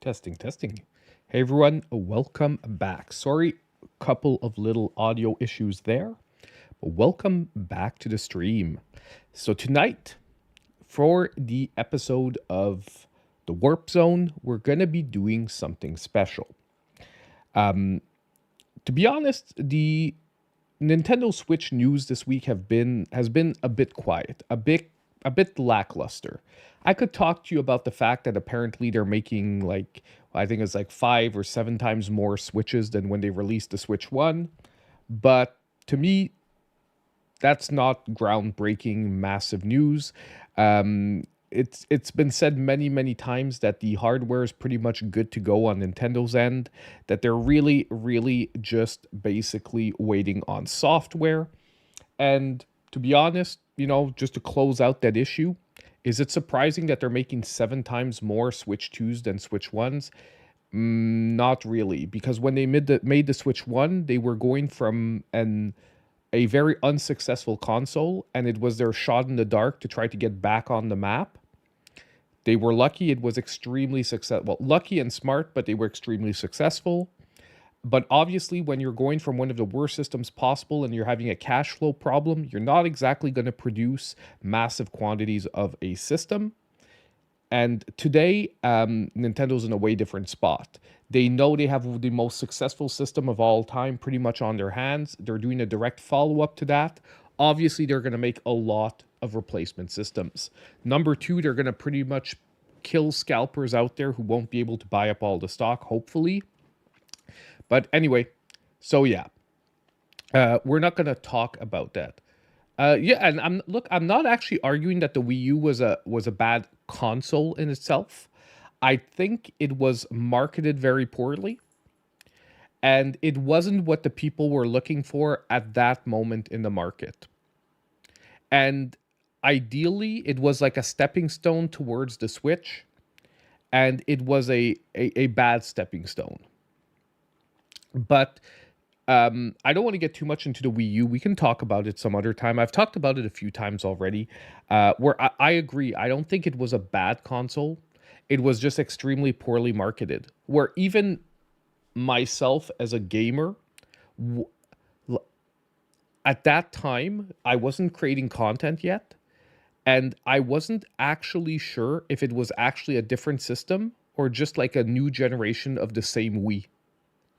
Testing, testing. Hey everyone, welcome back. Sorry, couple of little audio issues there, but welcome back to the stream. So tonight, for the episode of the Warp Zone, we're gonna be doing something special. To be honest, the Nintendo Switch news this week has been a bit quiet, a bit lackluster. I could talk to you about the fact that apparently they're making like I think it's like 5 or 7 times more Switches than when they released the Switch 1, but to me that's not groundbreaking massive news. It's been said many times that the hardware is pretty much good to go on Nintendo's end, that they're really just basically waiting on software. And to be honest, just to close out that issue, is it surprising that they're making 7 times more Switch 2s than Switch 1s? Not really, because when they made the Switch 1, they were going from a very unsuccessful console, and it was their shot in the dark to try to get back on the map. They were lucky; it was extremely successful. Well, lucky and smart, but they were extremely successful. But obviously, when you're going from one of the worst systems possible and you're having a cash flow problem, you're not exactly going to produce massive quantities of a system. And today, Nintendo's in a way different spot. They know they have the most successful system of all time pretty much on their hands. They're doing a direct follow up to that. Obviously, they're going to make a lot of replacement systems. Number two, they're going to pretty much kill scalpers out there who won't be able to buy up all the stock, hopefully. But anyway, so yeah, we're not going to talk about that. Yeah, and I'm not actually arguing that the Wii U was a bad console in itself. I think it was marketed very poorly, and it wasn't what the people were looking for at that moment in the market. And ideally, it was like a stepping stone towards the Switch, and it was a bad stepping stone. But I don't want to get too much into the Wii U. We can talk about it some other time. I've talked about it a few times already. Where I agree, I don't think it was a bad console. It was just extremely poorly marketed. Where even myself as a gamer, w- at that time, I wasn't creating content yet, and I wasn't actually sure if it was actually a different system or just like a new generation of the same Wii.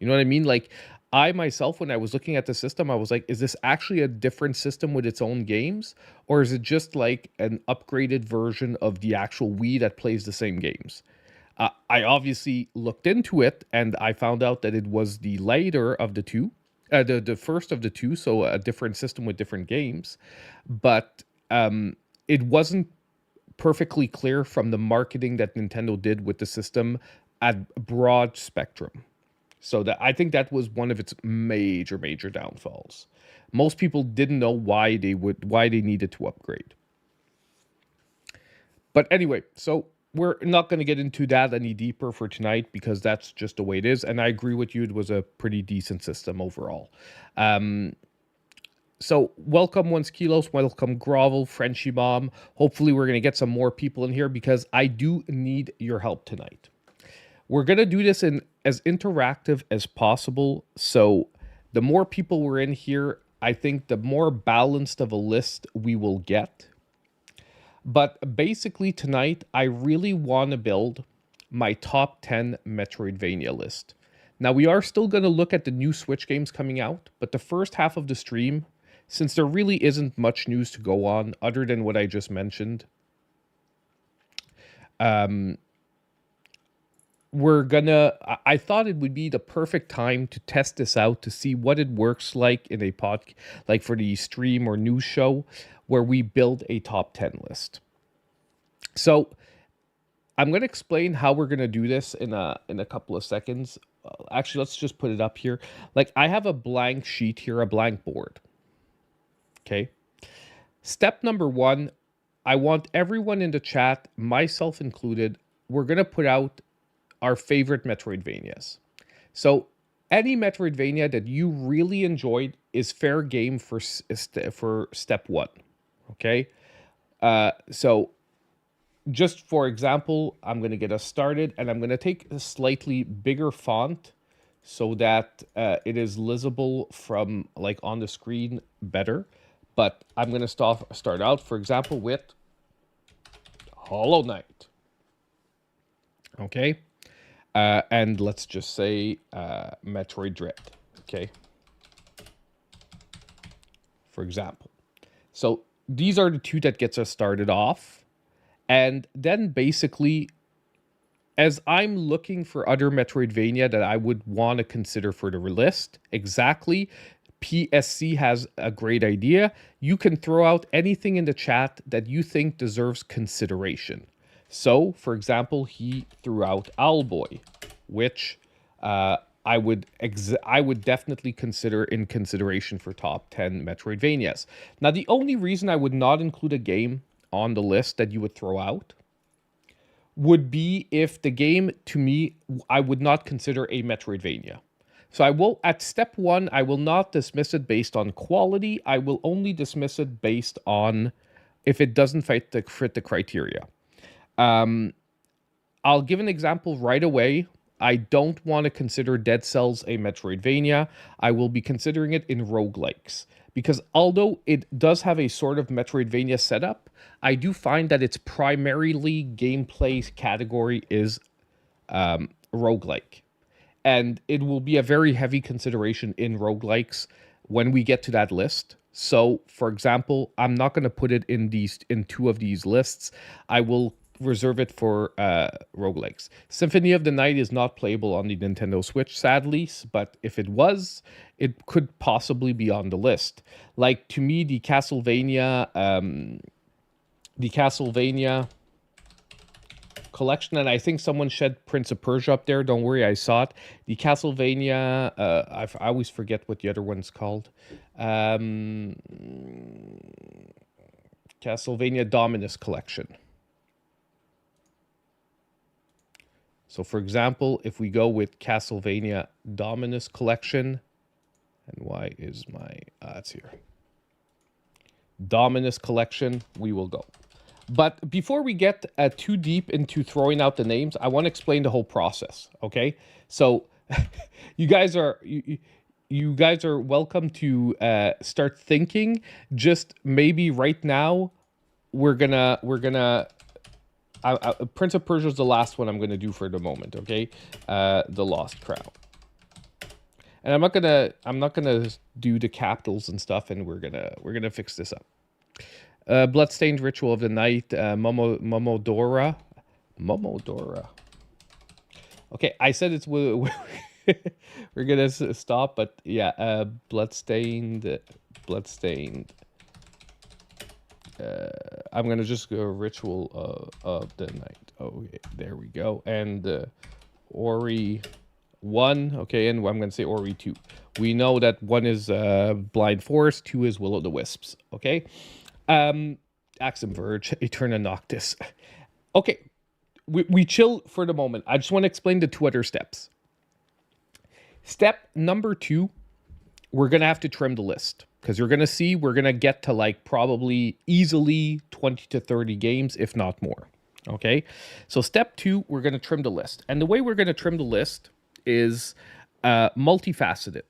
You know what I mean? Like, I myself, when I was looking at the system, I was like, is this actually a different system with its own games? Or is it just like an upgraded version of the actual Wii that plays the same games? I obviously looked into it and I found out that it was the later of the two, the first of the two, so a different system with different games. But it wasn't perfectly clear from the marketing that Nintendo did with the system at broad spectrum. So that I think that was one of its major downfalls. Most people didn't know why they needed to upgrade. But anyway, so we're not going to get into that any deeper for tonight because that's just the way it is. And I agree with you; it was a pretty decent system overall. Um, so welcome once kilos, welcome grovel, Frenchy Mom. Hopefully, we're going to get some more people in here because I do need your help tonight. We're going to do this in as interactive as possible. So the more people we're in here, I think the more balanced of a list we will get. But basically tonight, I really want to build my top 10 Metroidvania list. Now, we are still going to look at the new Switch games coming out, but the first half of the stream, since there really isn't much news to go on other than what I just mentioned, um, I thought it would be the perfect time to test this out to see what it works like in a like for the stream or news show where we build a top 10 list. So I'm going to explain how we're going to do this in a couple of seconds. Actually, let's just put it up here. Like, I have a blank sheet here, a blank board. Okay. Step number one, I want everyone in the chat, myself included, we're going to put out our favorite Metroidvanias. So any Metroidvania that you really enjoyed is fair game for step one. Okay. So just for example, I'm going to get us started, and I'm going to take a slightly bigger font so that it is legible from like on the screen better. But I'm going to start out, for example, with Hollow Knight. Okay. And let's just say Metroid Dread. Okay. For example. So these are the two that gets us started off. And then basically, as I'm looking for other Metroidvania that I would want to consider for the list, exactly, PSC has a great idea. You can throw out anything in the chat that you think deserves consideration. So, for example, he threw out Owlboy, which I would definitely consider in consideration for top 10 Metroidvanias. Now, the only reason I would not include a game on the list that you would throw out would be if the game, to me, I would not consider a Metroidvania. So I will, at step one, I will not dismiss it based on quality. I will only dismiss it based on if it doesn't fit the criteria. I'll give an example right away. I don't want to consider Dead Cells a Metroidvania. I will be considering it in roguelikes. Because although it does have a sort of Metroidvania setup, I do find that its primarily gameplay category is roguelike. And it will be a very heavy consideration in roguelikes when we get to that list. So, for example, I'm not going to put it in two of these lists. I will reserve it for roguelikes. Symphony of the Night is not playable on the Nintendo Switch, sadly, but if it was, it could possibly be on the list. Like, to me, the Castlevania collection, and I think someone shed Prince of Persia up there. Don't worry, I saw it. The Castlevania, I always forget what the other one's called. Castlevania Dominus collection. So, for example, if we go with Castlevania Dominus collection, and why is my, it's here. Dominus collection, we will go. But before we get too deep into throwing out the names, I want to explain the whole process, okay? So you guys are welcome to start thinking. Just maybe right now, we're gonna Prince of Persia is the last one I'm gonna do for the moment, okay? The Lost Crown. And I'm not gonna do the capitals and stuff, and we're gonna fix this up. Bloodstained Ritual of the Night, Momodora. Okay, I said it's we're gonna stop, but yeah, Bloodstained. I'm gonna just go Ritual of the Night. Okay, there we go. And Ori 1. Okay, and I'm gonna say Ori 2. We know that 1 is Blind Forest, 2 is Will o' the Wisps. Okay. Axum Verge, Eterna Noctis. Okay, we chill for the moment. I just want to explain the two other steps. Step number 2, we're going to have to trim the list. Because you're going to see we're going to get to like probably easily 20 to 30 games, if not more. Okay, so step 2, we're going to trim the list. And the way we're going to trim the list is multifaceted.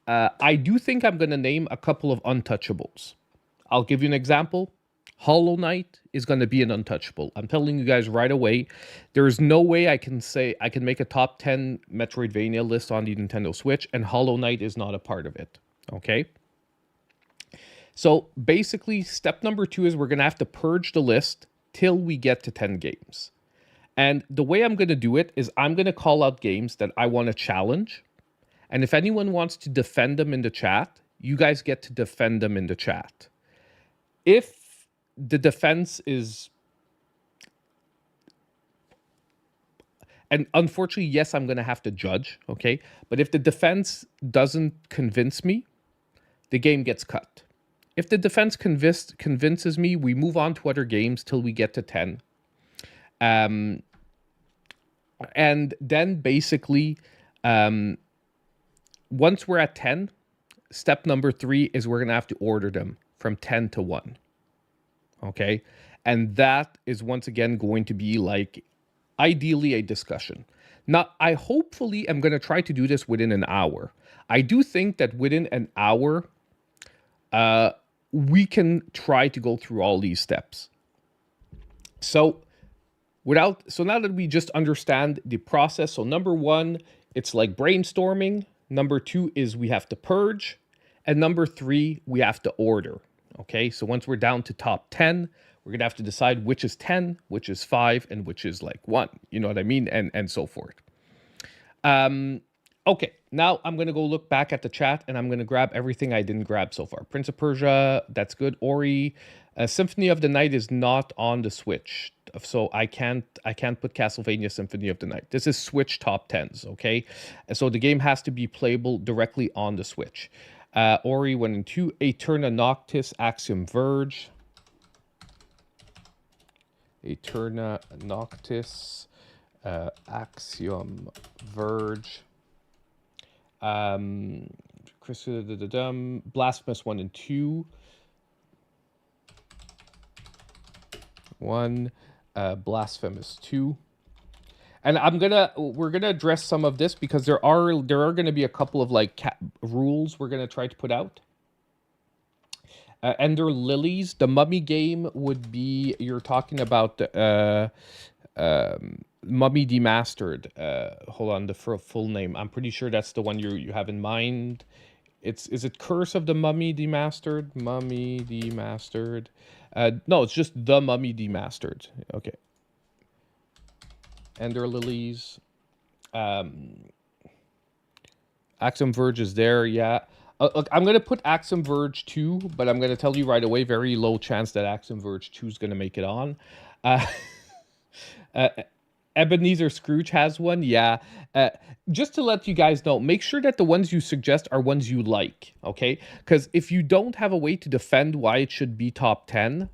I do think I'm going to name a couple of untouchables. I'll give you an example. Hollow Knight is going to be an untouchable. I'm telling you guys right away, there is no way I can make a top 10 Metroidvania list on the Nintendo Switch, and Hollow Knight is not a part of it. Okay? So basically, step number 2 is we're going to have to purge the list till we get to 10 games. And the way I'm going to do it is I'm going to call out games that I want to challenge. And if anyone wants to defend them in the chat, you guys get to defend them in the chat. If the defense is, and unfortunately, yes, I'm going to have to judge, okay? But if the defense doesn't convince me, the game gets cut. If the defense convinces me, we move on to other games till we get to 10. And then basically, once we're at 10, step number 3 is we're going to have to order them from 10 to 1. Okay? And that is once again going to be like ideally a discussion. Now, I hopefully am going to try to do this within an hour. I do think that within an hour, we can try to go through all these steps. So now that we just understand the process, so number one, it's like brainstorming. Number two is we have to purge. And number three, we have to order. Okay, so once we're down to top 10, we're gonna have to decide which is 10, which is 5, and which is like 1. You know what I mean? And so forth. Okay, now I'm gonna go look back at the chat and I'm gonna grab everything I didn't grab so far. Prince of Persia, that's good. Ori, Symphony of the Night is not on the Switch, so I can't put Castlevania Symphony of the Night. This is Switch top 10s, okay? And so the game has to be playable directly on the Switch. Ori 1 and 2, Aeterna Noctis, Axiom Verge. Aeterna Noctis, Axiom Verge. Blasphemous 1 and 2. 1, Blasphemous 2. And we're gonna address some of this because there are gonna be a couple of like rules we're gonna try to put out. Ender Lilies, the Mummy game would be, you're talking about Mummy Demastered. Hold on, the full name. I'm pretty sure that's the one you have in mind. Is it Curse of the Mummy Demastered? Mummy Demastered. No, it's just the Mummy Demastered. Okay. Ender Lilies. Axiom Verge is there, yeah. Look, I'm going to put Axiom Verge 2, but I'm going to tell you right away, very low chance that Axiom Verge 2 is going to make it on. Ebenezer Scrooge has one, yeah. Just to let you guys know, make sure that the ones you suggest are ones you like, okay? Because if you don't have a way to defend why it should be top 10,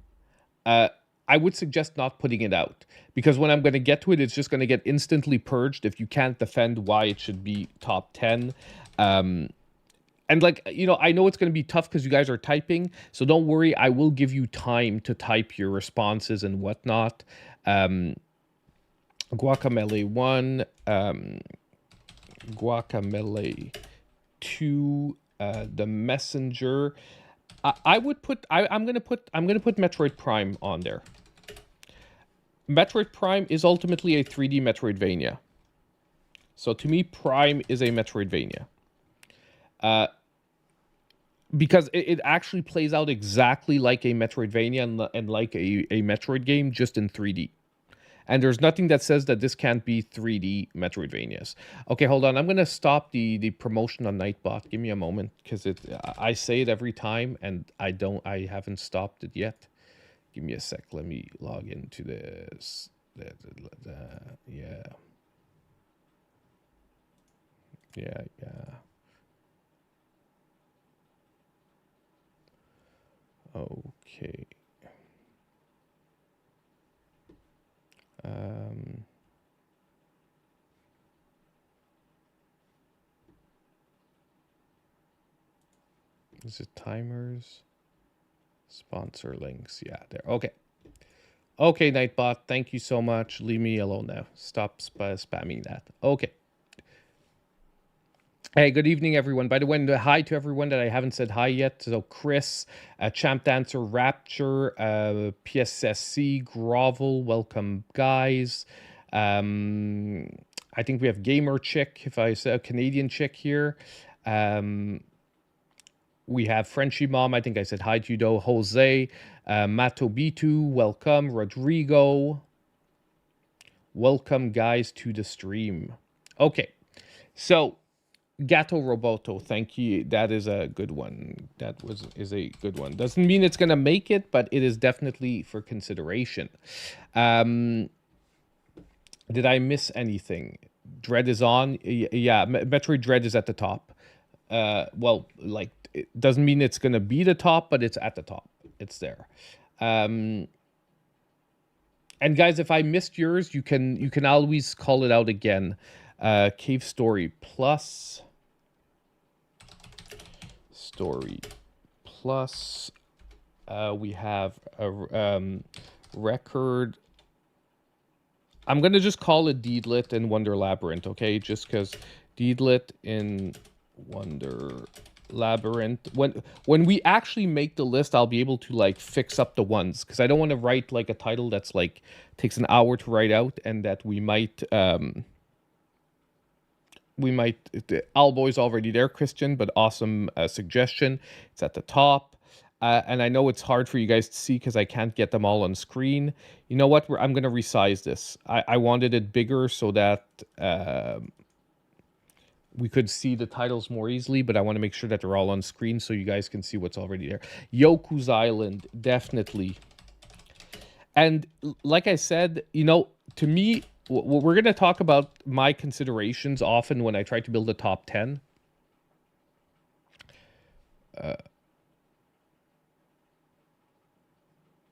I would suggest not putting it out. Because when I'm going to get to it, it's just going to get instantly purged if you can't defend why it should be top 10. And like, you know, I know it's going to be tough because you guys are typing. So don't worry, I will give you time to type your responses and whatnot. Guacamele 1, Guacamele 2, The Messenger. I'm gonna put Metroid Prime on there. Metroid Prime is ultimately a 3D Metroidvania. So to me, Prime is a Metroidvania. Because it actually plays out exactly like a Metroidvania and like a Metroid game, just in 3D. And there's nothing that says that this can't be 3D Metroidvanias. Okay, hold on. I'm going to stop the promotion on Nightbot. Give me a moment, because I say it every time, and I haven't stopped it yet. Give me a sec. Let me log into this. Yeah. Yeah. Okay. Is it timers? Sponsor links. Yeah, there. Okay. Okay, Nightbot. Thank you so much. Leave me alone now. Stop spamming that. Okay. Hey, good evening, everyone. By the way, hi to everyone that I haven't said hi yet. So Chris, Champ Dancer, Rapture, PSSC, Grovel, welcome, guys. I think we have Gamer Chick, if I say a Canadian chick here. We have Frenchy Mom, I think I said hi to you, though. Jose, Matobitu, welcome. Rodrigo, welcome, guys, to the stream. Okay, so Gato Roboto, thank you. That is a good one. Is a good one. Doesn't mean it's gonna make it, but it is definitely for consideration. Did I miss anything? Dread is on. Yeah, Metroid Dread is at the top. Well, like, it doesn't mean it's gonna be the top, but it's at the top. It's there. And guys, if I missed yours, you can always call it out again. Cave Story Plus. Story Plus. We have record. I'm gonna just call it Deedlit in Wonder Labyrinth, okay? Just because Deedlit in Wonder Labyrinth. When we actually make the list, I'll be able to like fix up the ones, because I don't want to write like a title that's like takes an hour to write out, and that we might Alboy's already there, Christian, but awesome suggestion. It's at the top. And I know it's hard for you guys to see because I can't get them all on screen. You know what? I'm going to resize this. I wanted it bigger so that we could see the titles more easily, but I want to make sure that they're all on screen so you guys can see what's already there. Yoku's Island, definitely. And like I said, you know, to me, we're going to talk about my considerations often when I try to build a top 10.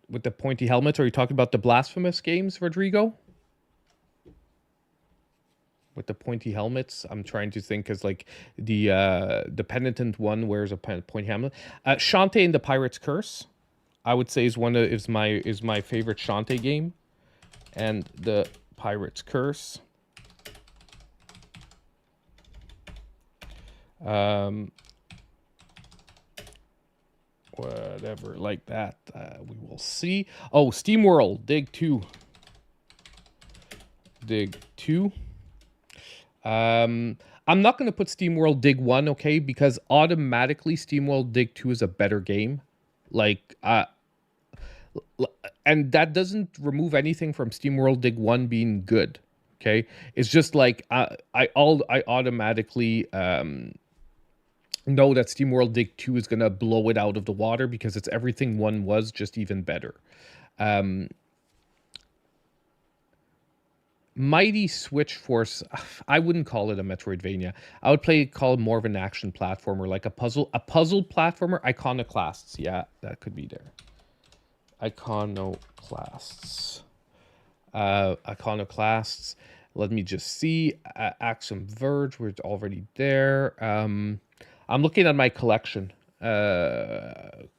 With the pointy helmets, are you talking about the Blasphemous games, Rodrigo? With the pointy helmets, I'm trying to think, because like the penitent one wears a pointy helmet. Shantae and the Pirate's Curse, I would say is my favorite Shantae game, and the Pirate's Curse. Whatever, like that. We will see. Oh, SteamWorld, Dig 2. Dig 2. I'm not going to put SteamWorld Dig 1, okay? Because automatically SteamWorld Dig 2 is a better game. Like, and that doesn't remove anything from SteamWorld Dig 1 being good, okay? It's just like, I automatically know that SteamWorld Dig 2 is going to blow it out of the water because it's everything 1 was, just even better. Mighty Switch Force, I wouldn't call it a Metroidvania. I would call it more of an action platformer, like a puzzle platformer. Iconoclasts, yeah, that could be there. Iconoclasts. Iconoclasts. Let me just see. Axiom Verge, we're already there. I'm looking at my collection. And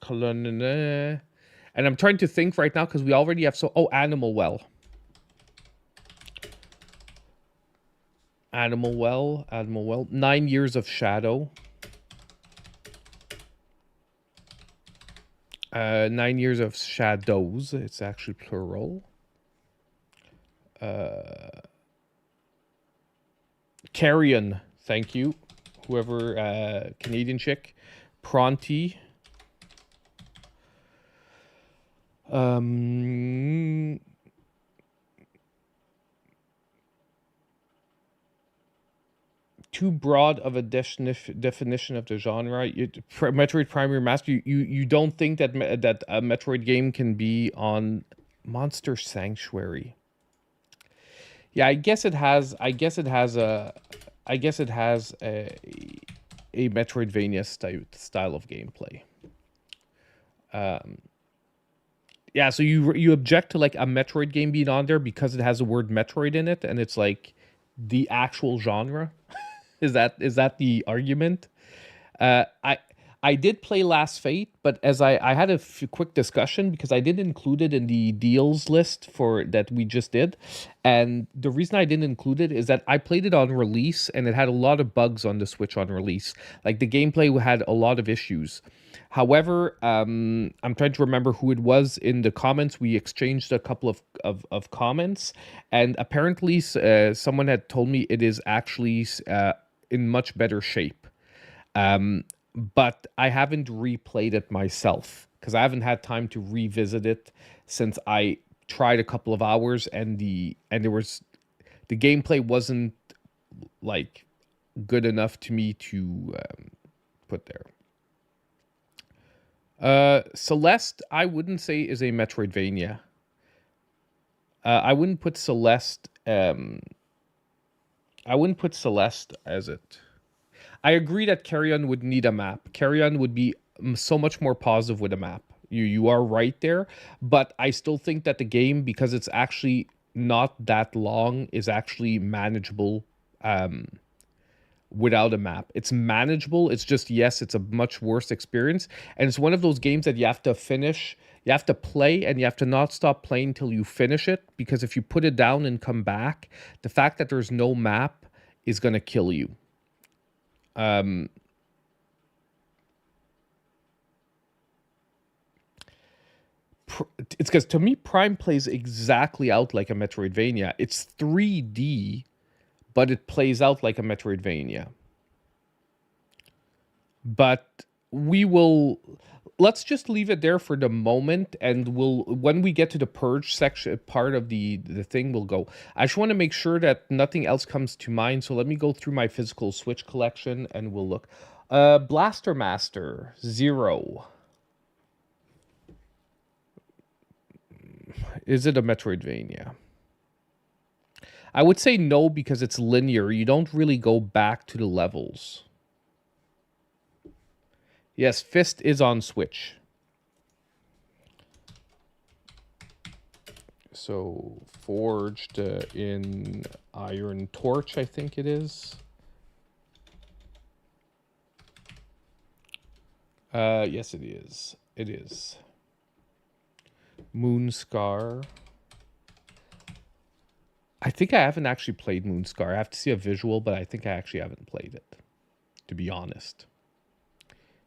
I'm trying to think right now because we already have Animal Well. Animal Well. 9 Years of Shadow. 9 Years of Shadows. It's actually plural. Carrion. Thank you. Whoever, Canadian chick. Pronti. Too broad of a definition of the genre. Metroid Prime Remastered. You don't think that a Metroid game can be on Monster Sanctuary? Yeah, I guess it has a Metroidvania style of gameplay. Yeah, so you object to like a Metroid game being on there because it has the word Metroid in it, and it's like the actual genre. Is that the argument? I did play Last Fate, but as I had a quick discussion because I didn't include it in the deals list that we just did, and the reason I didn't include it is that I played it on release and it had a lot of bugs on the Switch on release. Like the gameplay had a lot of issues. However, I'm trying to remember who it was in the comments. We exchanged a couple of comments, and apparently someone had told me it is actually in much better shape. But I haven't replayed it myself because I haven't had time to revisit it since I tried a couple of hours, and the gameplay wasn't like good enough to me to put there. Celeste, I wouldn't say is a Metroidvania. I wouldn't put Celeste. I wouldn't put Celeste as it. I agree that Carrion would need a map. Carrion would be so much more positive with a map. You are right there, but I still think that the game, because it's actually not that long, is actually manageable without a map. It's manageable. It's just, yes, it's a much worse experience, and it's one of those games that you have to finish. You have to play and you have to not stop playing till you finish it, because if you put it down and come back, the fact that there's no map is going to kill you. It's because to me, Prime plays exactly out like a Metroidvania. It's 3D, but it plays out like a Metroidvania. But we will, let's just leave it there for the moment, and we'll, when we get to the purge section part of the thing, we'll go. I just want to make sure that nothing else comes to mind, so let me go through my physical Switch collection and we'll look. Blaster Master 0. Is it a Metroidvania? I would say no, because it's linear. You don't really go back to the levels. Yes, Fist is on Switch. So, forged in Iron Torch, I think it is. Yes, it is. It is. Moonscar. I think I haven't actually played Moonscar. I have to see a visual, but I think I actually haven't played it, to be honest.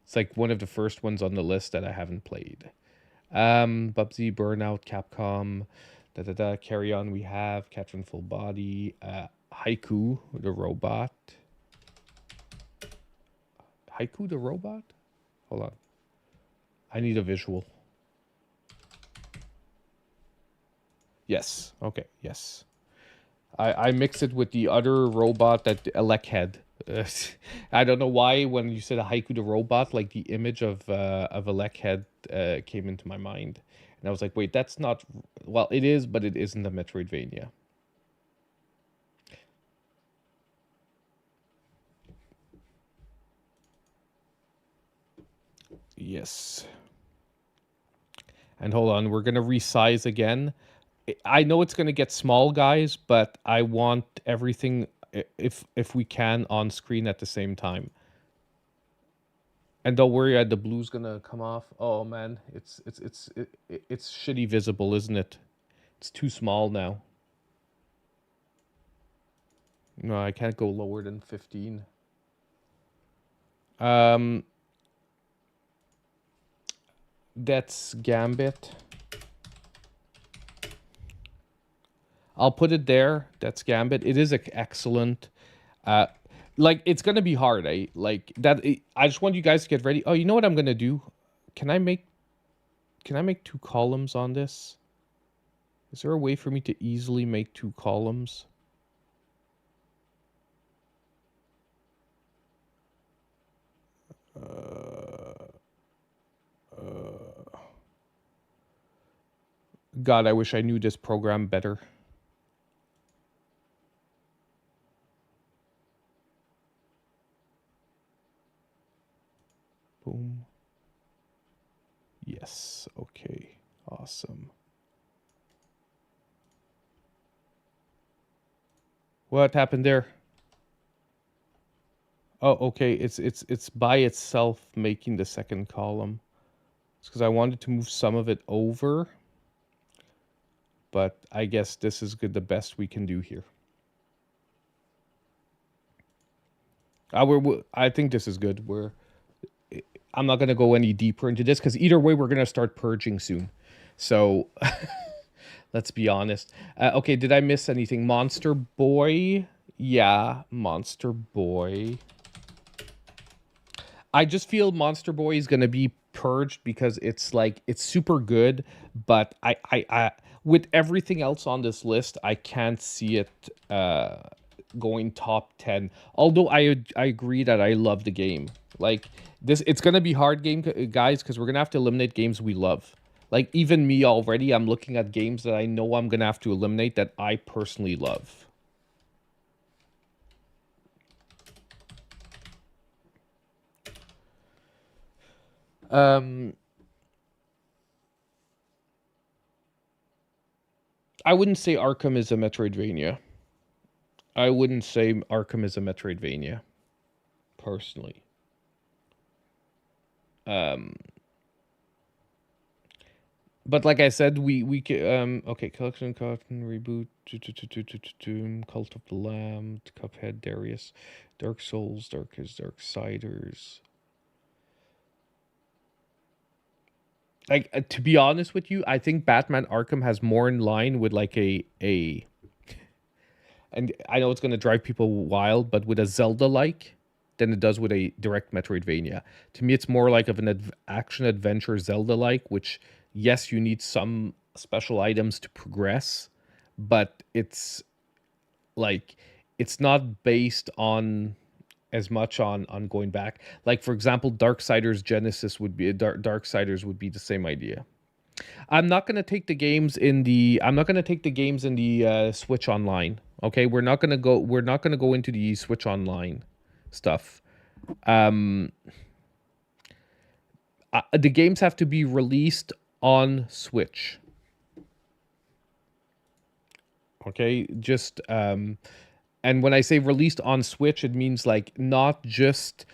It's like one of the first ones on the list that I haven't played. Bubsy, Burnout, Capcom, Carry On we have, Catherine Full Body, Haiku, the robot. Haiku, the robot? Hold on. I need a visual. Yes. Okay. Yes. I mix it with the other robot that Elec had. I don't know why when you said a Haiku the robot, like the image of Elec head came into my mind, and I was like, wait, that's not. Well, it is, but it isn't a Metroidvania. Yes. And hold on, we're gonna resize again. I know it's gonna get small, guys, but I want everything, if we can, on screen at the same time. And don't worry, the blue's gonna come off. Oh man, it's shitty visible, isn't it? It's too small now. No, I can't go lower than 15. That's Gambit. I'll put it there. That's Gambit. It is excellent. Like, it's gonna be hard, eh? Like that. I just want you guys to get ready. Oh, you know what I'm gonna do? Can I make 2 columns on this? Is there a way for me to easily make 2 columns? God, I wish I knew this program better. Boom. Yes. Okay. Awesome. What happened there? Oh, okay. It's by itself making the second column. It's because I wanted to move some of it over, but I guess this is good. The best we can do here. I think this is good. I'm not gonna go any deeper into this because either way, we're gonna start purging soon. So let's be honest. Okay, did I miss anything? Monster Boy. Yeah, Monster Boy. I just feel Monster Boy is gonna be purged because it's like it's super good, but I with everything else on this list, I can't see it going top 10. Although I agree that I love the game. Like this, it's gonna be hard game, guys, because we're gonna have to eliminate games we love. Like even me already, I'm looking at games that I know I'm gonna have to eliminate that I personally love. I wouldn't say Arkham is a Metroidvania. I wouldn't say Arkham is a Metroidvania, personally. But like I said, we okay, collection, cotton, reboot, Cult of the Lamb, Cuphead, Darius, Dark Souls, Darksiders. Like to be honest with you, I think Batman Arkham has more in line with like a and I know it's going to drive people wild, but with a Zelda like than it does with a direct Metroidvania. To me, it's more like of an action adventure Zelda like, which yes, you need some special items to progress, but like it's not based on as much on going back. Like for example, Darksiders Genesis would be Darksiders would be the same idea. I'm not gonna take the games in the. I'm not gonna take the games in the Switch Online. Okay, we're not gonna go. We're not gonna go into the Switch Online stuff. Um, the games have to be released on Switch. Okay, just and when I say released on Switch, it means like not just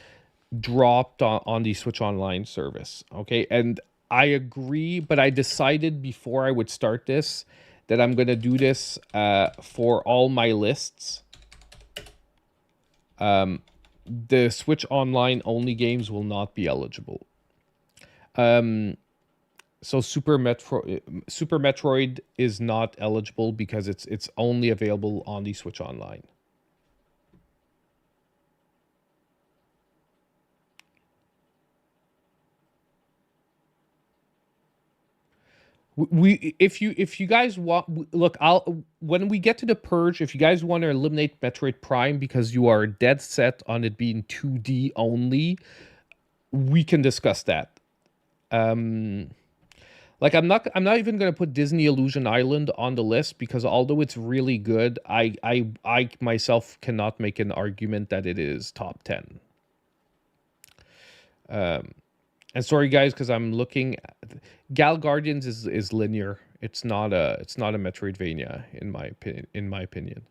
dropped on the Switch Online service. Okay, and I agree, but I decided before I would start this that I'm gonna do this for all my lists. The Switch Online only games will not be eligible. So Super Metroid is not eligible because it's only available on the Switch Online. If you guys want, look, I'll when we get to the Purge, if you guys want to eliminate Metroid Prime because you are dead set on it being 2D only, we can discuss that. Like I'm not even gonna put Disney Illusion Island on the list because although it's really good, I myself cannot make an argument that it is top 10. And sorry guys, because I'm looking. Gal Guardians is linear. It's not a Metroidvania in my opinion.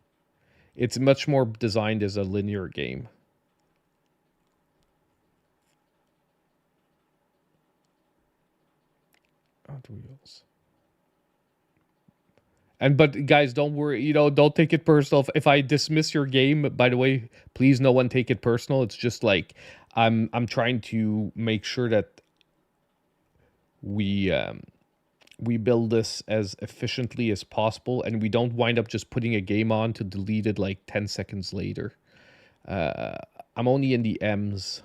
It's much more designed as a linear game. Hot Wheels. But guys, don't worry. Don't take it personal. If I dismiss your game, by the way, please no one take it personal. It's just like I'm trying to make sure that we build this as efficiently as possible, and we don't wind up just putting a game on to delete it like 10 seconds later. I'm only in the M's.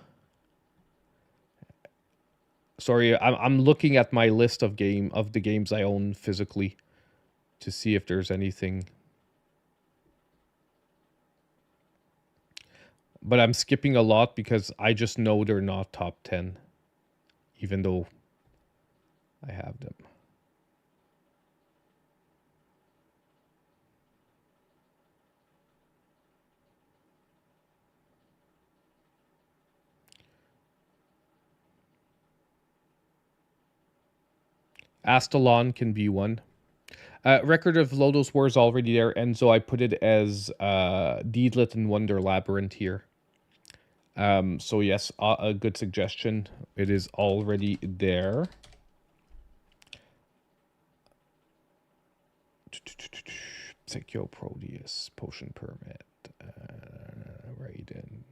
Sorry, I'm looking at my list of the games I own physically to see if there's anything. But I'm skipping a lot because I just know they're not top 10, even though I have them. Astalon can be one. Record of Lodoss War is already there, and so I put it as Deedlit and Wonder Labyrinth here. So yes, a good suggestion. It is already there. Psycho Proteus, Potion Permit, Raiden,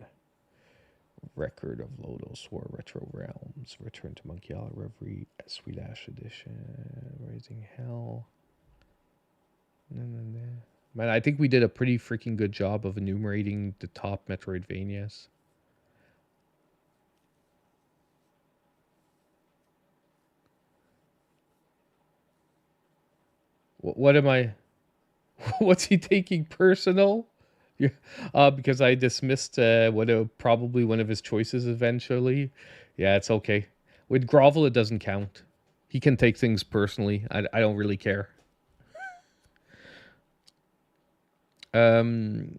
Record of Lodoss War, Retro Realms, Return to Monkey Island Reverie, Sweet Ash Edition, Raising Hell. Man, I think we did a pretty freaking good job of enumerating the top Metroidvanias. What am I? What's he taking personal? Yeah, because I dismissed probably one of his choices eventually. Yeah, it's okay. With Grovel, it doesn't count. He can take things personally. I don't really care. And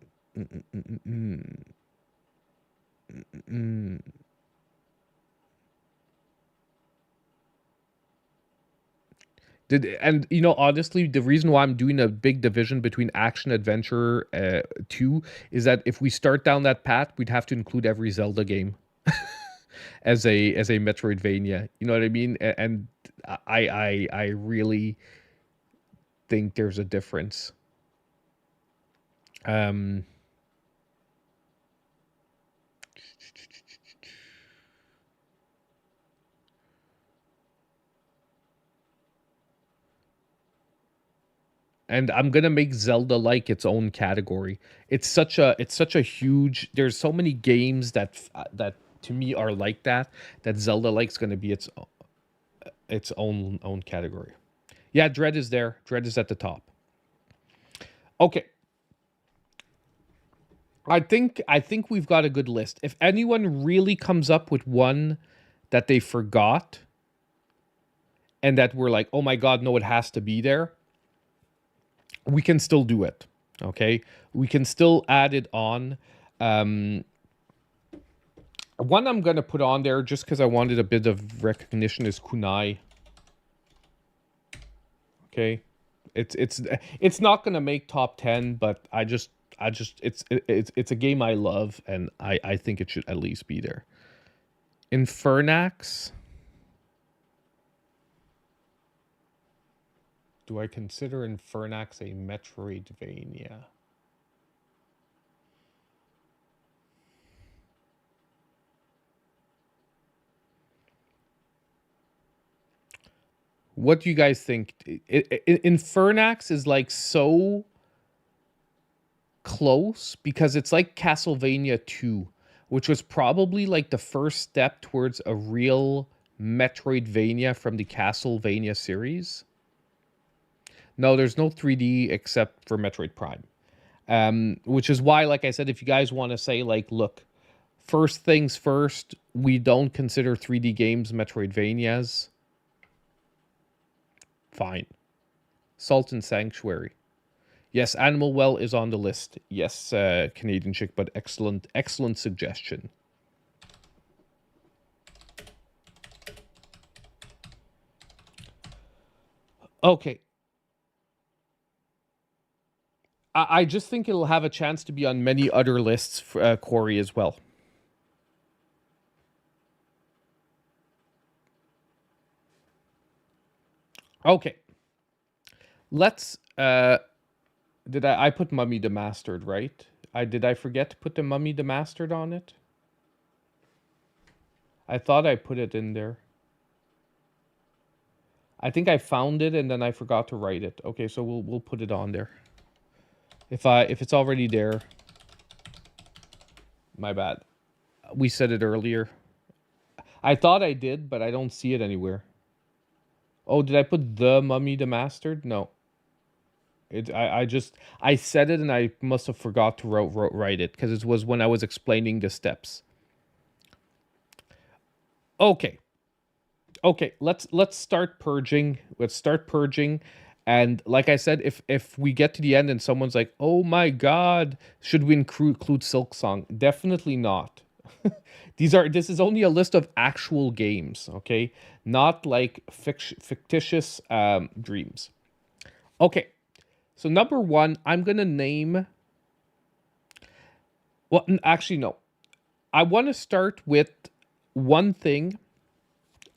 honestly, the reason why I'm doing a big division between action adventure 2 is that if we start down that path, we'd have to include every Zelda game. as a Metroidvania. You know what I mean? And I really think there's a difference. Um, and I'm gonna make Zelda like its own category. It's such a huge. There's so many games that to me are like that. That Zelda like's gonna be its own category. Yeah, Dread is there. Dread is at the top. Okay, I think we've got a good list. If anyone really comes up with one that they forgot and that we're like, oh my god, no, it has to be there, we can still do it. Okay, we can still add it on. Um, One I'm gonna put on there just because I wanted a bit of recognition is Kunai. Okay, it's not gonna make top 10, but I just it's a game I love, and I think it should at least be there. Infernax. Do I consider Infernax a Metroidvania? What do you guys think? Infernax is like so close because it's like Castlevania 2, which was probably like the first step towards a real Metroidvania from the Castlevania series. No, there's no 3D except for Metroid Prime. Which is why, like I said, if you guys want to say, like, look, first things first, we don't consider 3D games Metroidvanias, fine. Salt and Sanctuary. Yes, Animal Well is on the list. Yes, Canadian chick, but excellent suggestion. Okay. I just think it'll have a chance to be on many other lists, for, Corey, as well. Okay. Let's did I put Mummy Demastered, right? I forget to put the Mummy Demastered on it? I thought I put it in there. I think I found it and then I forgot to write it. Okay, so we'll put it on there. If it's already there, my bad. We said it earlier. I thought I did, but I don't see it anywhere. Oh, did I put the Mummy Demastered? No. I said it and I must have forgot to write it because it was when I was explaining the steps. Okay. Okay, let's start purging. Let's start purging. And like I said, if we get to the end and someone's like, "Oh my god, should we include Silk Song?" Definitely not. This is only a list of actual games, okay? Not like fictitious dreams. Okay. So number 1, I'm going to name well, actually no. I want to start with one thing.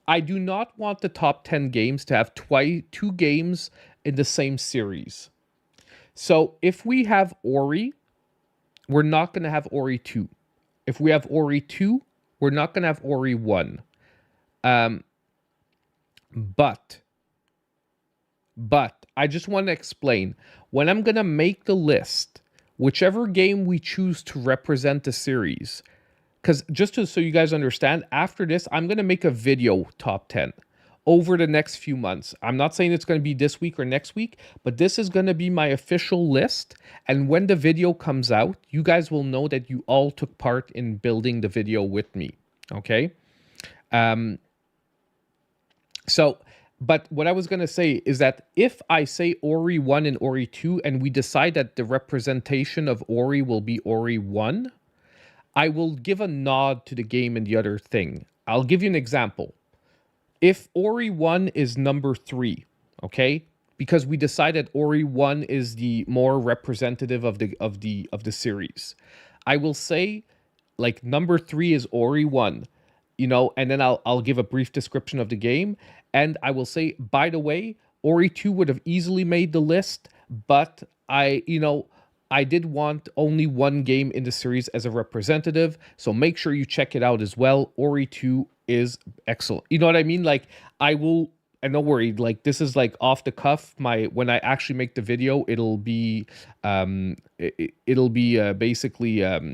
I do not want the top 10 games to have two games in the same series. So if we have Ori, we're not going to have Ori 2. If we have Ori 2, we're not going to have Ori 1. But I just want to explain. When I'm going to make the list, whichever game we choose to represent the series, because so you guys understand, after this, I'm going to make a video top 10 over the next few months. I'm not saying it's going to be this week or next week, but this is going to be my official list. And when the video comes out, you guys will know that you all took part in building the video with me. Okay? But what I was going to say is that if I say Ori 1 and Ori 2, and we decide that the representation of Ori will be Ori 1, I will give a nod to the game and the other thing. I'll give you an example. If Ori 1 is number 3, okay? Because we decided Ori 1 is the more representative of the series. I will say, like, number 3 is Ori 1. and then I'll give a brief description of the game, and I will say, by the way, Ori 2 would have easily made the list, but I did want only one game in the series as a representative, so make sure you check it out as well. Ori 2 is excellent. You know what I mean? Like, I will, and don't worry, like, this is like off the cuff. When I actually make the video, it'll be basically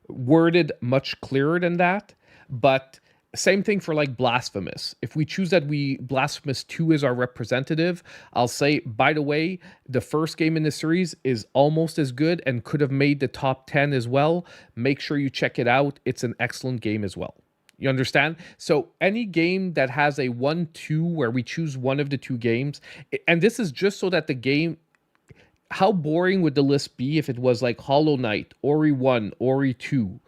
worded much clearer than that. But same thing for like Blasphemous. If we choose that Blasphemous 2 is our representative, I'll say, by the way, the first game in the series is almost as good and could have made the top 10 as well. Make sure you check it out. It's an excellent game as well. You understand? So any game that has a 1-2 where we choose one of the two games, and this is just so that the game, how boring would the list be if it was like Hollow Knight, Ori 1, Ori 2,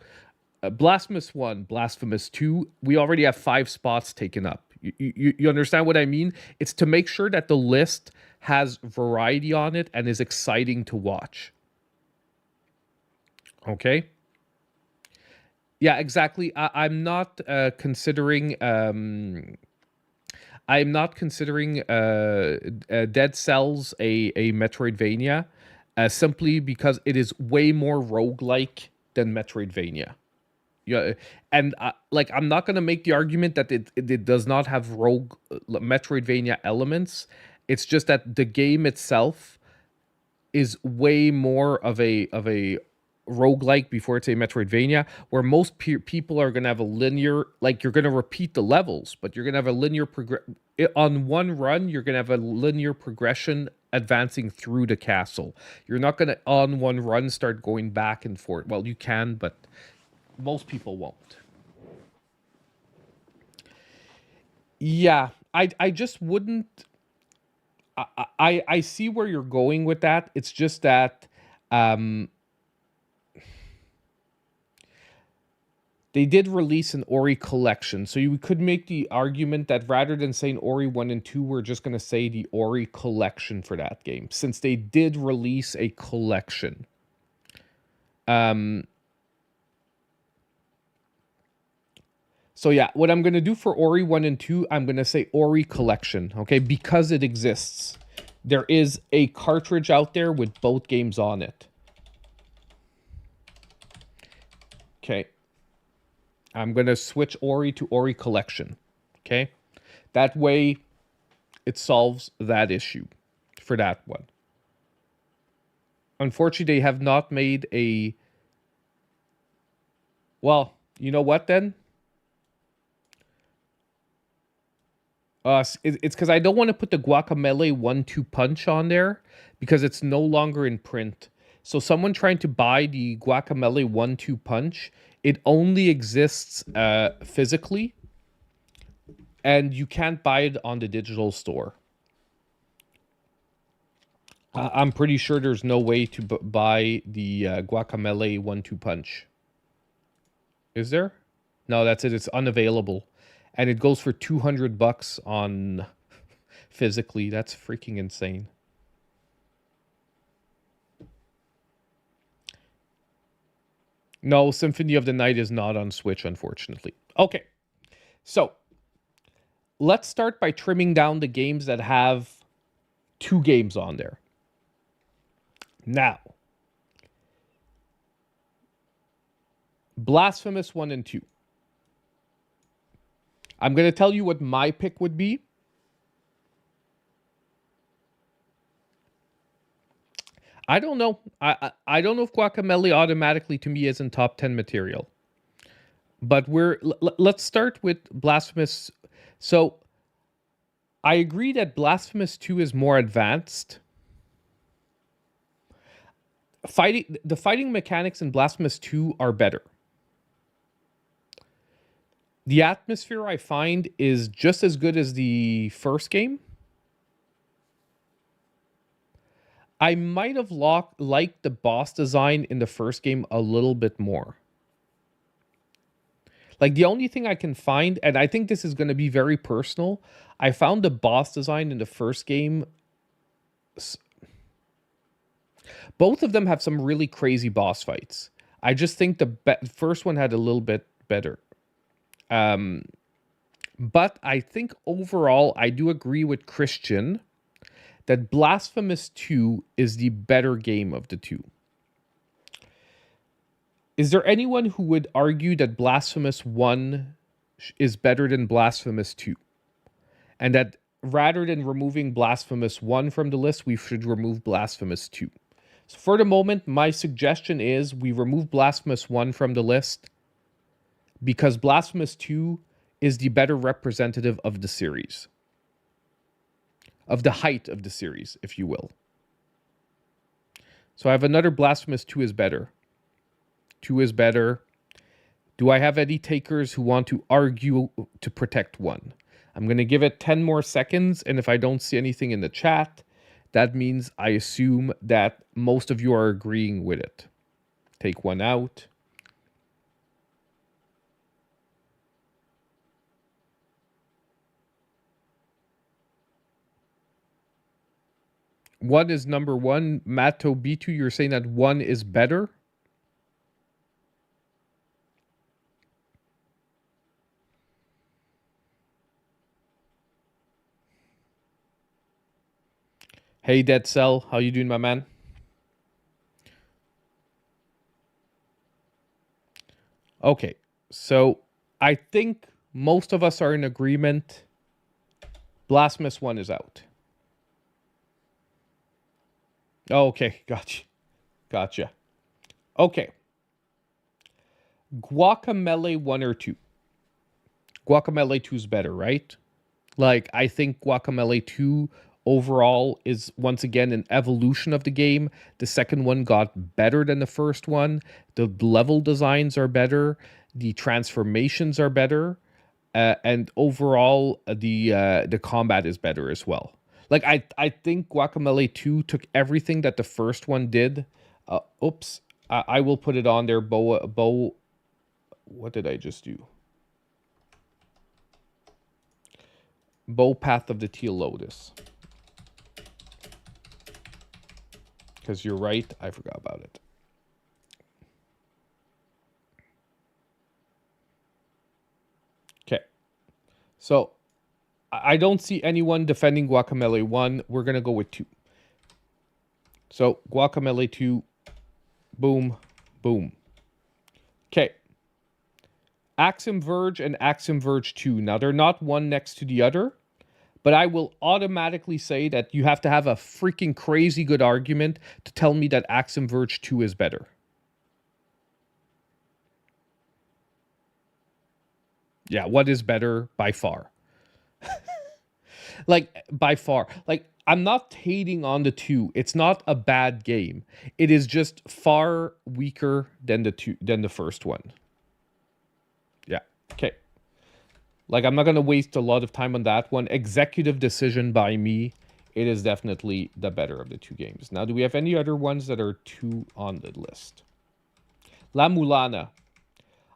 Blasphemous 1, Blasphemous 2? We already have 5 spots taken up. You understand what I mean? It's to make sure that the list has variety on it and is exciting to watch. Okay? Yeah, exactly. I'm not considering... I'm not considering Dead Cells a Metroidvania, simply because it is way more roguelike than Metroidvania. Yeah, and like, I'm not gonna make the argument that it does not have Metroidvania elements. It's just that the game itself is way more of a roguelike before it's a Metroidvania, where most people are going to have a linear, like, you're going to repeat the levels, but you're going to have a linear on one run, you're going to have a linear progression advancing through the castle. You're not going to, on one run, start going back and forth. Well, you can, but most people won't. Yeah, I just wouldn't... I see where you're going with that. It's just that... they did release an Ori collection, so you could make the argument that rather than saying Ori 1 and 2, we're just going to say the Ori collection for that game, since they did release a collection. So yeah, what I'm going to do for Ori 1 and 2, I'm going to say Ori collection, okay, because it exists. There is a cartridge out there with both games on it. Okay. I'm going to switch Ori to Ori Collection, okay? That way, it solves that issue for that one. Unfortunately, they have not made a... Well, you know what, then? It's because I don't want to put the Guacamelee 1-2 punch on there, because it's no longer in print. So someone trying to buy the Guacamelee 1-2 punch... it only exists physically, and you can't buy it on the digital store. I'm pretty sure there's no way to buy the Guacamelee 1-2 punch. Is there? No, that's it. It's unavailable. And it goes for $200 on physically. That's freaking insane. No, Symphony of the Night is not on Switch, unfortunately. Okay, so let's start by trimming down the games that have 2 games on there. Now, Blasphemous 1 and 2. I'm going to tell you what my pick would be. I don't know. I don't know if Guacamelee automatically to me isn't top 10 material. But let's start with Blasphemous. So I agree that Blasphemous 2 is more advanced. The fighting mechanics in Blasphemous 2 are better. The atmosphere, I find, is just as good as the first game. I might have liked the boss design in the first game a little bit more. Like, the only thing I can find, and I think this is going to be very personal, I found the boss design in the first game... both of them have some really crazy boss fights. I just think the first one had a little bit better. But I think overall, I do agree with Christian that Blasphemous 2 is the better game of the two. Is there anyone who would argue that Blasphemous 1 is better than Blasphemous 2? And that rather than removing Blasphemous 1 from the list, we should remove Blasphemous 2. So for the moment, my suggestion is we remove Blasphemous 1 from the list because Blasphemous 2 is the better representative of the series. Of the height of the series, if you will. So I have another Blasphemous 2 is better. 2 is better. Do I have any takers who want to argue to protect 1? I'm going to give it 10 more seconds, and if I don't see anything in the chat, that means I assume that most of you are agreeing with it. Take 1 out. One is number 1. Matto B2, you're saying that 1 is better? Hey, Dead Cell, how you doing, my man? Okay, so I think most of us are in agreement. Blasphemous 1 is out. Oh, okay, gotcha. Okay. Guacamelee 1 or 2? Guacamelee 2 is better, right? Like, I think Guacamelee 2 overall is once again an evolution of the game. The second one got better than the first one. The level designs are better. The transformations are better. And overall, the combat is better as well. Like, I think Guacamelee 2 took everything that the first one did. Oops. I will put it on there. Bo. What did I just do? Bow Path of the Teal Lotus. Because you're right, I forgot about it. Okay. So, I don't see anyone defending Guacamelee 1. We're going to go with 2. So, Guacamelee 2. Boom. Boom. Okay. Axiom Verge and Axiom Verge 2. Now, they're not one next to the other. But I will automatically say that you have to have a freaking crazy good argument to tell me that Axiom Verge 2 is better. Yeah, what is better by far? Like, by far. Like, I'm not hating on the 2. It's not a bad game. It is just far weaker than the first one. Yeah, okay. Like, I'm not going to waste a lot of time on that one. Executive decision by me. It is definitely the better of the 2 games. Now, do we have any other ones that are 2 on the list? La Mulana.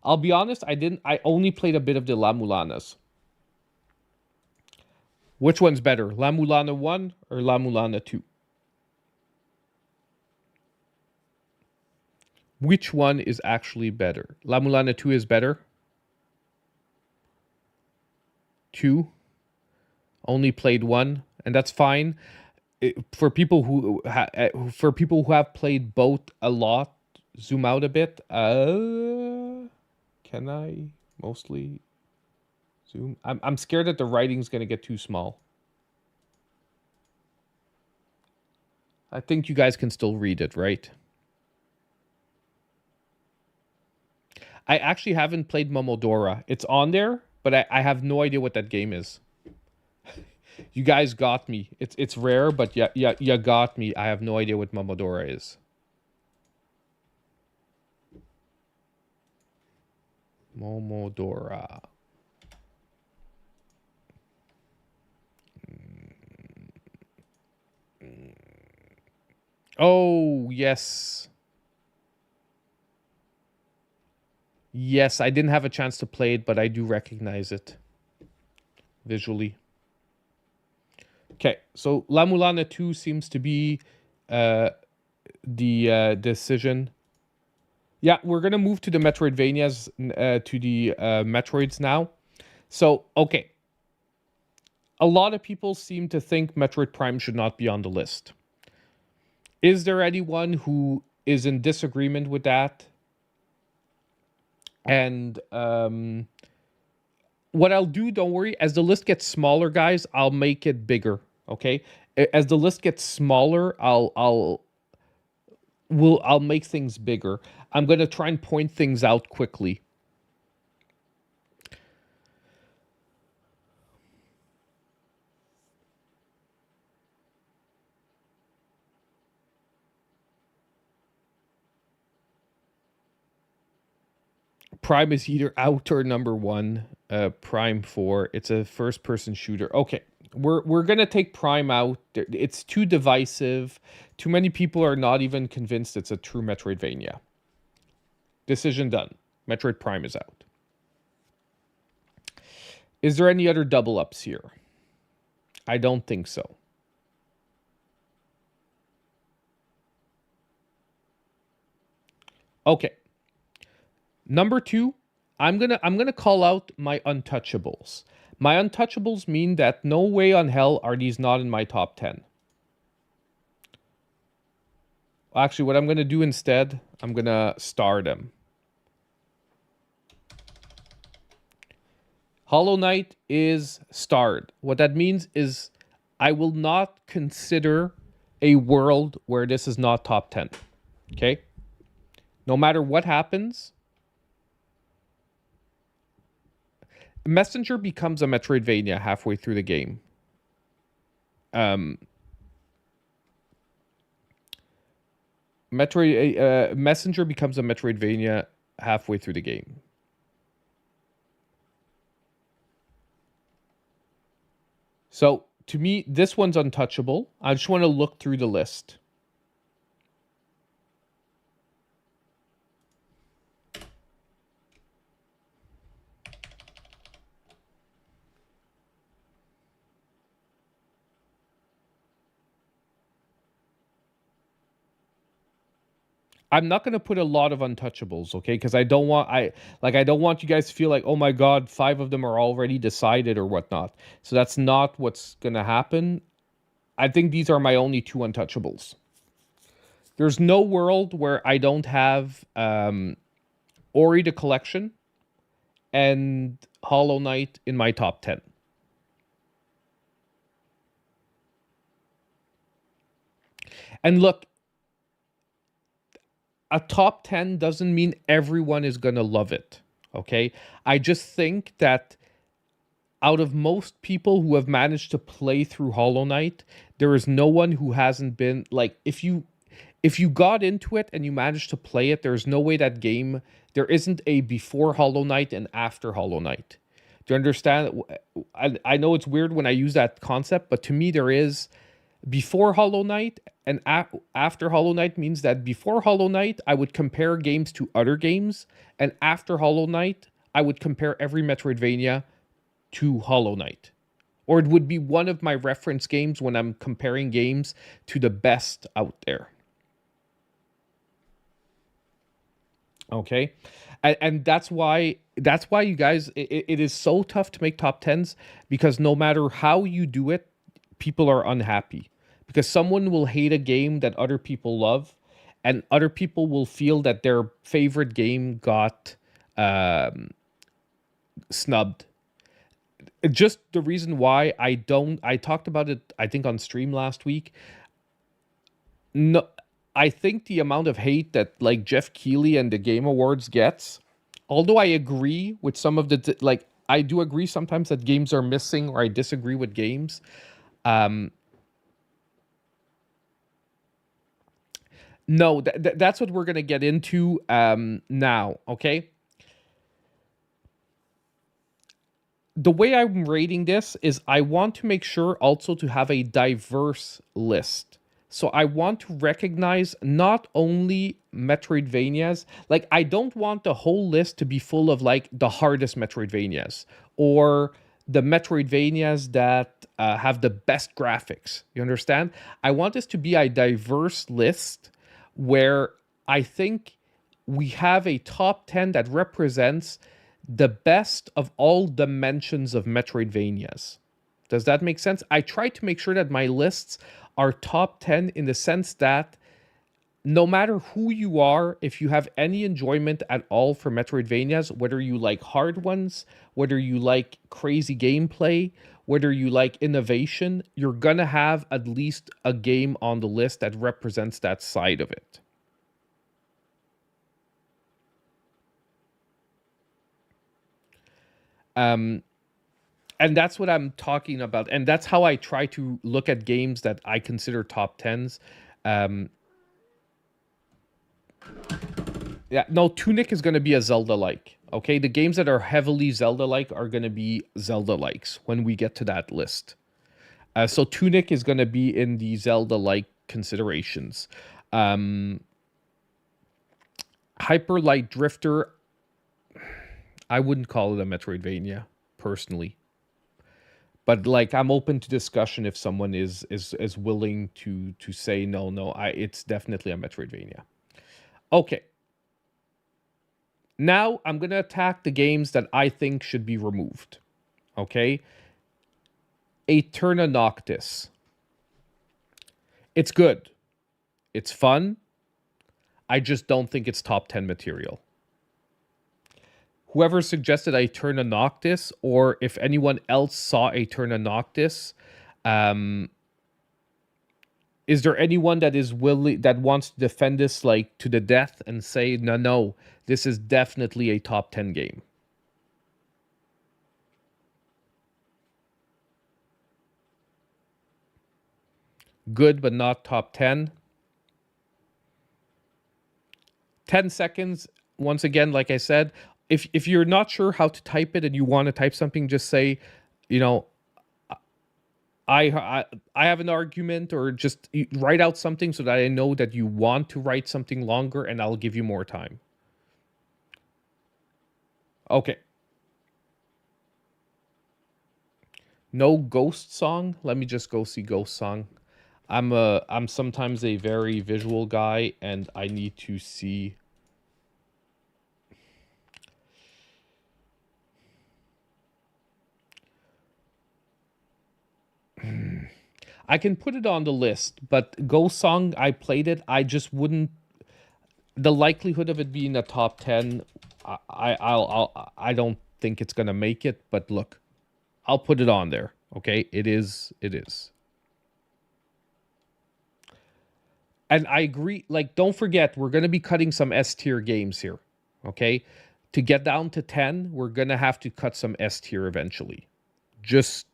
I'll be honest, I only played a bit of the La Mulanas. Which one's better? La Mulana 1 or La Mulana 2? Which one is actually better? La Mulana 2 is better? 2? Only played 1, and that's fine. For people who have played both a lot, zoom out a bit. Can I mostly zoom? I'm scared that the writing's gonna get too small. I think you guys can still read it, right? I actually haven't played Momodora. It's on there, but I have no idea what that game is. You guys got me. It's rare, but you got me. I have no idea what Momodora is. Momodora. Oh, yes. Yes, I didn't have a chance to play it, but I do recognize it visually. Okay, so La Mulana 2 seems to be the decision. Yeah, we're gonna move to the Metroidvanias, to the Metroids now. So, okay, a lot of people seem to think Metroid Prime should not be on the list. Is there anyone who is in disagreement with that? And what I'll do, don't worry, as the list gets smaller, guys, I'll make it bigger. Okay, as the list gets smaller, I'll make things bigger. I'm gonna try and point things out quickly. Prime is either out or number one. Prime 4. It's a first-person shooter. Okay, we're gonna take Prime out. It's too divisive. Too many people are not even convinced it's a true Metroidvania. Decision done. Metroid Prime is out. Is there any other double ups here? I don't think so. Okay. Number 2, I'm gonna call out my untouchables. My untouchables mean that no way on hell are these not in my top 10. Actually, what I'm gonna do instead, I'm gonna star them. Hollow Knight is starred. What that means is I will not consider a world where this is not top 10. Okay? No matter what happens, Messenger becomes a Metroidvania halfway through the game. Messenger becomes a Metroidvania halfway through the game. So to me, this one's untouchable. I just want to look through the list. I'm not going to put a lot of untouchables, okay? Because I don't want you guys to feel like, oh my god, 5 of them are already decided or whatnot. So that's not what's going to happen. I think these are my only 2 untouchables. There's no world where I don't have Ori the Collection and Hollow Knight in my top 10. And look, a top 10 doesn't mean everyone is going to love it, okay? I just think that out of most people who have managed to play through Hollow Knight, there is no one who hasn't been like, if you got into it and you managed to play it, there's no way that game, there isn't a before Hollow Knight and after Hollow Knight. Do you understand? I know it's weird when I use that concept, but to me there is. Before Hollow Knight and after Hollow Knight means that before Hollow Knight, I would compare games to other games, and after Hollow Knight, I would compare every Metroidvania to Hollow Knight. Or it would be one of my reference games when I'm comparing games to the best out there. Okay? And that's why you guys, it is so tough to make top 10s, because no matter how you do it, people are unhappy. Because someone will hate a game that other people love, and other people will feel that their favorite game got snubbed. Just the reason why I talked about it, I think, on stream last week. No, I think the amount of hate that like Jeff Keighley and the Game Awards gets, although I agree with some of the, like, I do agree sometimes that games are missing, or I disagree with games. No, that's what we're going to get into now, okay? The way I'm rating this is I want to make sure also to have a diverse list. So I want to recognize not only Metroidvanias, like I don't want the whole list to be full of like the hardest Metroidvanias or the Metroidvanias that have the best graphics. You understand? I want this to be a diverse list where I think we have a top 10 that represents the best of all dimensions of Metroidvanias. Does that make sense? I try to make sure that my lists are top 10 in the sense that no matter who you are, if you have any enjoyment at all for Metroidvanias, whether you like hard ones, whether you like crazy gameplay, whether you like innovation, you're gonna have at least a game on the list that represents that side of it. And that's what I'm talking about. And that's how I try to look at games that I consider top 10s. Yeah, no, Tunic is going to be a Zelda-like. Okay, the games that are heavily Zelda-like are going to be Zelda-likes when we get to that list. So Tunic is going to be in the Zelda-like considerations. Hyper Light Drifter, I wouldn't call it a Metroidvania, personally. But like, I'm open to discussion if someone is willing to say no, it's definitely a Metroidvania. Okay. Now I'm gonna attack the games that I think should be removed. Okay. Aeterna Noctis. It's good. It's fun. I just don't think it's top 10 material. Whoever suggested Aeterna Noctis, or if anyone else saw Aeterna Noctis, is there anyone that is willing, that wants to defend this like to the death and say no, this is definitely a top 10 game? Good, but not top 10. 10 seconds. Once again, like I said, if you're not sure how to type it and you want to type something, just say, you know, I have an argument, or just write out something so that I know that you want to write something longer, and I'll give you more time. Okay. No Ghost Song. Let me just go see Ghost Song. I'm sometimes a very visual guy, and I need to see. I can put it on the list, but Ghost Song, I played it. I just wouldn't. The likelihood of it being a top 10, I don't think it's gonna make it. But look, I'll put it on there. Okay, it is. And I agree. Like, don't forget, we're gonna be cutting some S tier games here. Okay, to get down to 10, we're gonna have to cut some S tier eventually. Just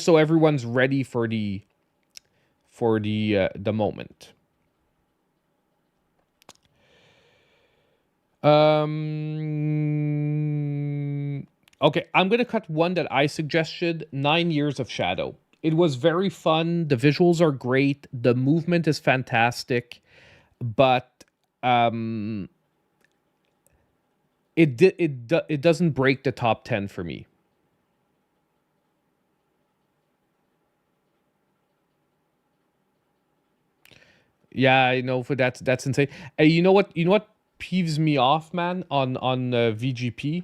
so everyone's ready for the moment. Okay, I'm gonna cut one that I suggested, 9 Years of Shadow. It was very fun. The visuals are great. The movement is fantastic, but it doesn't break the top 10 for me. Yeah, I know. For that's insane. Hey, you know what? You know what peeves me off, man? On VGP,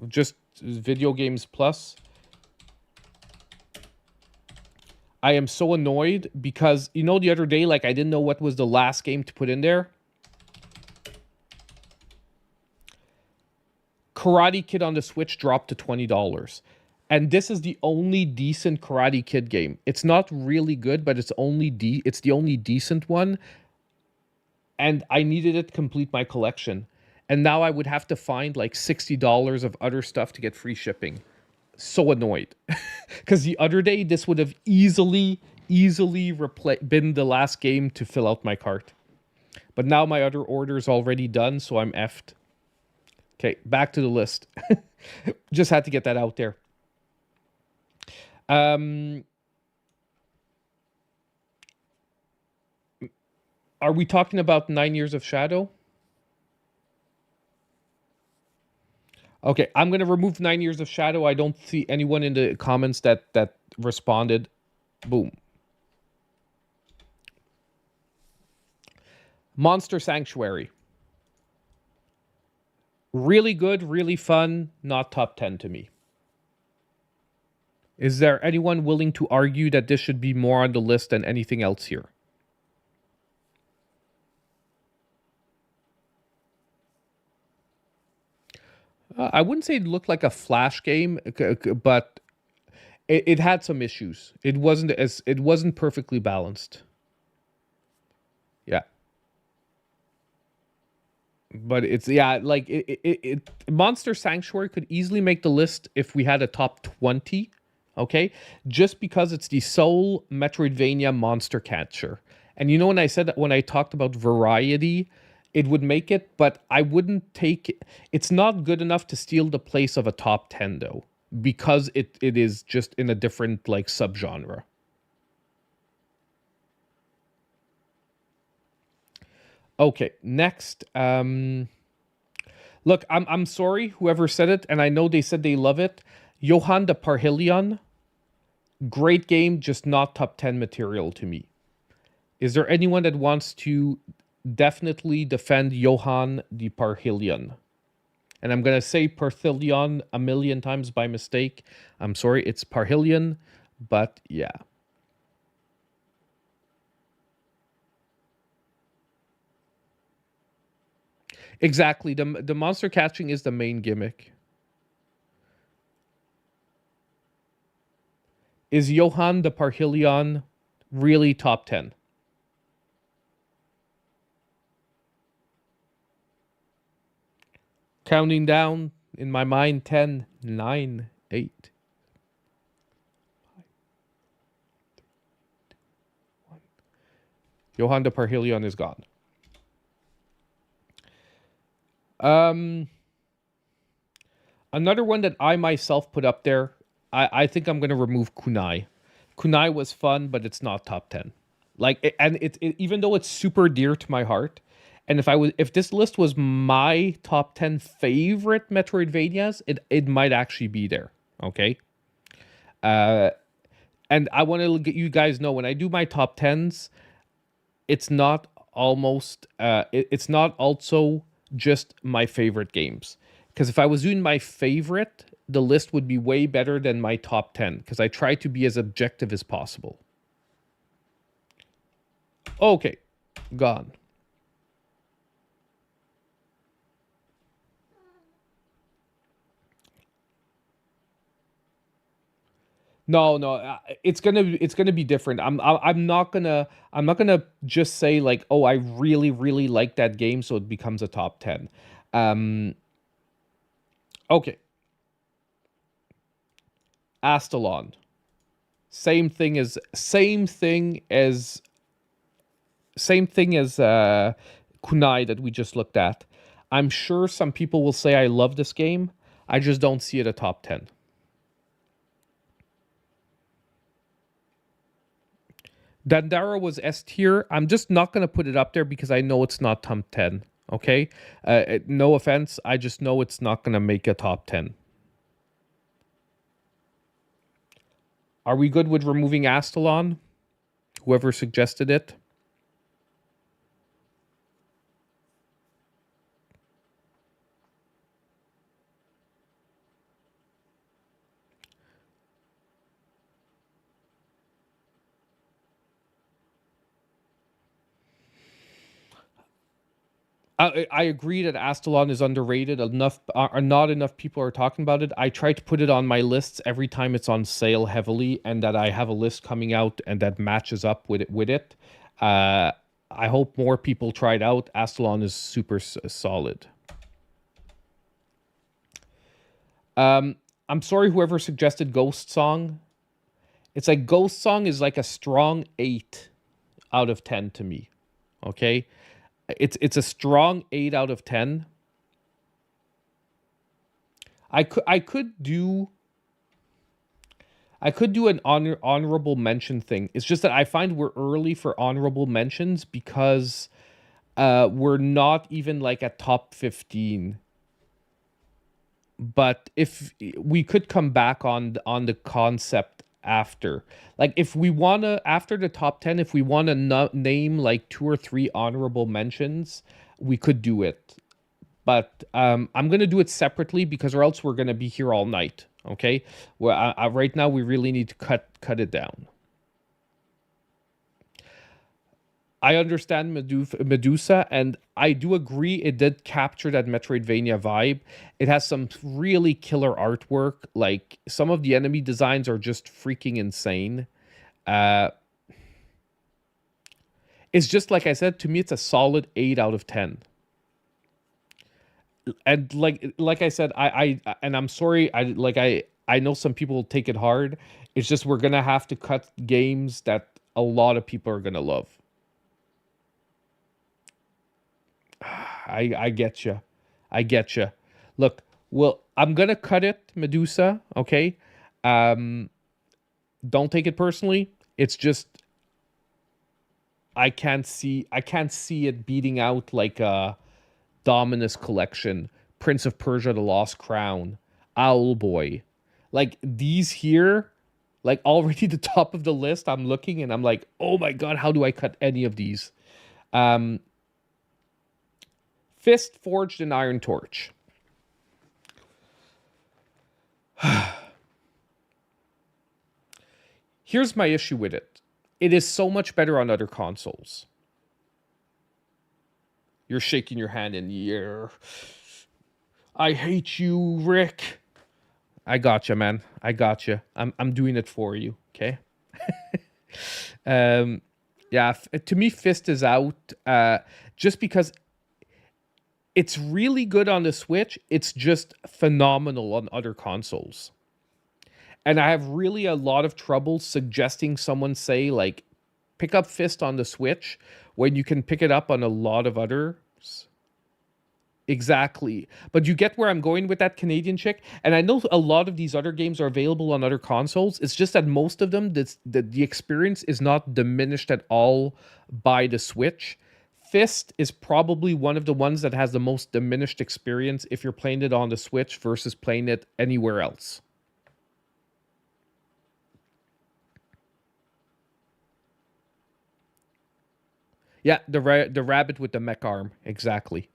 just Video Games Plus. I am so annoyed because, you know, the other day, like, I didn't know what was the last game to put in there. Karate Kid on the Switch dropped to $20. And this is the only decent Karate Kid game. It's not really good, but it's the only decent one. And I needed it to complete my collection. And now I would have to find like $60 of other stuff to get free shipping. So annoyed. Because the other day, this would have easily been the last game to fill out my cart. But now my other order is already done, so I'm effed. Okay, back to the list. Just had to get that out there. Are we talking about 9 Years of Shadow? Okay, I'm going to remove 9 Years of Shadow. I don't see anyone in the comments that responded. Boom. Monster Sanctuary. Really good, really fun, not top 10 to me. Is there anyone willing to argue that this should be more on the list than anything else here? I wouldn't say it looked like a flash game, but it had some issues. It wasn't perfectly balanced. Yeah. But it's yeah, like Monster Sanctuary could easily make the list if we had a top 20, okay? Just because it's the sole Metroidvania monster catcher. And you know when I said that when I talked about variety, it would make it, but I wouldn't take it. It's not good enough to steal the place of a top 10 though, because it is just in a different like subgenre. Okay, next. Look, I'm sorry, whoever said it, and I know they said they love it. Johan de Parhelion, great game, just not top 10 material to me. Is there anyone that wants to definitely defend Johan de Parhelion? And I'm gonna say Parthilion a million times by mistake. I'm sorry, it's Parhelion, but yeah. Exactly. The monster catching is the main gimmick. Is Johan de Parhelion really top 10? Counting down in my mind 10, 9, 8. Johan de Parhelion is gone. Another one that I myself put up there, I think I'm going to remove Kunai. Kunai was fun, but it's not top 10. Like, and even though it's super dear to my heart, and if this list was my top 10 favorite Metroidvanias, it might actually be there. Okay. Uh, and I want to get you guys know when I do my top tens, it's not it's not also just my favorite games. Because if I was doing my favorite, the list would be way better than my top 10 because I try to be as objective as possible. Okay, gone. No, no, it's gonna be different. I'm not gonna just say like, oh, I really really like that game, so it becomes a top 10. Um, okay, Astalon. Same thing as Kunai that we just looked at. I'm sure some people will say I love this game. I just don't see it a top 10. Dandara was S tier. I'm just not going to put it up there because I know it's not top 10. Okay? No offense. I just know it's not going to make a top 10. Are we good with removing Astalon? Whoever suggested it? I agree that Astalon is underrated. Not enough people are talking about it. I try to put it on my lists every time it's on sale heavily, and that I have a list coming out and that matches up with it. Uh, I hope more people try it out. Astalon is super solid. I'm sorry, whoever suggested Ghost Song. It's like Ghost Song is like a strong 8 out of 10 to me. Okay, it's a strong 8 out of 10. I could do an honorable mention thing. It's just that I find we're early for honorable mentions because we're not even like a top 15. But if we could come back on the concept after, like if we want to after the top 10, if we want to name like two or three honorable mentions, we could do it. but I'm gonna do it separately because or else we're gonna be here all night. Okay, well, right now we really need to cut it down. I understand Medusa, and I do agree it did capture that Metroidvania vibe. It has some really killer artwork. Like some of the enemy designs are just freaking insane. Uh, it's just like I said, to me, it's a solid 8 out of 10. And like I said, and I'm sorry, I know some people will take it hard. It's just we're gonna have to cut games that a lot of people are gonna love. I get you. I get you. Look, well, I'm gonna cut it, Medusa. Okay, um, don't take it personally. It's just I can't see it beating out like Dominus Collection, Prince of Persia: The Lost Crown, Owlboy, like these here. Like already the top of the list, I'm looking and I'm like, oh my god, how do I cut any of these? Um, Fist forged an iron torch. Here's my issue with it. It is so much better on other consoles. You're shaking your hand in the air. I hate you, Rick. I got you, man. I got you. I'm doing it for you. Okay. um, yeah. To me, Fist is out. Just because it's really good on the Switch. It's just phenomenal on other consoles. And I have really a lot of trouble suggesting someone say like pick up Fist on the Switch when you can pick it up on a lot of others. Exactly. But you get where I'm going with that Canadian chick. And I know a lot of these other games are available on other consoles. It's just that most of them, the experience is not diminished at all by the Switch. Fist is probably one of the ones that has the most diminished experience if you're playing it on the Switch versus playing it anywhere else. Yeah, the rabbit with the mech arm. Exactly.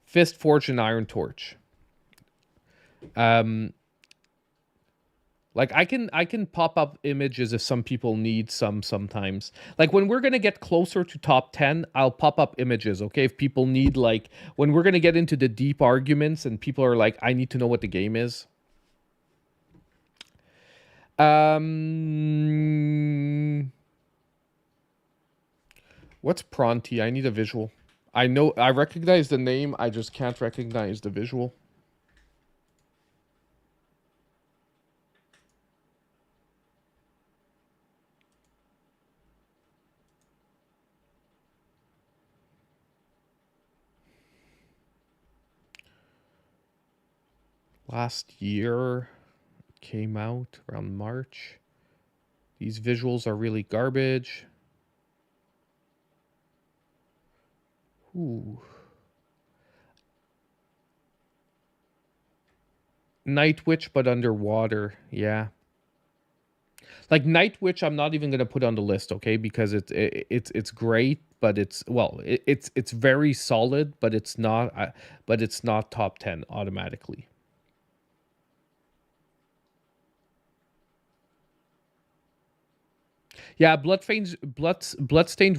Fist forged an iron torch. Um, like I can pop up images if some people need some sometimes. Like when we're gonna get closer to top 10, I'll pop up images. Okay, if people need like when we're gonna get into the deep arguments and people are like, I need to know what the game is. Um, what's Pronti? I need a visual. I know I recognize the name. I just can't recognize the visual. Last year came out around March. These visuals are really garbage. Ooh. Night Witch, but underwater. Yeah. Like Night Witch, I'm not even gonna put on the list, okay? Because it's great, but it's very solid, but it's not top 10 automatically. Yeah, Bloodstained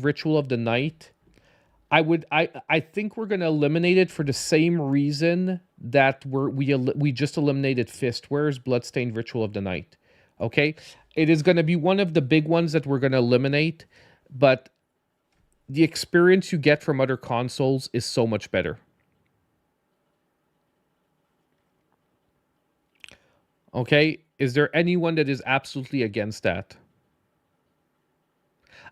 Ritual of the Night. I think we're gonna eliminate it for the same reason that we just eliminated Fist. Where's Bloodstained Ritual of the Night? Okay, it is gonna be one of the big ones that we're gonna eliminate, but the experience you get from other consoles is so much better. Okay, is there anyone that is absolutely against that?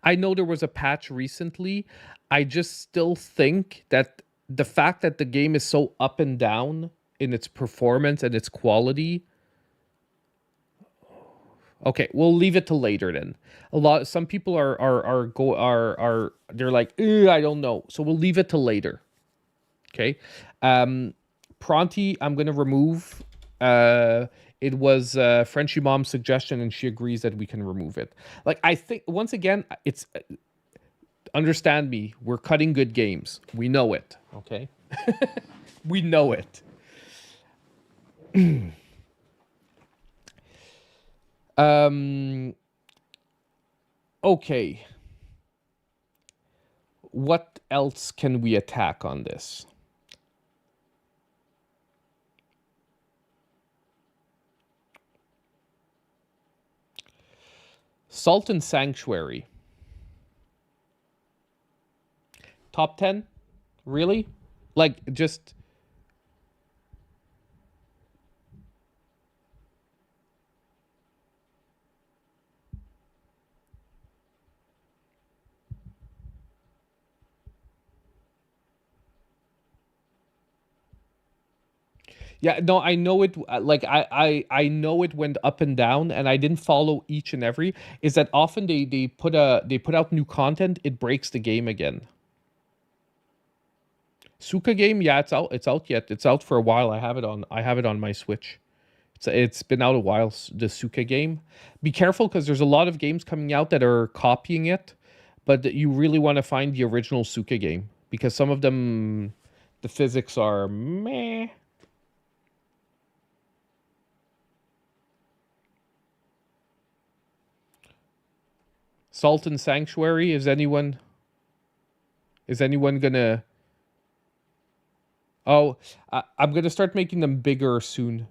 I know there was a patch recently. I just still think that the fact that the game is so up and down in its performance and its quality. Okay, we'll leave it to later then. Some people are they're like, "Ugh, I don't know." So we'll leave it to later. Okay. Um Pronti, I'm gonna remove. It was Frenchie Mom's suggestion, and she agrees that we can remove it. Like I think once again, it's understand me. We're cutting good games. We know it. Okay. We know it. Um. Okay. What else can we attack on this? Sultan Sanctuary. Top 10? Really? Like, just. Yeah, no, I know it. Like, I know it went up and down, and I didn't follow each and every. Is that often they put out new content, it breaks the game again. Suka game, yeah, it's out. It's out yet. It's out for a while. I have it on my Switch. It's been out a while. The Suka game. Be careful because there's a lot of games coming out that are copying it, but you really want to find the original Suka game because some of them, the physics are meh. Sultan Sanctuary. Is anyone gonna? Oh, I'm gonna start making them bigger soon.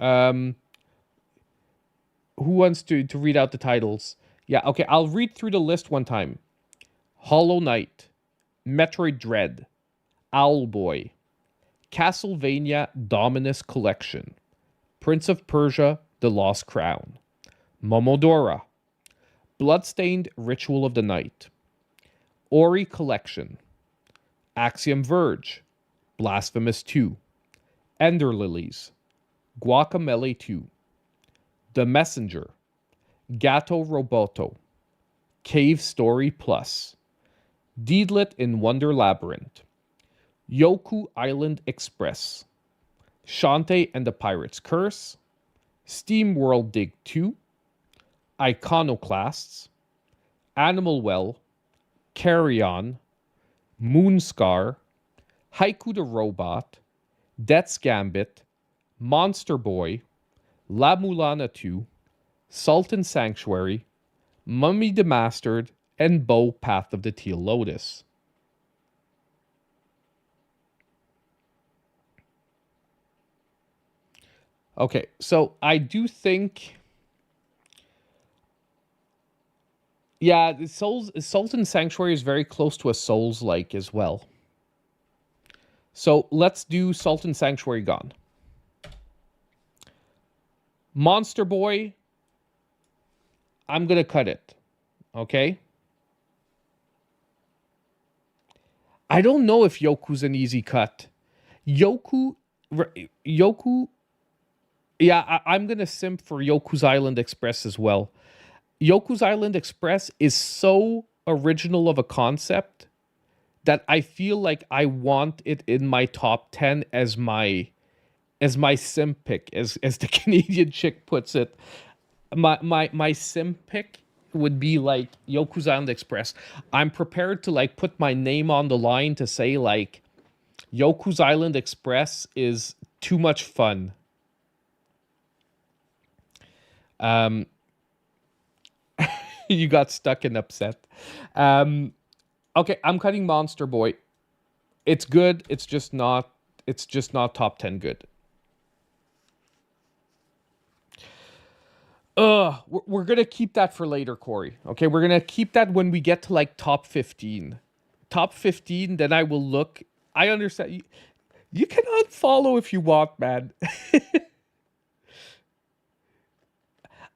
Um, who wants to read out the titles? Yeah, okay, I'll read through the list one time. Hollow Knight, Metroid Dread, Owlboy, Castlevania Dominus Collection, Prince of Persia: The Lost Crown, Momodora, Bloodstained Ritual of the Night, Ori Collection, Axiom Verge, Blasphemous 2, Ender Lilies, Guacamelee 2, The Messenger, Gato Roboto, Cave Story Plus, Deedlit in Wonder Labyrinth, Yoku Island Express, Shantae and the Pirate's Curse, Steam World Dig 2, Iconoclasts, Animal Well, Carry On, Moonscar, Haiku the Robot, Death's Gambit, Monster Boy, La Mulana 2, Sultan Sanctuary, Mummy Demastered, and Bow Path of the Teal Lotus. Okay, so I do think, yeah, the Sultan Sanctuary is very close to a Souls-like as well. So let's do Sultan Sanctuary Gone. Monster Boy, I'm gonna cut it. Okay? I don't know if Yoku's an easy cut. Yoku, Yoku, yeah, I'm gonna simp for Yoku's Island Express as well. Yoku's Island Express is so original of a concept that I feel like I want it in my top 10 as my sim pick, as the Canadian chick puts it. My sim pick would be like Yoku's Island Express. I'm prepared to like put my name on the line to say like Yoku's Island Express is too much fun. Um, you got stuck and upset. Um, okay, I'm cutting Monster Boy. It's good. It's just not. It's just not top 10 good. We're gonna keep that for later, Corey. Okay, we're gonna keep that when we get to like top 15. Top 15, then I will look. I understand. You can unfollow if you want, man.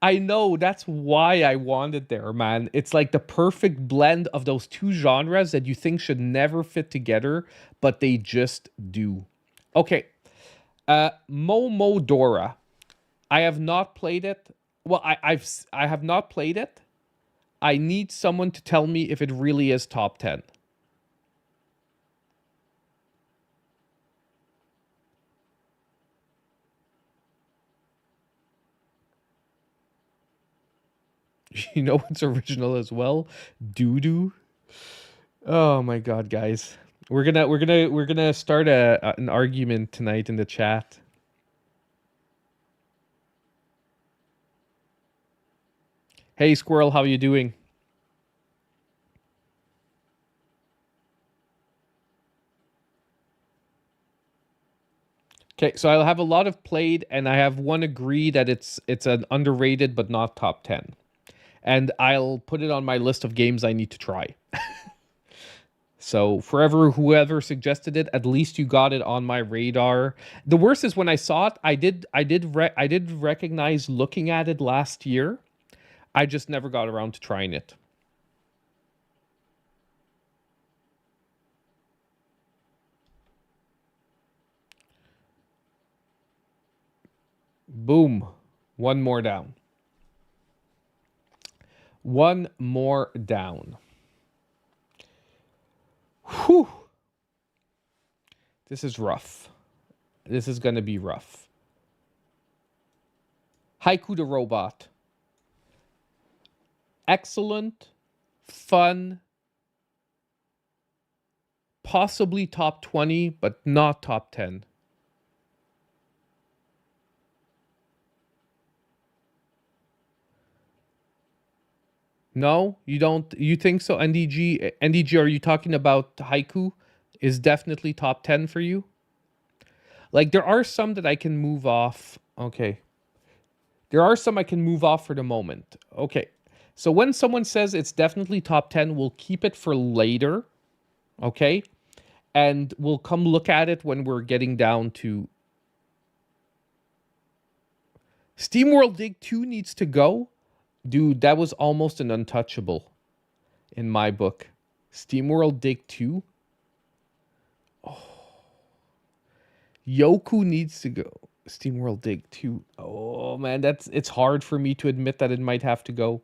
I know that's why I wanted there, man. It's like the perfect blend of those two genres that you think should never fit together, but they just do. Okay, Momodora. I have not played it. Well, I have not played it. I need someone to tell me if it really is top 10. You know what's original as well? Doo doo. Oh my god, guys. We're gonna start an argument tonight in the chat. Hey Squirrel, how you doing? Okay, so I'll have a lot of played, and I have one agree that it's an underrated but not top 10. And I'll put it on my list of games I need to try. So forever, whoever suggested it, at least you got it on my radar. The worst is when I saw it, I did recognize looking at it last year. I just never got around to trying it. Boom. One more down. One more down. Whew. This is rough. This is going to be rough. Haiku the Robot. Excellent, fun, possibly top 20, but not top 10. No, you don't. You think so? NDG, are you talking about Haiku? Is definitely top 10 for you? Like, there are some that I can move off. Okay. There are some I can move off for the moment. Okay. So when someone says it's definitely top 10, we'll keep it for later. Okay. And we'll come look at it when we're getting down to... SteamWorld Dig 2 needs to go. Dude, that was almost an untouchable in my book. SteamWorld Dig 2. Oh. Yoku needs to go. SteamWorld Dig 2. Oh, man, it's hard for me to admit that it might have to go.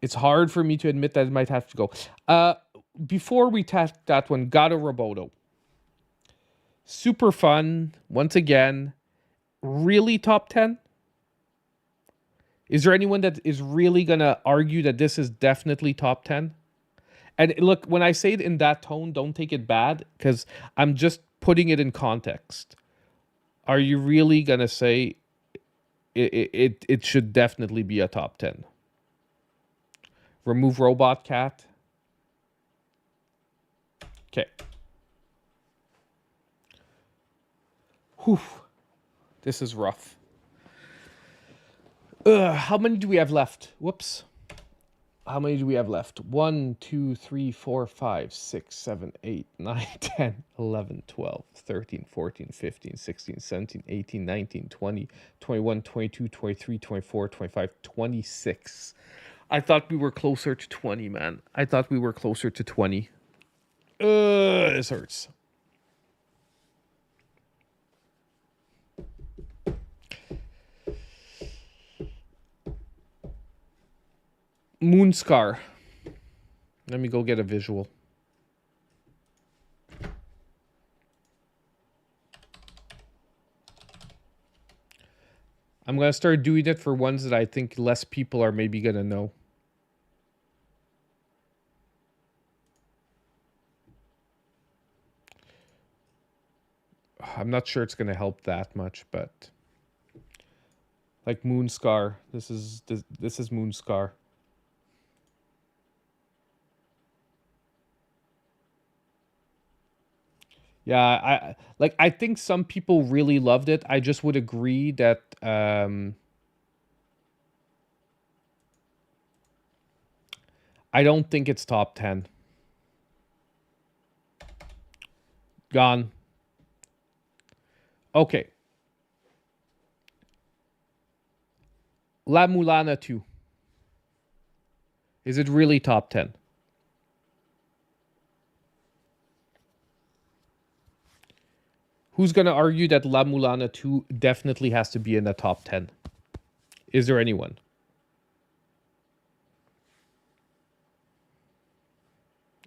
It's hard for me to admit that it might have to go. Before we task that one, Gato Roboto. Super fun. Once again, really top 10? Is there anyone that is really going to argue that this is definitely top 10? And look, when I say it in that tone, don't take it bad, because I'm just putting it in context. Are you really going to say it should definitely be a top 10? Remove Robot Cat. Okay. Whew. This is rough. How many do we have left? Whoops. How many do we have left? 1, 2, 3, 4, 5, 6, 7, 8, 9, 10, 11, 12, 13, 14, 15, 16, 17, 18, 19, 20, 21, 22, 23, 24, 25, 26. I thought we were closer to 20, man. I thought we were closer to 20. This hurts. Moonscar. Let me go get a visual. I'm going to start doing it for ones that I think less people are maybe going to know. I'm not sure it's going to help that much, but like Moonscar. This is Moonscar. Yeah, I think some people really loved it. I just would agree that I don't think it's top 10. Gone. Okay. La Mulana 2. Is it really top 10? Who's going to argue that La Mulana 2 definitely has to be in the top 10? Is there anyone?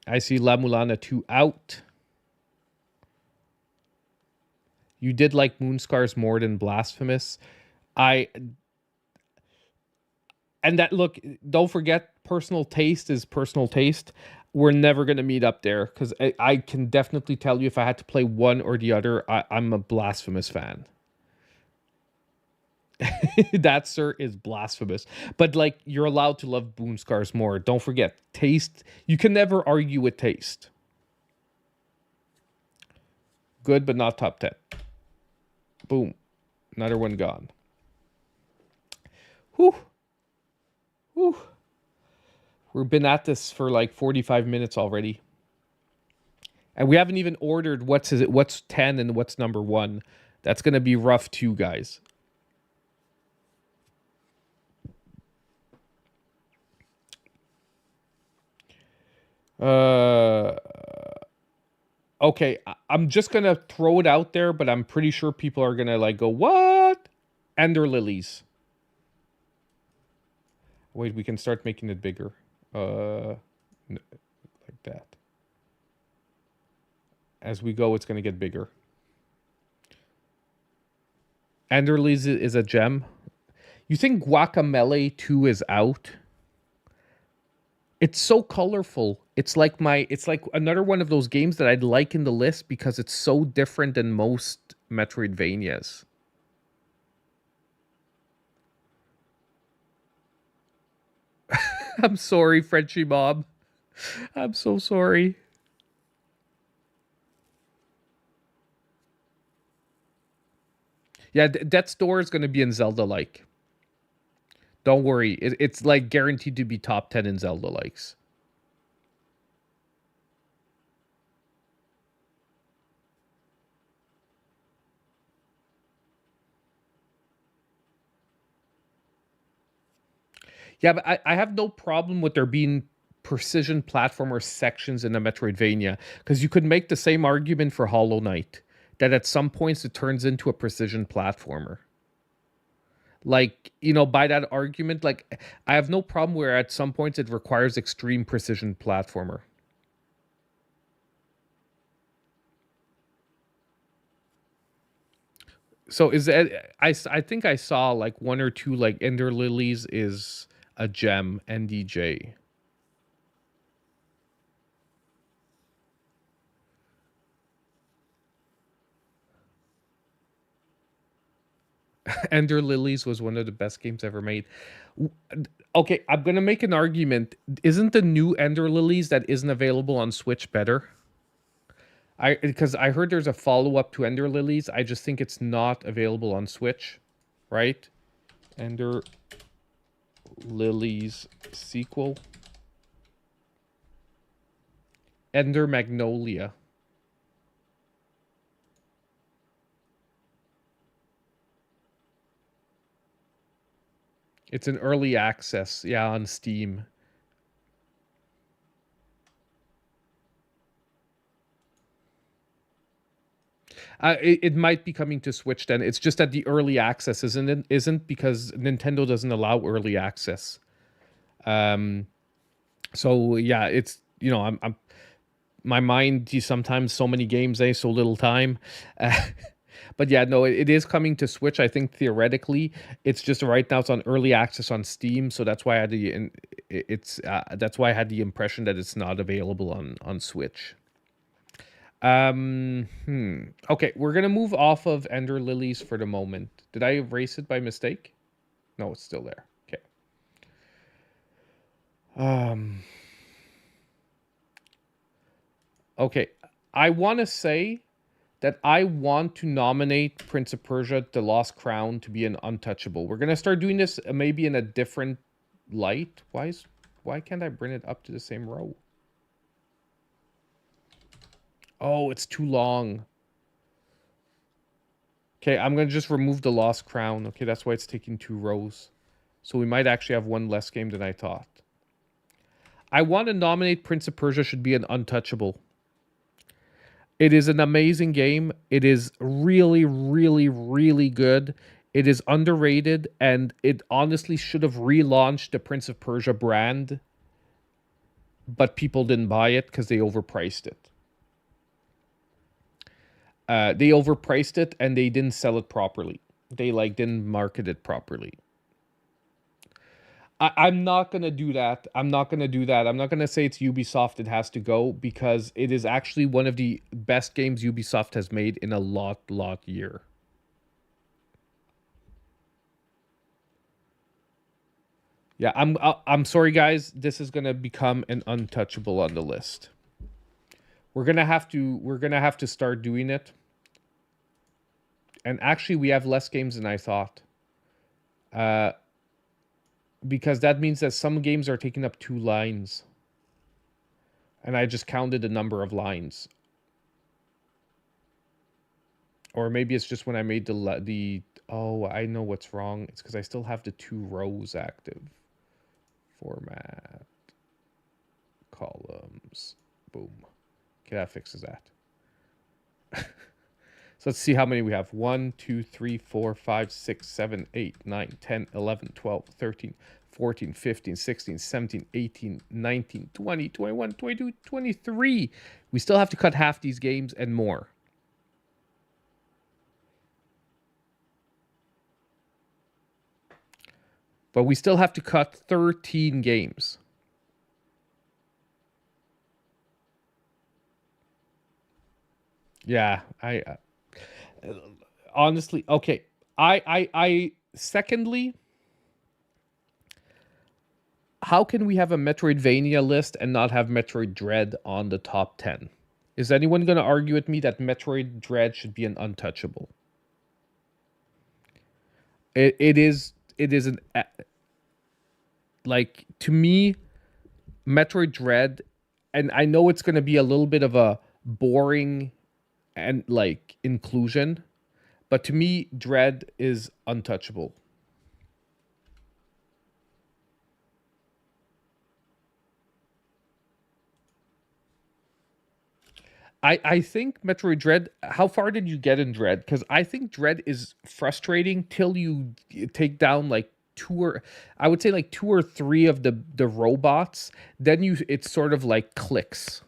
I see La Mulana 2 out. You did like Moonscars more than Blasphemous. And that, look, don't forget, personal taste is personal taste. We're never going to meet up there because I can definitely tell you if I had to play one or the other, I'm a blasphemous fan. That, sir, is blasphemous. But, like, you're allowed to love Boonscars more. Don't forget, taste. You can never argue with taste. Good, but not top 10. Boom. Another one gone. Whew. Whew. We've been at this for like 45 minutes already. And we haven't even ordered what's 10 and what's number 1. That's going to be rough too, guys. Okay, I'm just going to throw it out there, but I'm pretty sure people are going to like go, what? Ender Lilies. Wait, we can start making it bigger. Like that. As we go, it's going to get bigger. Ender Lilies is a gem. You think Guacamelee 2 is out? It's so colorful. It's like another one of those games that I'd like in the list because it's so different than most Metroidvanias. I'm sorry, Frenchie Bob. I'm so sorry. Yeah, Death's Door is going to be in Zelda-like. Don't worry. It's like guaranteed to be top 10 in Zelda-likes. Yeah, but I have no problem with there being precision platformer sections in a Metroidvania, because you could make the same argument for Hollow Knight, that at some points it turns into a precision platformer. Like, you know, by that argument, like, I have no problem where at some points it requires extreme precision platformer. So is that, I think I saw like one or two, like Ender Lilies is a gem, NDJ. Ender Lilies was one of the best games ever made. Okay, I'm gonna make an argument. Isn't the new Ender Lilies that isn't available on Switch better? Because I heard there's a follow-up to Ender Lilies. I just think it's not available on Switch, right? Ender Lilies sequel. Ender Magnolia. It's an early access, yeah, on Steam. It might be coming to Switch then. It's just that the early access isn't because Nintendo doesn't allow early access. So yeah, it's, you know, I'm my mind, sometimes so many games, so little time. But yeah, no, it is coming to Switch. I think theoretically, it's just right now it's on early access on Steam, so that's why I had that's why I had the impression that it's not available on Switch. Okay, we're gonna move off of Ender Lilies for the moment. Did I erase it by mistake? No, it's still there. Okay. Okay, I want to say that I want to nominate Prince of Persia: The Lost Crown to be an untouchable. We're gonna start doing this maybe in a different light. Why can't I bring it up to the same row? Oh, it's too long. Okay, I'm gonna just remove the Lost Crown. Okay, that's why it's taking 2 rows. So we might actually have one less game than I thought. I want to nominate Prince of Persia should be an untouchable. It is an amazing game. It is really, really, really good. It is underrated, and it honestly should have relaunched the Prince of Persia brand, but people didn't buy it because they overpriced it. They overpriced it and they didn't sell it properly. They didn't market it properly. I'm not gonna do that. I'm not gonna do that. I'm not gonna say it's Ubisoft. It has to go because it is actually one of the best games Ubisoft has made in a lot year. Yeah, I'm sorry, guys. This is gonna become an untouchable on the list. We're gonna have to start doing it. And actually, we have less games than I thought. Uh, because that means that some games are taking up 2 lines. And I just counted the number of lines. Or maybe it's just when I made the oh, I know what's wrong. It's because I still have the 2 rows active. Format. Columns. Boom. Okay, that fixes that. So let's see how many we have. 1, 2, 3, 4, 5, 6, 7, 8, 9, 10, 11, 12, 13, 14, 15, 16, 17, 18, 19, 20, 21, 22, 23. We still have to cut half these games and more. But we still have to cut 13 games. Yeah, I honestly, okay. I secondly, how can we have a Metroidvania list and not have Metroid Dread on the top 10? Is anyone going to argue with me that Metroid Dread should be an untouchable? It is an like, to me, Metroid Dread, and I know it's going to be a little bit of a boring and like inclusion, but to me, Dread is untouchable. I think Metroid Dread. How far did you get in Dread? Because I think Dread is frustrating till you take down like I would say like 2 or 3 of the robots. Then it's sort of like clicks.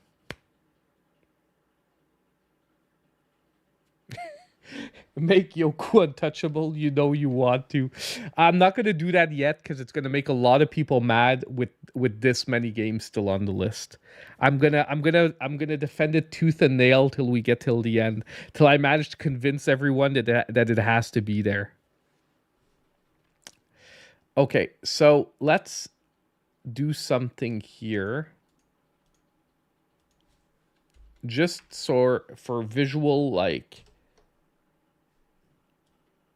Make Yoku untouchable. You know you want to. I'm not gonna do that yet because it's gonna make a lot of people mad with this many games still on the list. I'm gonna defend it tooth and nail till we get till the end, till I manage to convince everyone that it has to be there. Okay, so let's do something here. Just for visual, like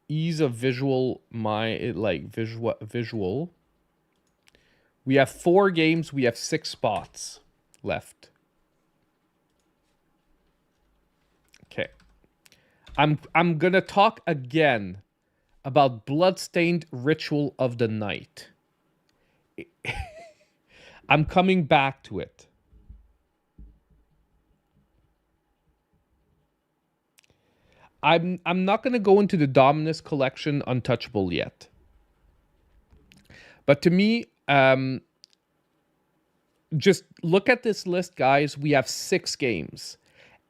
ease of visual, visual. We have 4 games. We have 6 spots left. Okay. I'm gonna talk again about Bloodstained Ritual of the Night. I'm coming back to it. I'm not gonna go into the Dominus Collection untouchable yet. But to me, just look at this list, guys. We have 6 games.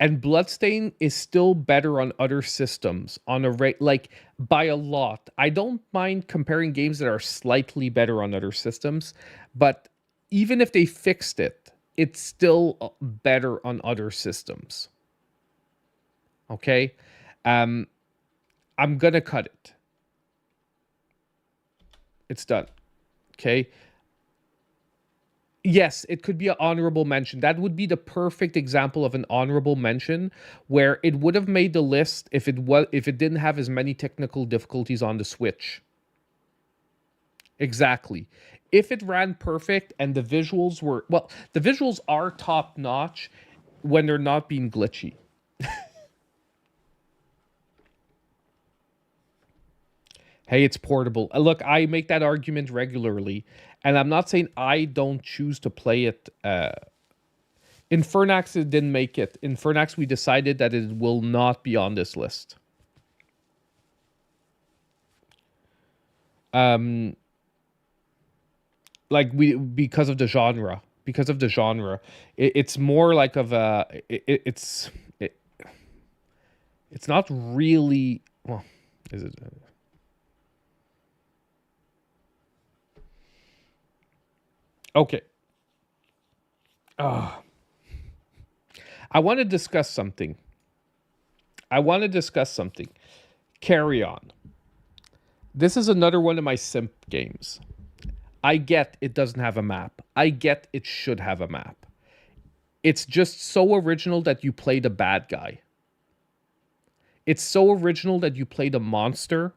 And Bloodstain is still better on other systems on a rate, like, by a lot. I don't mind comparing games that are slightly better on other systems, but even if they fixed it, it's still better on other systems. Okay? I'm gonna cut it. It's done. Okay? Yes, it could be an honorable mention. That would be the perfect example of an honorable mention where it would have made the list if it didn't have as many technical difficulties on the Switch. Exactly. If it ran perfect and the visuals were, well, the visuals are top notch when they're not being glitchy. Hey, it's portable. Look, I make that argument regularly, and I'm not saying I don't choose to play it. Infernax, it didn't make it. Infernax, we decided that it will not be on this list. Like because of the genre. Because of the genre, it's more like of a. It's not really. Well, is it? Okay. Ah, I want to discuss something. I want to discuss something. Carry on. This is another one of my simp games. I get it doesn't have a map. I get it should have a map. It's just so original that you play the bad guy. It's so original that you play the monster.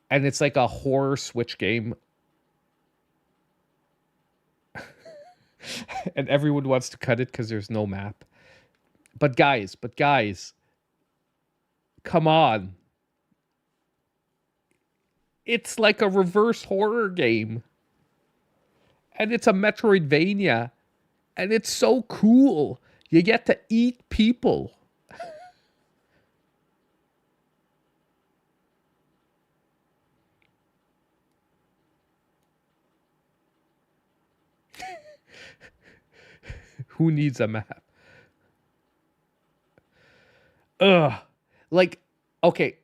And it's like a horror Switch game. And everyone wants to cut it because there's no map. But guys, come on. It's like a reverse horror game. And it's a Metroidvania. And it's so cool. You get to eat people. Who needs a map? Ugh. Like, okay,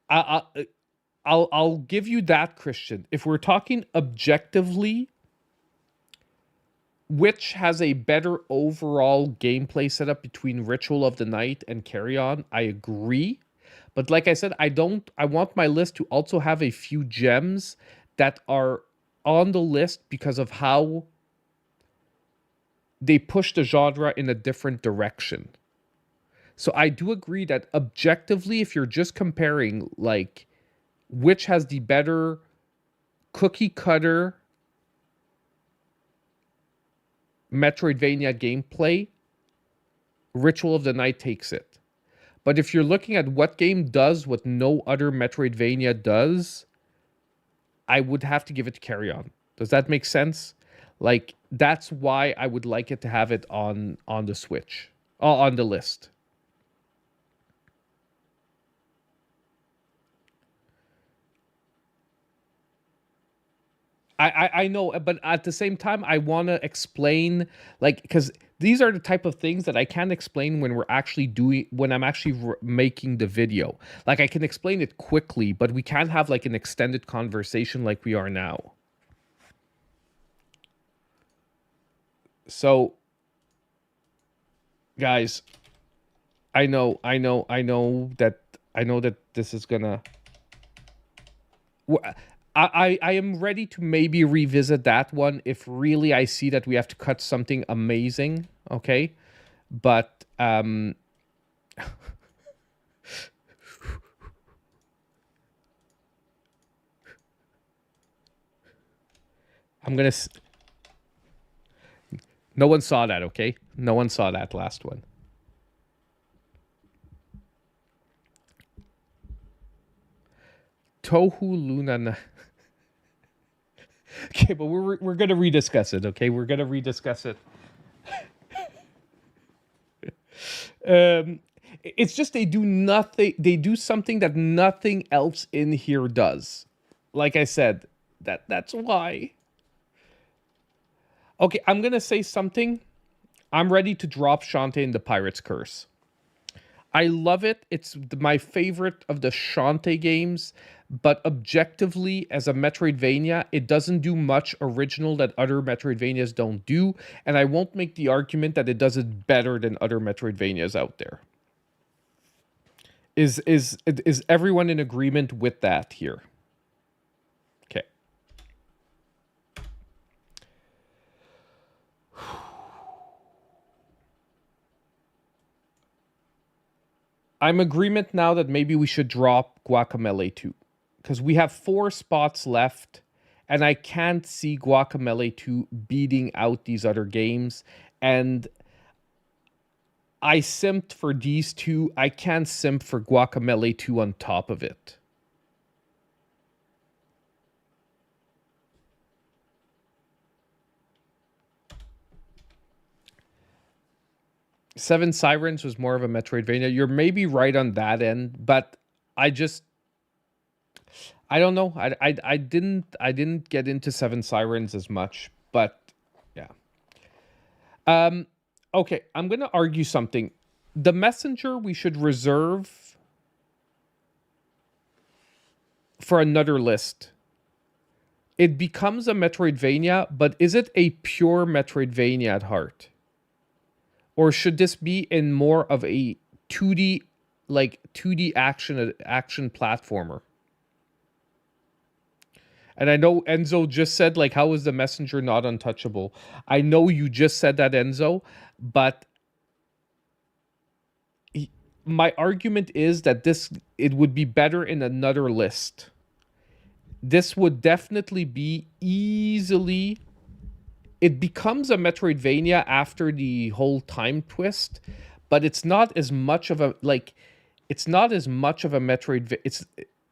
I'll give you that, Christian. If we're talking objectively, which has a better overall gameplay setup between Ritual of the Night and Carry On, I agree. But like I said, I want my list to also have a few gems that are on the list because of how they push the genre in a different direction. So I do agree that objectively, if you're just comparing like which has the better cookie cutter Metroidvania gameplay, Ritual of the Night takes it. But if you're looking at what game does what no other Metroidvania does, I would have to give it to Carry On. Does that make sense? Like, that's why I would like it to have it on the Switch, on the list. I know, but at the same time, I want to explain, like, because these are the type of things that I can't explain when when I'm actually making the video. Like, I can explain it quickly, but we can't have like an extended conversation like we are now. So, guys, I know that this is gonna. I am ready to maybe revisit that one if really I see that we have to cut something amazing. Okay, but I'm gonna. No one saw that. Okay, no one saw that last one. Tohu Luna. Okay, but we're gonna rediscuss it. Okay, we're gonna rediscuss it. It's just they do nothing. They do something that nothing else in here does. Like I said, that's why. Okay, I'm gonna say something. I'm ready to drop Shantae in the Pirate's Curse. I love it. It's my favorite of the Shantae games, but objectively, as a Metroidvania, it doesn't do much original that other Metroidvanias don't do, and I won't make the argument that it does it better than other Metroidvanias out there. Is everyone in agreement with that here? Okay. I'm agreement now that maybe we should drop Guacamelee 2 because we have 4 spots left and I can't see Guacamelee 2 beating out these other games, and I simped for these two. I can't simp for Guacamelee 2 on top of it. Seven Sirens was more of a Metroidvania. You're maybe right on that end, but I just I don't know. I didn't get into Seven Sirens as much, but yeah. Okay, I'm gonna argue something. The Messenger we should reserve for another list. it becomes a Metroidvania, but is it a pure Metroidvania at heart? Or should this be in more of a 2D, like 2D action platformer? And I know Enzo just said, like, how is the messenger not untouchable? I know you just said that, Enzo, but my argument is that it would be better in another list. This would definitely be easily. It becomes a Metroidvania after the whole time twist, but it's not as much of a like. It's not as much of a Metroid.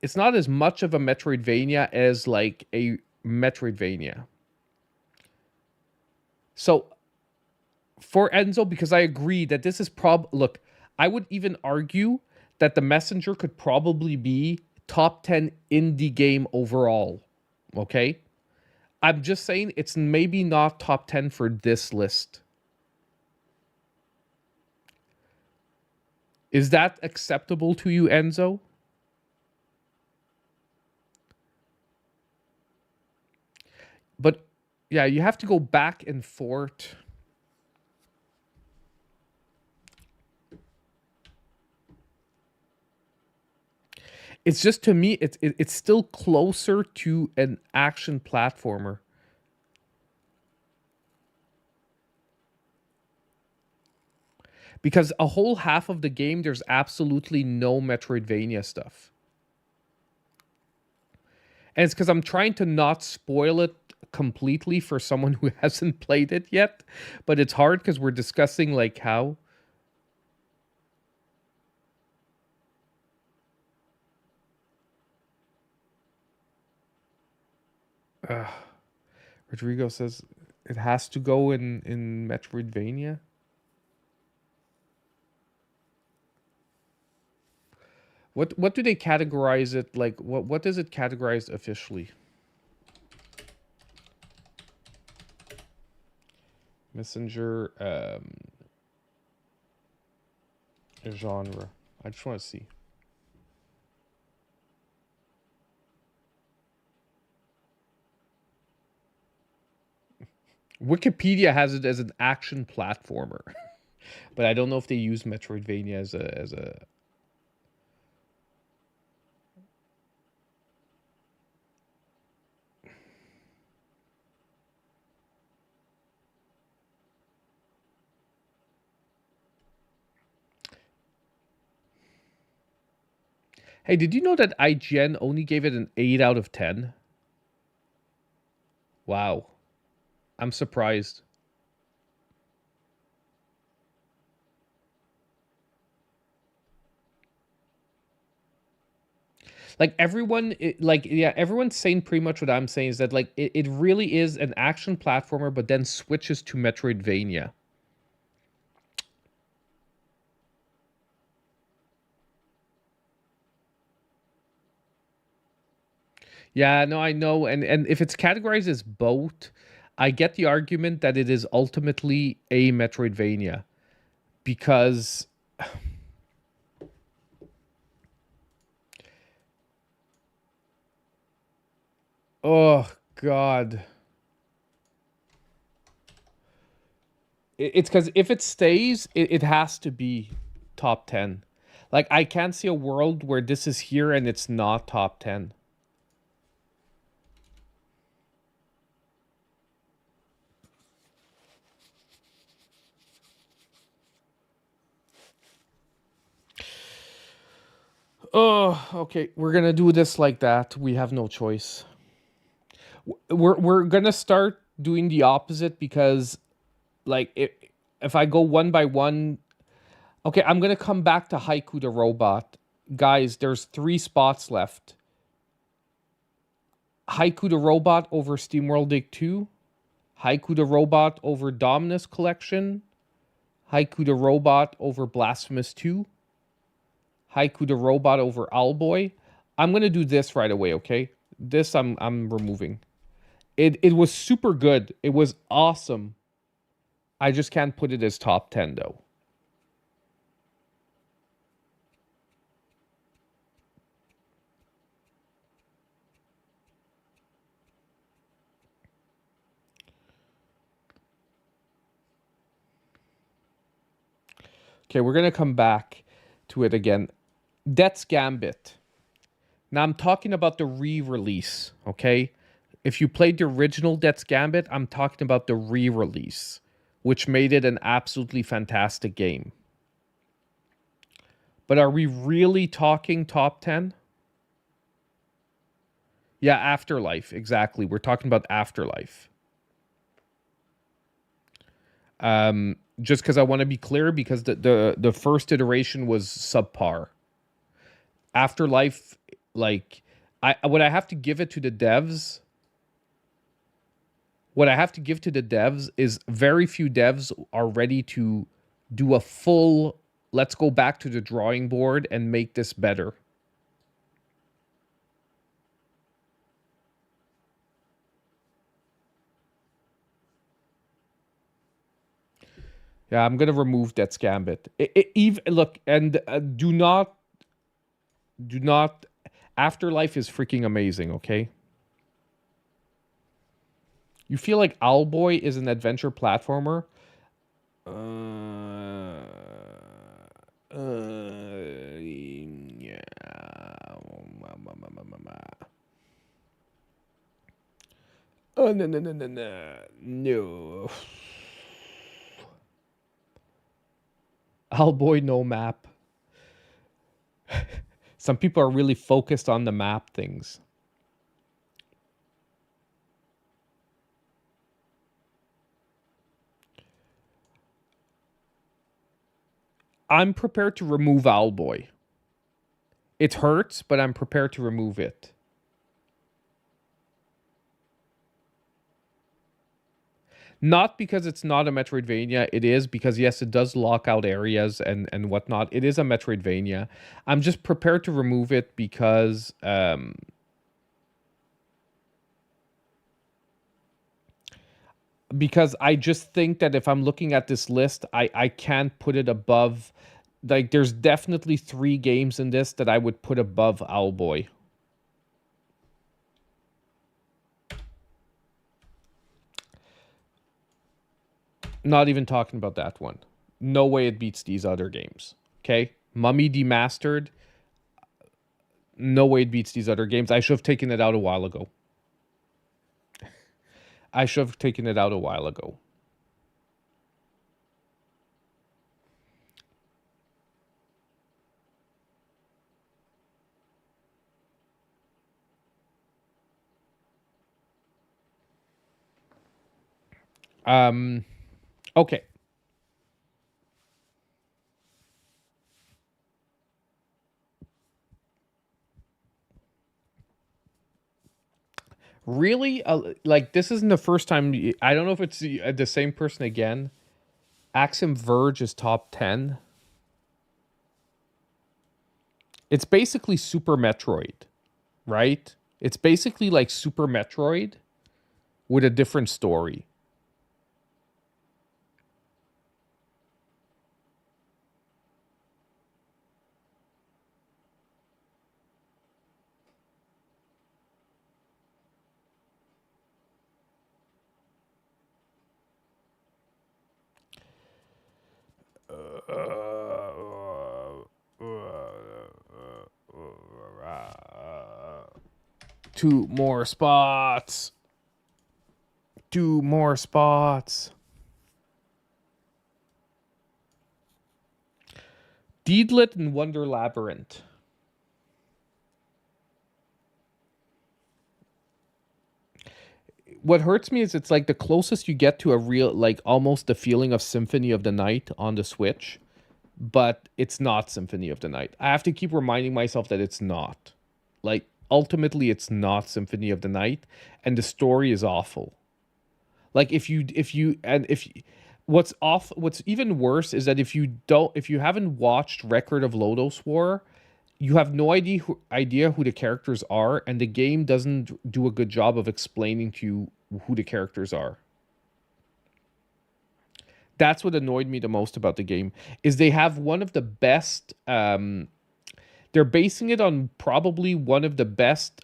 It's not as much of a Metroidvania as like a Metroidvania. So for Enzo, because I agree that this is look, I would even argue that the messenger could probably be top 10 indie game overall. Okay? I'm just saying it's maybe not top 10 for this list. Is that acceptable to you, Enzo? But yeah, you have to go back and forth. It's just, to me, it's still closer to an action platformer. Because a whole half of the game, there's absolutely no Metroidvania stuff. And it's because I'm trying to not spoil it completely for someone who hasn't played it yet. But it's hard because we're discussing like how. Rodrigo says it has to go in Metroidvania. What do they categorize it like? What is it categorized officially? Messenger genre. I just want to see. Wikipedia has it as an action platformer, but I don't know if they use Metroidvania as a. Hey, did you know that IGN only gave it an 8 out of 10? Wow. I'm surprised. Like everyone, yeah, everyone's saying pretty much what I'm saying is that like it really is an action platformer, but then switches to Metroidvania. Yeah, no, I know, and if it's categorized as both, I get the argument that it is ultimately a Metroidvania because oh god. It's because if it stays, it has to be top 10. Like, I can't see a world where this is here and it's not top 10. Oh, okay. We're gonna do this like that. We have no choice. We're gonna start doing the opposite because, like, if I go one by one, okay, I'm gonna come back to Haiku the Robot. Guys, there's 3 spots left. Haiku the Robot over SteamWorld Dig 2. Haiku the Robot over Dominus Collection. Haiku the Robot over Blasphemous 2. Haiku the Robot over Owlboy. I'm gonna do this right away, okay? This I'm removing. It was super good. It was awesome. I just can't put it as top 10 though. Okay, we're gonna come back to it again. Death's Gambit. Now I'm talking about the re-release, okay? If you played the original Death's Gambit, I'm talking about the re-release, which made it an absolutely fantastic game. But are we really talking top 10? Yeah, Afterlife, exactly. We're talking about Afterlife. Just because I want to be clear, because the first iteration was subpar. Afterlife, like, what I have to give it to the devs. What I have to give to the devs is very few devs are ready to do a full, let's go back to the drawing board and make this better. Yeah, I'm gonna remove Death's Gambit. Even look, and do not. Afterlife is freaking amazing. Okay. You feel like Owlboy is an adventure platformer? Yeah. Oh no. Owlboy no map. Some people are really focused on the map things. I'm prepared to remove Owlboy. It hurts, but I'm prepared to remove it. Not because it's not a Metroidvania. It is because, yes, it does lock out areas and whatnot. It is a Metroidvania. I'm just prepared to remove it because I just think that if I'm looking at this list, I can't put it above. Like, there's definitely 3 games in this that I would put above Owlboy. Not even talking about that one. No way it beats these other games. Okay? Mummy Demastered. No way it beats these other games. I should have taken it out a while ago. I should have taken it out a while ago. Okay. Really? Like, this isn't the first time. I don't know if it's the same person again. Axiom Verge is top 10. It's basically Super Metroid, right? It's basically like Super Metroid with a different story. Two more spots. 2 more spots. Deedlit and Wonder Labyrinth. What hurts me is it's like the closest you get to a real, like, almost the feeling of Symphony of the Night on the Switch, but it's not Symphony of the Night. I have to keep reminding myself that it's not. Like, ultimately, it's not Symphony of the Night, and the story is awful. Like, what's even worse is that if you haven't watched Record of Lodoss War, you have no idea who the characters are, and the game doesn't do a good job of explaining to you who the characters are. That's what annoyed me the most about the game, is they have one of the best. They're basing it on probably one of the best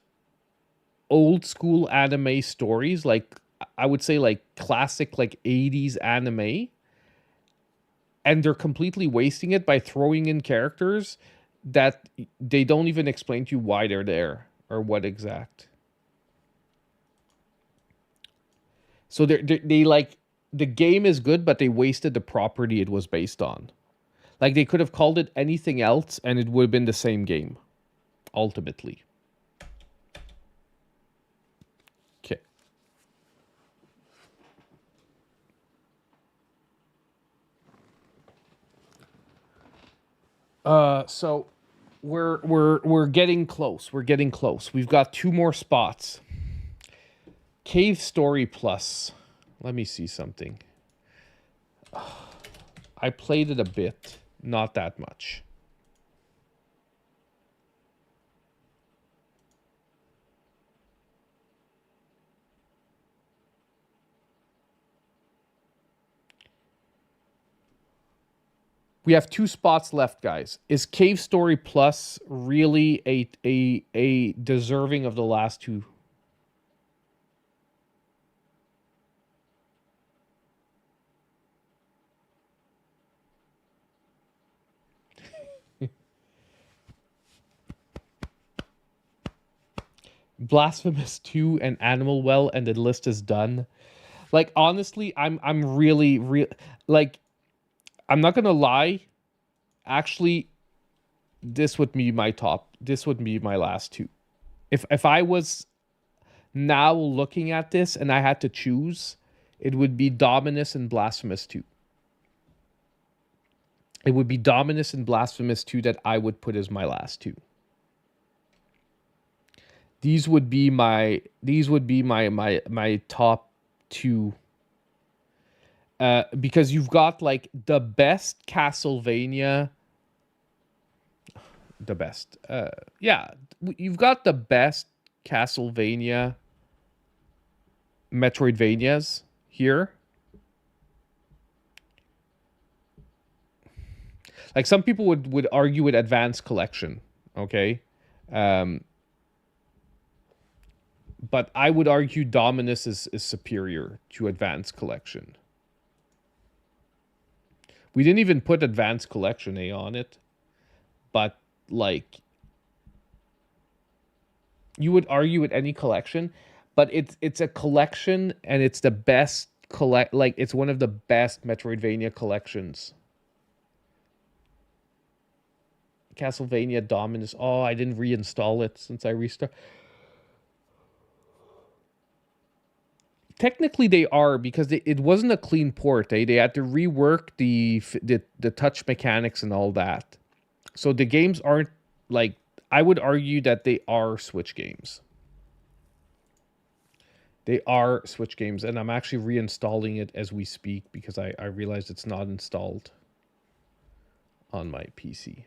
old school anime stories, like, I would say, like, classic, like, 80s anime. and they're completely wasting it by throwing in characters that they don't even explain to you why they're there or what exact. So they like, the game is good, but they wasted the property it was based on. Like, they could have called it anything else and it would have been the same game, ultimately. Okay. So we're getting close. We're getting close. We've got 2 more spots. Cave Story Plus. Let me see something. I played it a bit, not that much. We have 2 spots left, guys. Is Cave Story Plus really a deserving of the last 2? Blasphemous 2 and Animal Well, and the list is done. Like, honestly, I'm really like, I'm not gonna lie. Actually, this would be my top. This would be my last 2. If I was now looking at this and I had to choose, it would be Dominus and Blasphemous 2. It would be Dominus and Blasphemous 2 that I would put as my last 2. These would be my top 2. Because you've got like the best Castlevania. The best. Yeah, you've got the best Castlevania Metroidvanias here. Like, some people would argue with Advanced Collection, okay? But I would argue Dominus is superior to Advanced Collection. We didn't even put Advanced Collection A on it, but like, you would argue with any collection, but it's a collection and it's the best like, it's one of the best Metroidvania collections. Castlevania Dominus. Oh, I didn't reinstall it since I restarted. Technically, they are, because it wasn't a clean port. They had to rework the touch mechanics and all that. So the games aren't, like, I would argue that they are Switch games. They are Switch games, and I'm actually reinstalling it as we speak because I realized it's not installed on my PC.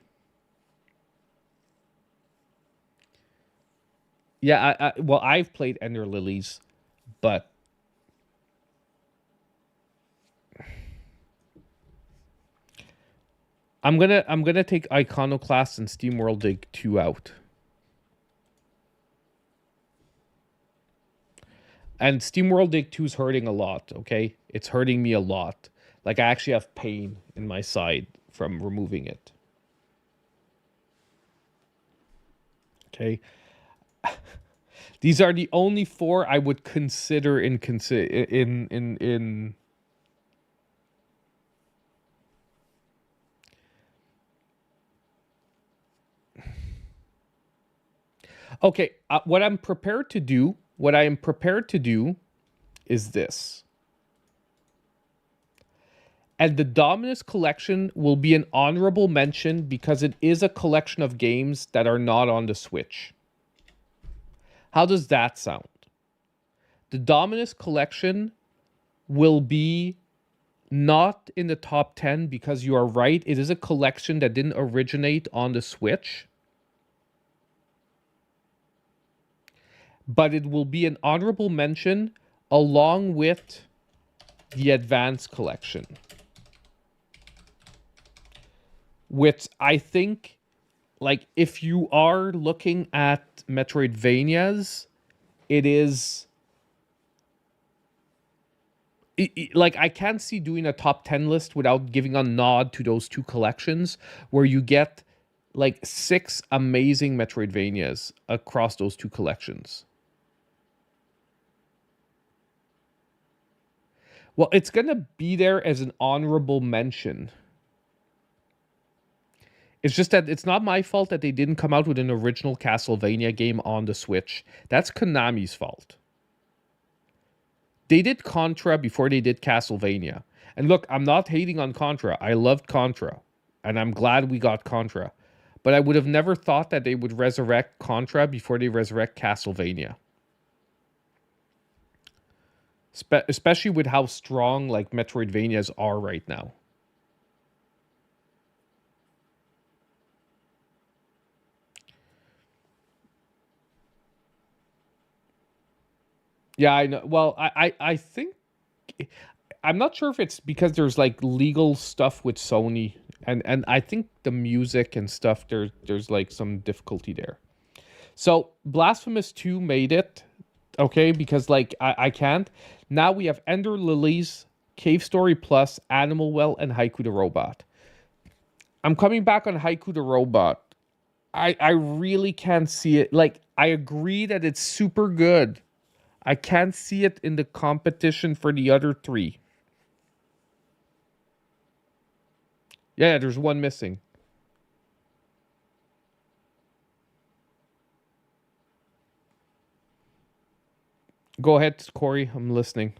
Yeah, well, I've played Ender Lilies, but I'm gonna take Iconoclast and SteamWorld Dig 2 out. And SteamWorld Dig 2 is hurting a lot, okay? It's hurting me a lot. Like, I actually have pain in my side from removing it. Okay. These are the only 4 I would consider in. Okay, what I am prepared to do is this. And the Dominus collection will be an honorable mention because it is a collection of games that are not on the Switch. How does that sound? The Dominus collection will be not in the top 10 because you are right. It is a collection that didn't originate on the Switch. But it will be an honorable mention along with the Advanced Collection. Which I think, like, if you are looking at Metroidvanias, it is Like I can't see doing a top 10 list without giving a nod to those two collections where you get like 6 amazing Metroidvanias across those two collections. Well, it's going to be there as an honorable mention. It's just that it's not my fault that they didn't come out with an original Castlevania game on the Switch. That's Konami's fault. They did Contra before they did Castlevania. And look, I'm not hating on Contra. I loved Contra. And I'm glad we got Contra. But I would have never thought that they would resurrect Contra before they resurrect Castlevania. Especially with how strong like Metroidvanias are right now. Yeah, I know. Well, I think I'm not sure if it's because there's like legal stuff with Sony, and I think the music and stuff there's like some difficulty there. So Blasphemous 2 made it, okay, because like I can't. Now we have Ender Lilies, Cave Story Plus, Animal Well, and Haiku the Robot. I'm coming back on Haiku the Robot. I really can't see it. Like I agree that it's super good. I can't see it in the competition for the other 3. Yeah, there's one missing. Go ahead, Corey. I'm listening.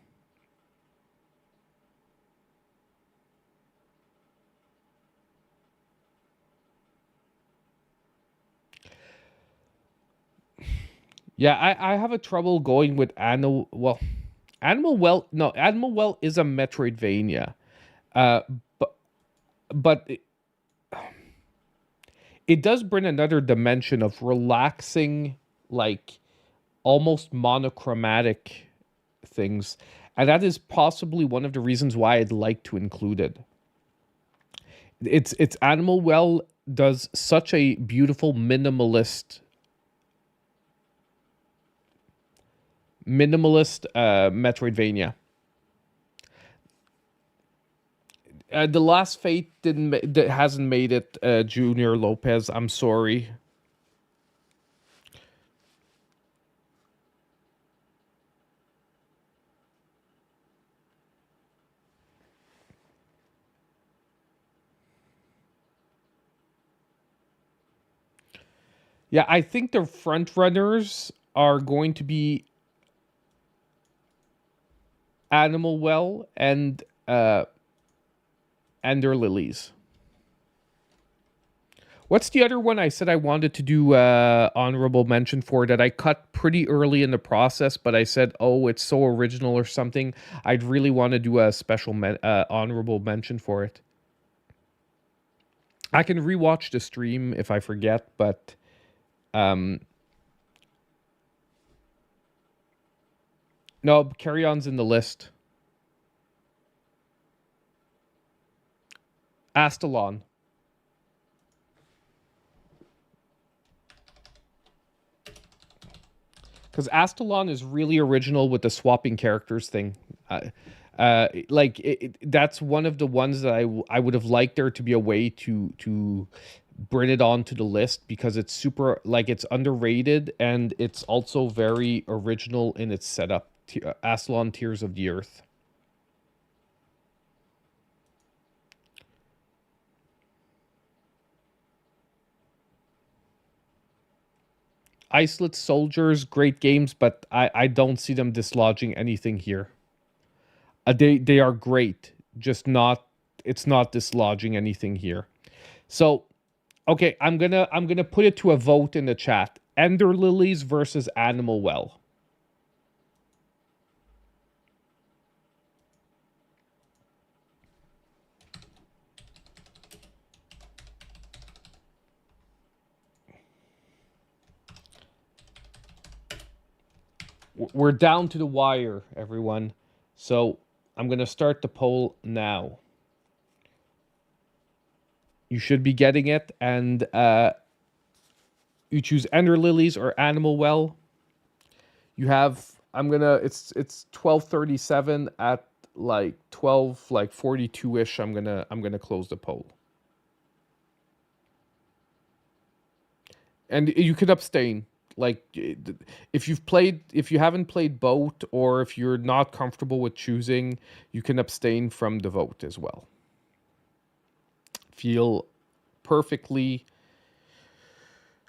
Yeah, I have a trouble going with Animal. Well, Animal Well. No, Animal Well is a Metroidvania, uh, but it does bring another dimension of relaxing, like almost monochromatic things, and that is possibly one of the reasons why I'd like to include it. It's Animal Well does such a beautiful minimalist Metroidvania. The Last Fate hasn't made it. Junior Lopez, I'm sorry. Yeah, I think the front runners are going to be Animal Well and Ender Lilies. What's the other one I said I wanted to do honorable mention for that I cut pretty early in the process, but I said, oh, it's so original or something. I'd really want to do a special honorable mention for it. I can rewatch the stream if I forget, but no, Carry On's in the list. Astalon. Because Astalon is really original with the swapping characters thing. That's one of the ones that I would have liked there to be a way to bring it onto the list because it's super like it's underrated and it's also very original in its setup. Astalon Tears of the Earth. Isolate Soldiers, great games, but I don't see them dislodging anything here. They are great, just not it's not dislodging anything here. So, okay, I'm gonna put it to a vote in the chat. Ender Lilies versus Animal Well. We're down to the wire, everyone. So I'm gonna start the poll now. You should be getting it, and you choose Ender Lilies or Animal Well. You have it's 12:37 at like 12, like 42-ish, I'm gonna close the poll. And you could abstain. Like if you haven't played both, or if you're not comfortable with choosing, you can abstain from the vote as well. Feel perfectly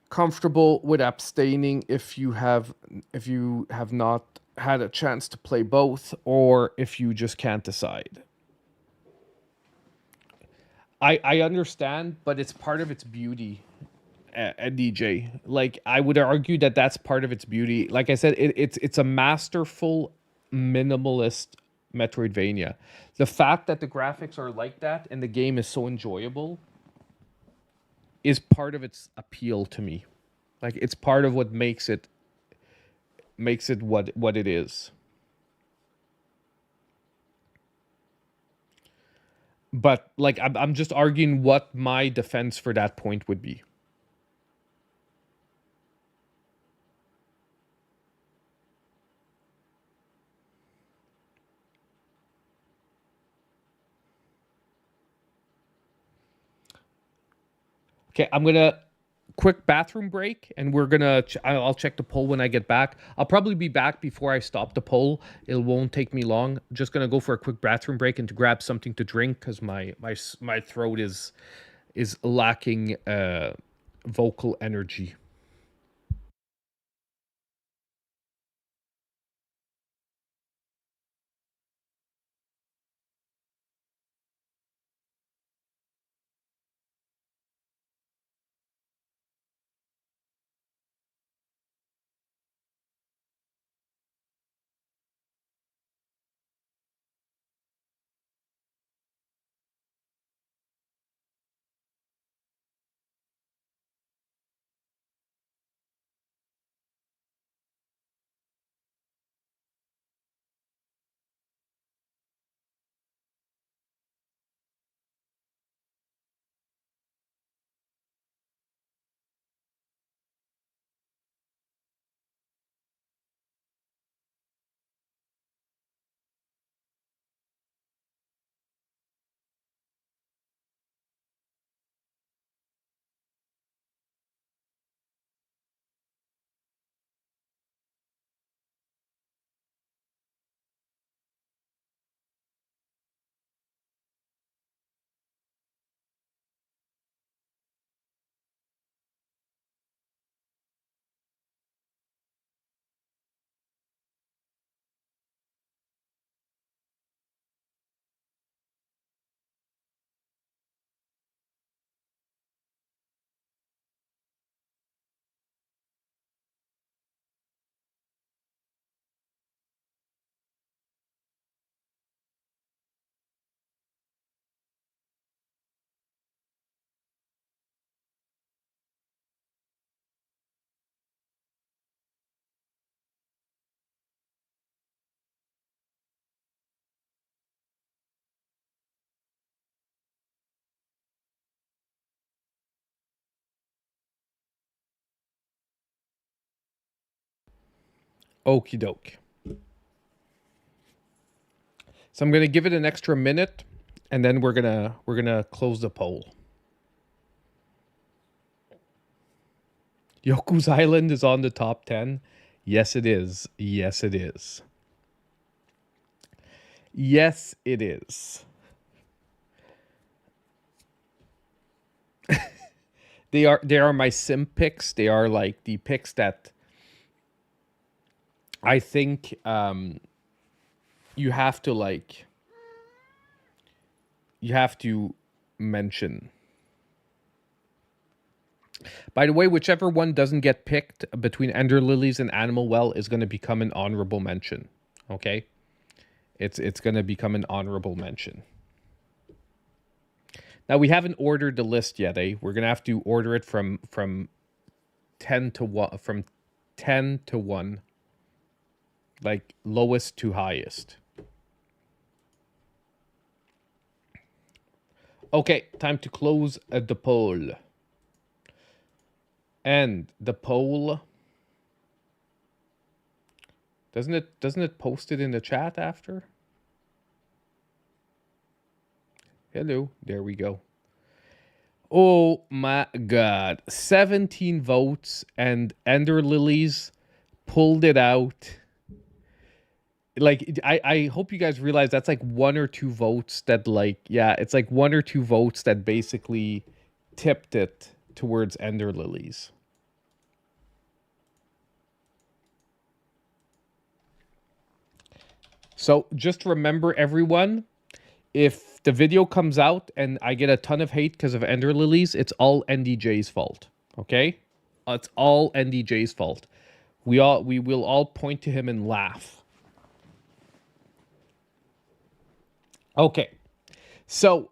comfortable with abstaining if you have not had a chance to play both, or if you just can't decide. I understand, but it's part of its beauty at DJ. Like, I would argue that that's part of its beauty. Like I said, it's a masterful minimalist Metroidvania. The fact that the graphics are like that and the game is so enjoyable is part of its appeal to me. Like, it's part of what makes it what it is. But like, I'm just arguing what my defense for that point would be. Okay, I'm gonna quick bathroom break, and I'll check the poll when I get back. I'll probably be back before I stop the poll. It won't take me long. Just gonna go for a quick bathroom break and to grab something to drink, because my throat is lacking vocal energy. Okie doke. So I'm gonna give it an extra minute, and then we're gonna close the poll. Yoku's Island is on the top 10. Yes, it is. Yes, it is. Yes, it is. They are my sim picks. They are like the picks that I think you have to like you have to mention. By the way, whichever one doesn't get picked between Ender Lilies and Animal Well is going to become an honorable mention. Okay? It's going to become an honorable mention. Now, we haven't ordered the list yet, eh? We're going to have to order it from 10 to 1, from 10 to 1. Like lowest to highest. Okay, time to close the poll. And the poll, doesn't it post it in the chat after? Hello. There we go. Oh my god. 17 votes and Ender Lilies pulled it out. Like I hope you guys realize that's like 1 or 2 votes that like it's like 1 or 2 votes that basically tipped it towards Ender Lilies. So just remember, everyone, if the video comes out and I get a ton of hate because of Ender Lilies, it's all NDJ's fault. Okay? It's all NDJ's fault. We will all point to him and laugh. Okay. So,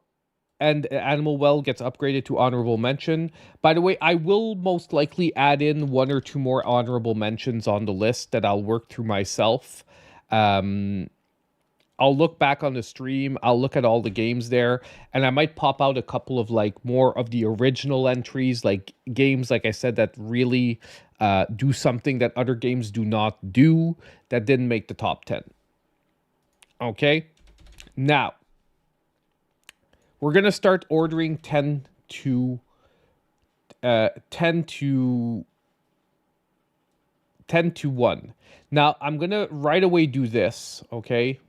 and Animal Well gets upgraded to honorable mention. By the way, I will most likely add in 1 or 2 more honorable mentions on the list that I'll work through myself. I'll look back on the stream, I'll look at all the games there, and I might pop out a couple of like more of the original entries, like games, like I said, that really do something that other games do not do, that didn't make the top 10. Okay? Now, we're going to start ordering 10 to 1. Now, I'm going to right away do this, okay?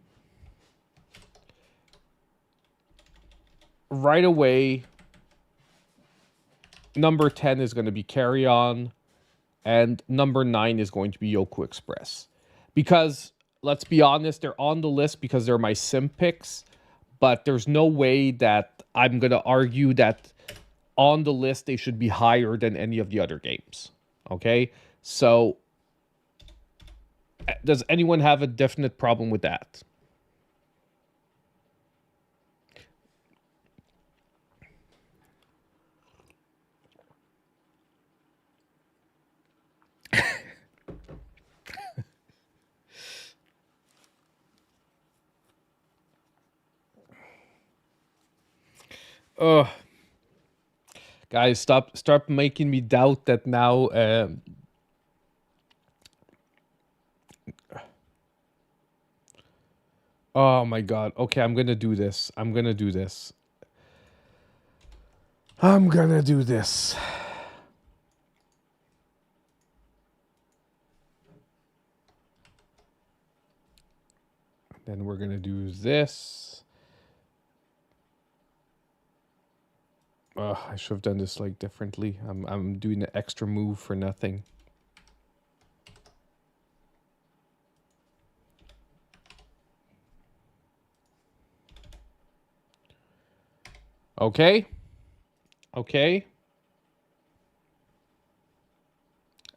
Right away, number 10 is going to be Carry On, and number 9 is going to be Yoku Express. Because, let's be honest, they're on the list because they're my sim picks, but there's no way that I'm going to argue that on the list they should be higher than any of the other games. Okay? So, does anyone have a definite problem with that? Guys, stop making me doubt that now. Oh my god. Okay, I'm gonna do this. I'm gonna do this. Then we're gonna do this. I should have done this like differently. I'm doing an extra move for nothing. Okay. Okay.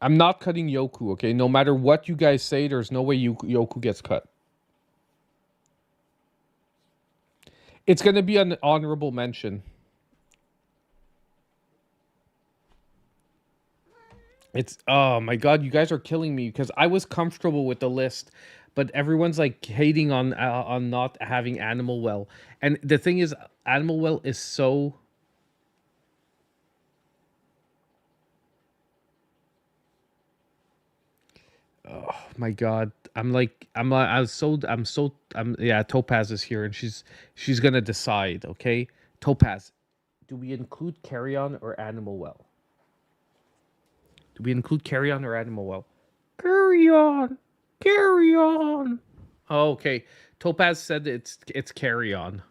I'm not cutting Yoku, okay? No matter what you guys say, there's no way Yoku gets cut. It's going to be an honorable mention. It's, oh my god, you guys are killing me because I was comfortable with the list, but everyone's like hating on not having Animal Well. And the thing is, Animal Well is so... Oh my god. Yeah, Topaz is here and she's gonna decide, okay? Topaz, do we include Carry On or Animal Well? Do we include Carry On or Animal Well? Carry On! Carry On! Oh, okay. Topaz said it's Carry On.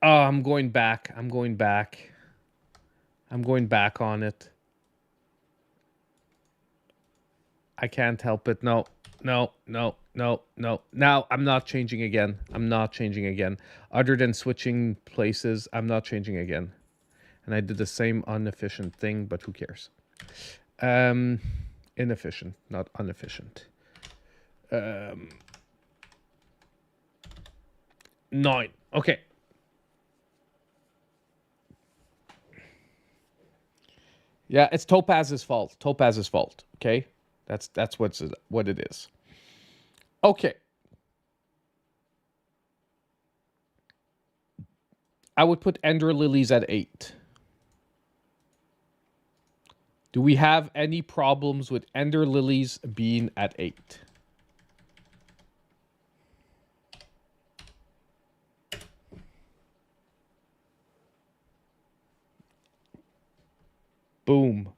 Oh, I'm going back. I'm going back on it. I can't help it. No. Now, I'm not changing again. Other than switching places, I'm not changing again. And I did the same inefficient thing, but who cares? Inefficient, not inefficient. 9. Okay. Yeah, it's Topaz's fault. Okay? That's what it is. Okay. I would put Ender Lilies at 8. Do we have any problems with Ender Lilies being at 8? Boom.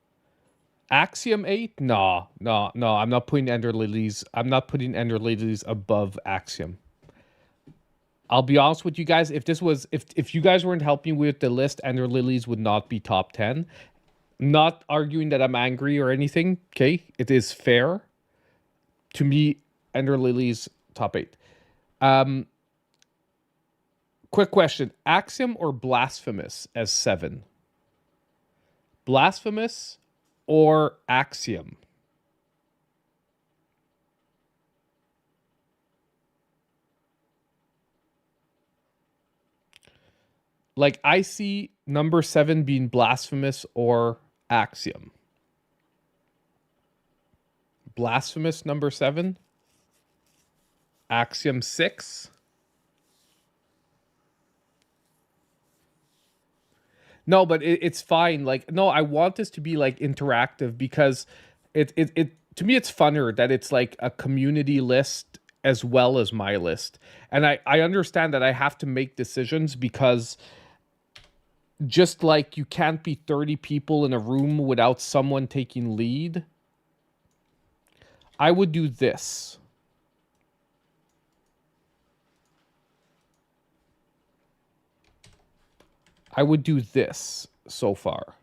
Axiom 8? No. I'm not putting Ender Lilies. I'm not putting Ender Lilies above Axiom. I'll be honest with you guys. If you guys weren't helping with the list, Ender Lilies would not be top 10. Not arguing that I'm angry or anything. Okay, it is fair. To me, Ender Lilies top 8. Quick question: Axiom or Blasphemous as 7? Blasphemous or Axiom? Like, I see number 7 being Blasphemous or Axiom. Blasphemous number 7. Axiom 6. No, but it's fine. Like, no, I want this to be like interactive because it to me it's funner that it's like a community list as well as my list. And I understand that I have to make decisions because just like you can't be 30 people in a room without someone taking lead, I would do this. I would do this so far.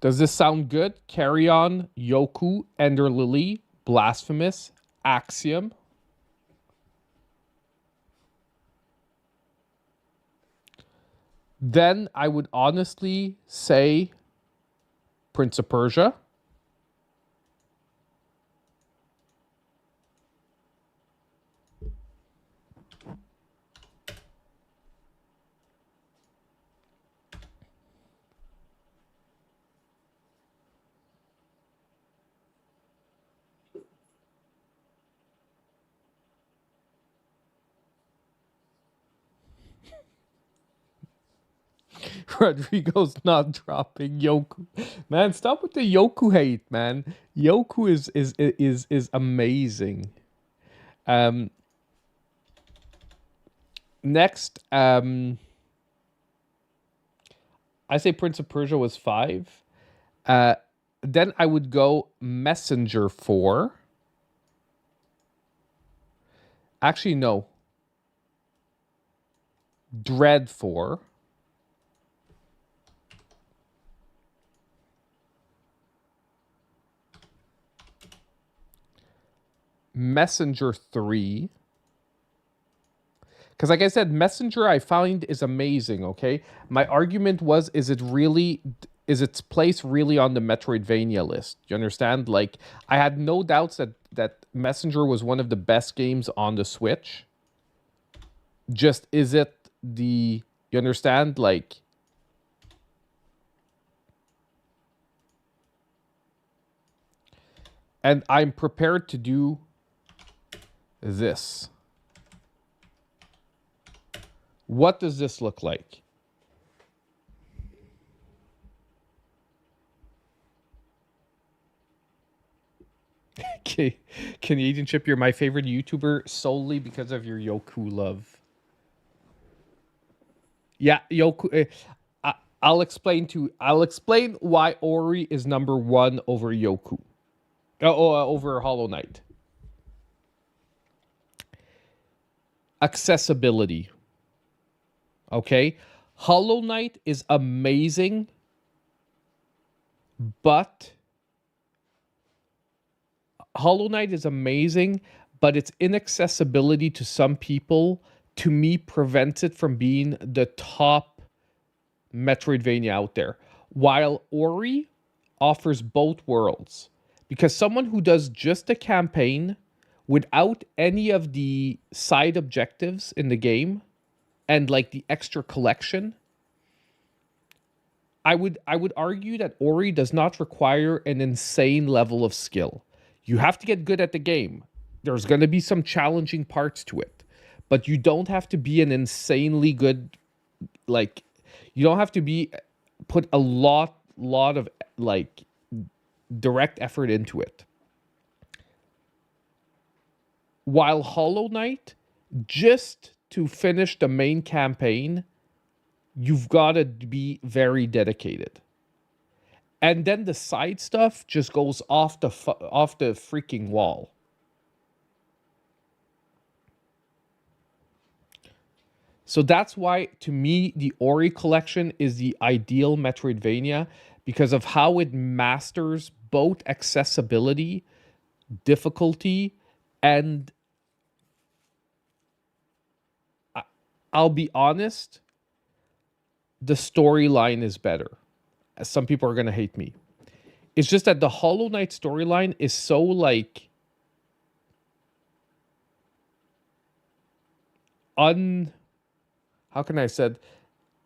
Does this sound good? Carry On, Yoku, Ender Lily, Blasphemous, Axiom. Then I would honestly say Prince of Persia. Rodrigo's not dropping Yoku. Man, stop with the Yoku hate, man. Yoku is amazing. Next, I say Prince of Persia was 5. Then I would go Messenger 4. Actually, no. Dread 4. Messenger 3. Because like I said, Messenger I find is amazing, okay? My argument was, is its place really on the Metroidvania list? You understand? Like, I had no doubts that Messenger was one of the best games on the Switch. Just, is it the... You understand? Like... And I'm prepared to do this. What does this look like? Okay, Canadian Chip, you're my favorite YouTuber solely because of your Yoku love. Yeah, Yoku. I'll explain why Ori is number 1 over Yoku. Over Hollow Knight. Accessibility. Okay? Hollow Knight is amazing, but its inaccessibility to some people, to me, prevents it from being the top Metroidvania out there. While Ori offers both worlds. Because someone who does just a campaign without any of the side objectives in the game and like the extra collection, I would argue that Ori does not require an insane level of skill. You have to get good at the game. There's going to be some challenging parts to it, but you don't have to be an insanely good, like, you don't have to be put a lot of like direct effort into it. While Hollow Knight, just to finish the main campaign, you've got to be very dedicated. And then the side stuff just goes off the freaking wall. So that's why, to me, the Ori collection is the ideal Metroidvania because of how it masters both accessibility, difficulty, and I'll be honest, the storyline is better. Some people are going to hate me. It's just that the Hollow Knight storyline is so like how can I say,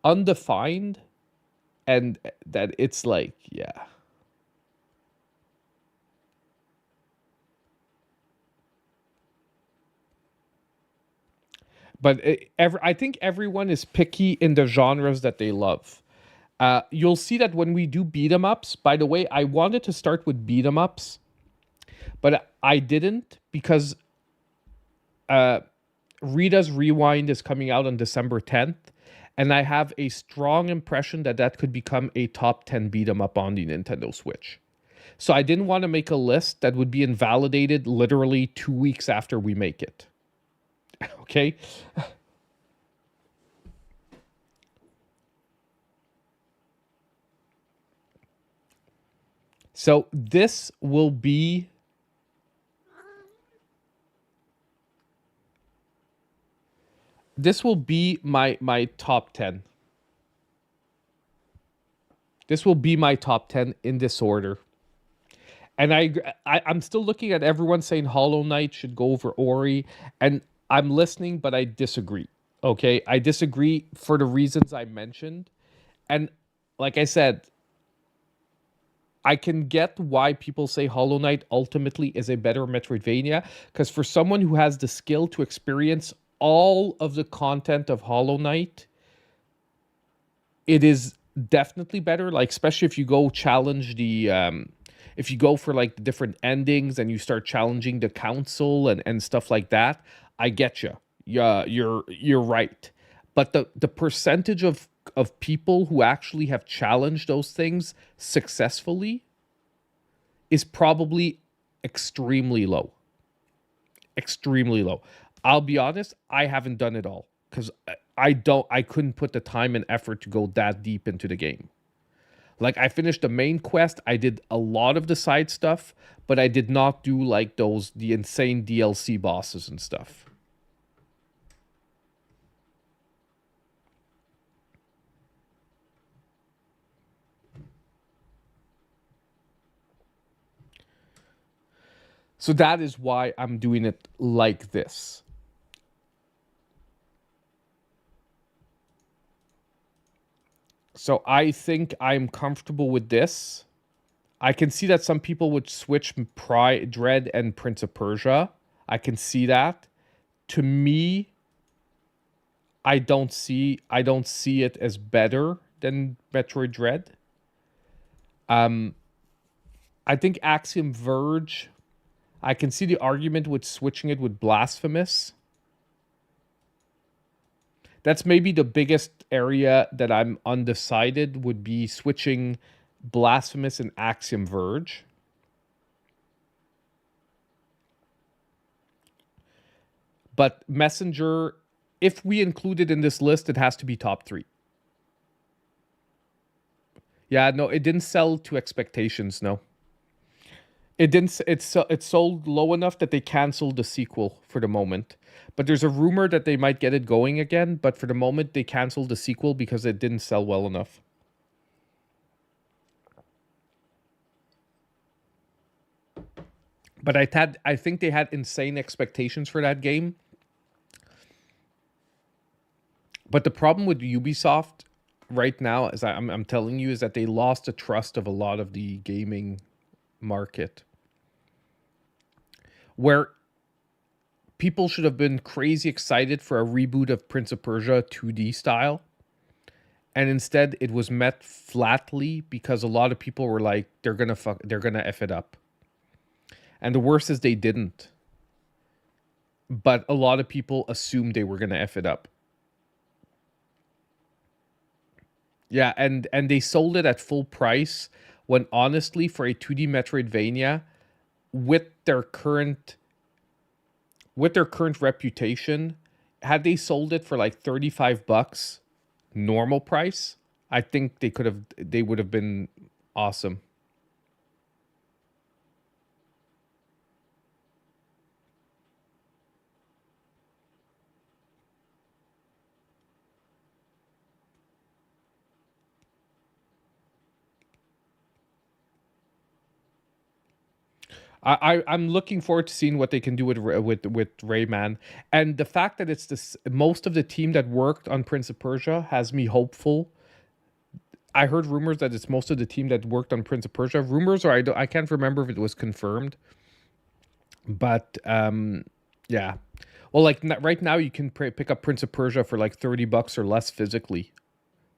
undefined, and that it's like, yeah. But I think everyone is picky in the genres that they love. You'll see that when we do beat 'em ups. By the way, I wanted to start with beat 'em ups, but I didn't because Rita's Rewind is coming out on December 10th, and I have a strong impression that that could become a top 10 beat 'em up on the Nintendo Switch. So I didn't want to make a list that would be invalidated literally 2 weeks after we make it. Okay? So this will be my top 10. This will be my top 10 in this order. And I'm still looking at everyone saying Hollow Knight should go over Ori, and I'm listening, but I disagree. Okay, I disagree for the reasons I mentioned, and like I said, I can get why people say Hollow Knight ultimately is a better Metroidvania, because for someone who has the skill to experience all of the content of Hollow Knight, it is definitely better. Like, especially if you go challenge the if you go for like the different endings and you start challenging the council and stuff like that, I get you. Yeah, you're right. But the percentage of people who actually have challenged those things successfully is probably extremely low. Extremely low. I'll be honest, I haven't done it all because I couldn't put the time and effort to go that deep into the game. Like, I finished the main quest, I did a lot of the side stuff, but I did not do like the insane DLC bosses and stuff. So that is why I'm doing it like this. So I think I'm comfortable with this. I can see that some people would switch Dread and Prince of Persia. I can see that. To me, I don't see it as better than Metroid Dread. I think Axiom Verge, I can see the argument with switching it with Blasphemous. That's maybe the biggest area that I'm undecided, would be switching Blasphemous and Axiom Verge. But Messenger, if we include it in this list, it has to be top 3. Yeah, no, it didn't sell to expectations, no. It didn't. It sold low enough that they canceled the sequel for the moment. But there's a rumor that they might get it going again. But for the moment, they canceled the sequel because it didn't sell well enough. But I think they had insane expectations for that game. But the problem with Ubisoft right now, as I'm telling you, is that they lost the trust of a lot of the gaming market, where people should have been crazy excited for a reboot of Prince of Persia 2D style. And instead it was met flatly because a lot of people were like, they're gonna F it up. And the worst is they didn't. But a lot of people assumed they were gonna F it up. Yeah, and they sold it at full price when honestly for a 2D Metroidvania with their current reputation, had they sold it for like $35 normal price, I think they would have been awesome. I'm looking forward to seeing what they can do with Rayman, and the fact that it's this most of the team that worked on Prince of Persia has me hopeful. I heard rumors that it's most of the team that worked on Prince of Persia. Rumors, or I can't remember if it was confirmed. But yeah, well, like right now you can pick up Prince of Persia for like $30 or less physically.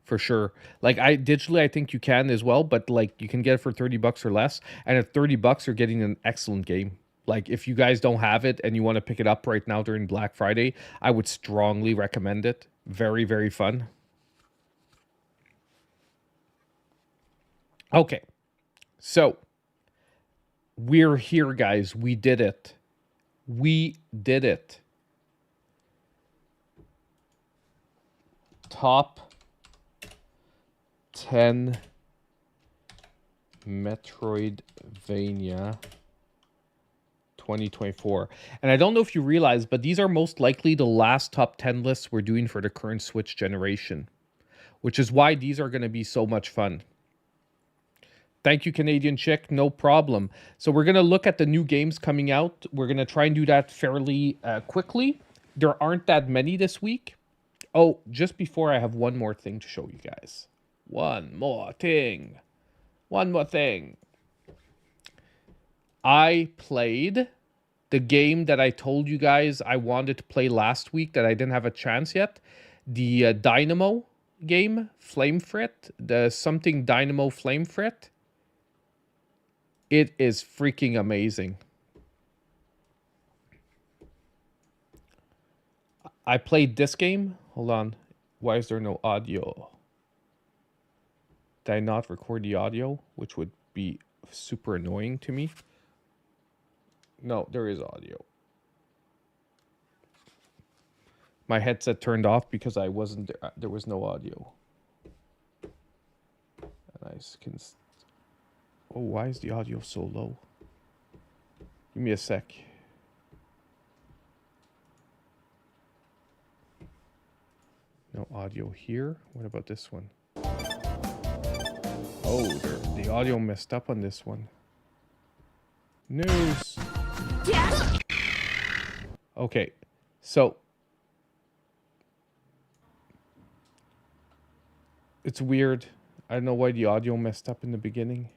For sure. Like digitally, I think you can as well, but like you can get it for $30 or less. And at $30, you're getting an excellent game. Like if you guys don't have it and you want to pick it up right now during Black Friday, I would strongly recommend it. Very, very fun. Okay. So we're here, guys. We did it. We did it. Top 10 Metroidvania 2024. And I don't know if you realize, but these are most likely the last top 10 lists we're doing for the current Switch generation, which is why these are going to be so much fun. Thank you, Canadian Chick. No problem. So we're going to look at the new games coming out. We're going to try and do that fairly quickly. There aren't that many this week. Oh, just before, I have one more thing to show you guys. One more thing. I played the game that I told you guys I wanted to play last week that I didn't have a chance yet. The Dynamo game, Flame Frit. The something Dynamo Flame Frit. It is freaking amazing. I played this game. Hold on. Why is there no audio? Did I not record the audio? Which would be super annoying to me. No, there is audio. My headset turned off because I wasn't there. There was no audio. And I can... Oh, why is the audio so low? Give me a sec. No audio here. What about this one? Oh, the audio messed up on this one. News. Yes. Okay, so it's weird. I don't know why the audio messed up in the beginning.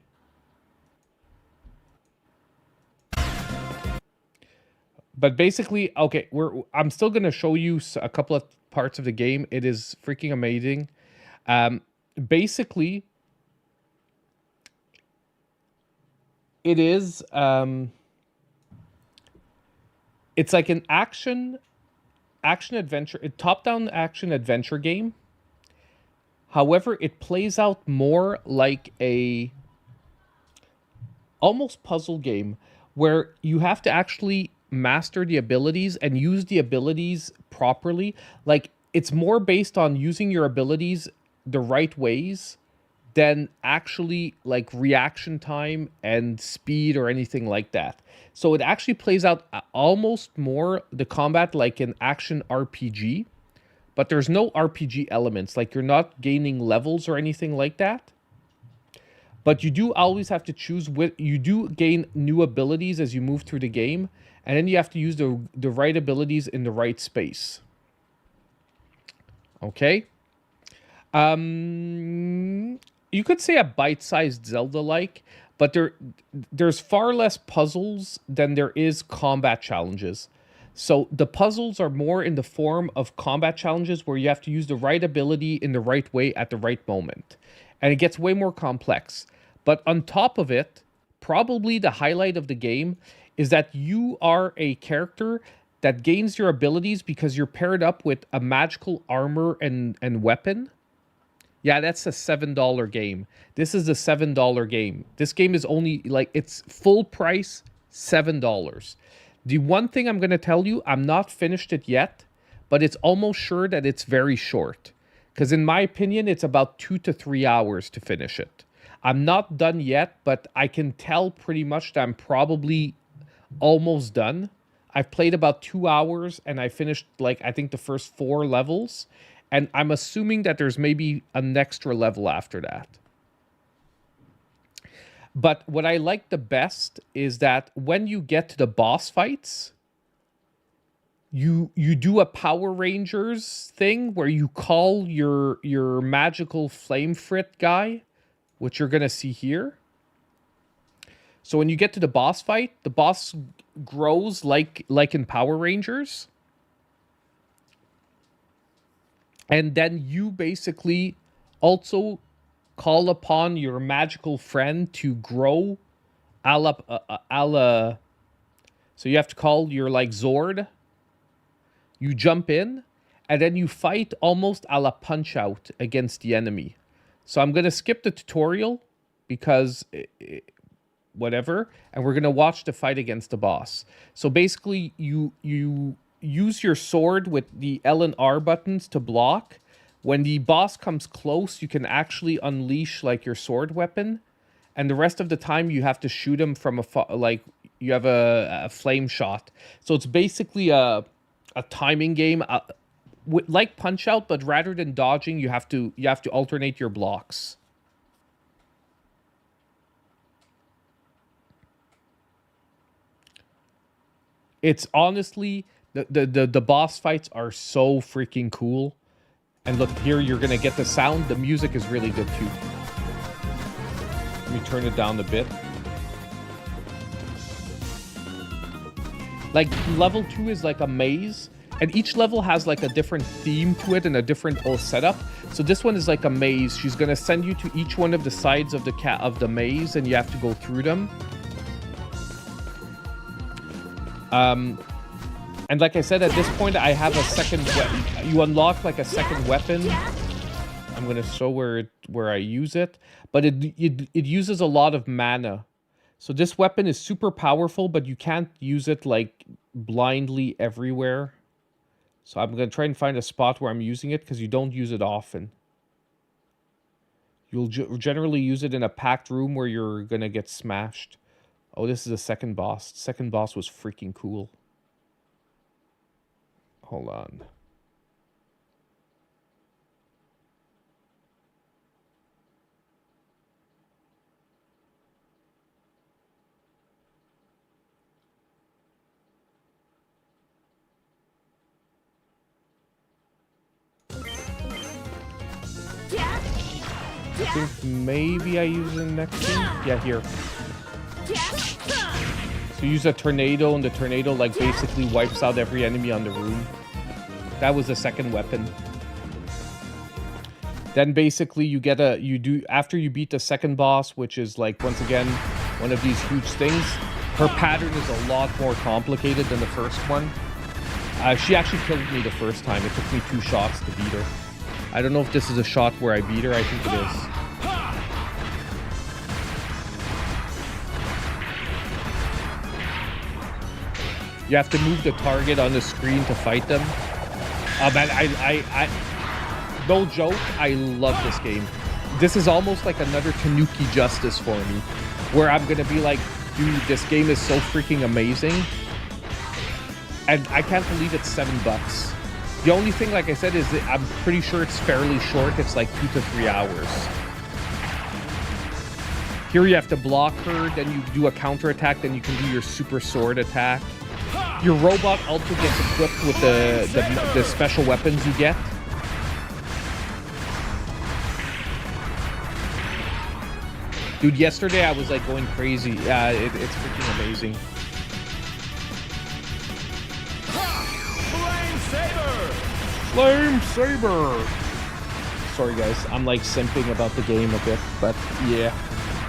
But basically, okay, I'm still gonna show you a couple of parts of the game. It is freaking amazing. Basically, it is it's like an action adventure, a top-down action adventure game. However, it plays out more like a almost puzzle game where you have to actually master the abilities and use the abilities properly. Like it's more based on using your abilities the right ways than actually like reaction time and speed or anything like that. So it actually plays out almost more the combat like an action RPG, but there's no RPG elements. Like you're not gaining levels or anything like that. But you do always have to choose you do gain new abilities as you move through the game, and then you have to use the right abilities in the right space. Okay? You could say a bite-sized Zelda-like, but there's far less puzzles than there is combat challenges. So the puzzles are more in the form of combat challenges where you have to use the right ability in the right way at the right moment. And it gets way more complex. But on top of it, probably the highlight of the game is that you are a character that gains your abilities because you're paired up with a magical armor and weapon. Yeah, that's a $7 game. This is a $7 game. This game is only, like, it's full price, $7. The one thing I'm going to tell you, I'm not finished it yet, but it's almost sure that it's very short. Because in my opinion, it's about 2 to 3 hours to finish it. I'm not done yet, but I can tell pretty much that I'm probably almost done. I've played about 2 hours and I finished, like, I think the first 4 levels. And I'm assuming that there's maybe an extra level after that. But what I like the best is that when you get to the boss fights, you do a Power Rangers thing where you call your magical flame frit guy, which you're going to see here. So when you get to the boss fight, the boss grows like in Power Rangers. And then you basically also call upon your magical friend to grow a la. So you have to call your, like, Zord. You jump in, and then you fight almost a la Punch-Out against the enemy. So I'm going to skip the tutorial because whatever, and we're going to watch the fight against the boss. So basically, you use your sword with the L and R buttons to block. When the boss comes close, you can actually unleash, like, your sword weapon, and the rest of the time you have to shoot him from like, you have a flame shot. So it's basically a timing game, like Punch-Out, but rather than dodging, you have to alternate your blocks. It's honestly, the boss fights are so freaking cool. And look, here you're going to get the sound. The music is really good too. Let me turn it down a bit. Like, level 2 is like a maze. And each level has, like, a different theme to it and a different setup. So this one is like a maze. She's going to send you to each one of the sides of the maze, and you have to go through them. And like I said, at this point, I have a second weapon. You unlock, like, a second weapon. I'm going to show where I use it. But it uses a lot of mana. So this weapon is super powerful, but you can't use it, like, blindly everywhere. So I'm going to try and find a spot where I'm using it, because you don't use it often. You'll generally use it in a packed room where you're going to get smashed. Oh, this is a second boss. Second boss was freaking cool. Hold on. I think maybe I use the next thing. Yeah, here. So use a tornado, and the tornado, like, basically wipes out every enemy on the room. That was the second weapon. Then basically after you beat the second boss, which is, like, once again one of these huge things, her pattern is a lot more complicated than the first one. She actually killed me the first time. It took me 2 shots to beat her. I don't know if this is a shot where I beat her. I think it is. You have to move the target on the screen to fight them. Man, I no joke, I love this game. This is almost like another Tanuki Justice for me, where I'm gonna be like, dude, this game is so freaking amazing. And I can't believe it's $7. The only thing, like I said, is that I'm pretty sure it's fairly short. It's like 2 to 3 hours. Here you have to block her, then you do a counter attack, then you can do your super sword attack. Your robot also gets equipped with the special weapons you get. Dude, yesterday I was like going crazy. Yeah, it's freaking amazing. Flame Saber! Sorry guys, I'm like simping about the game a bit, but yeah.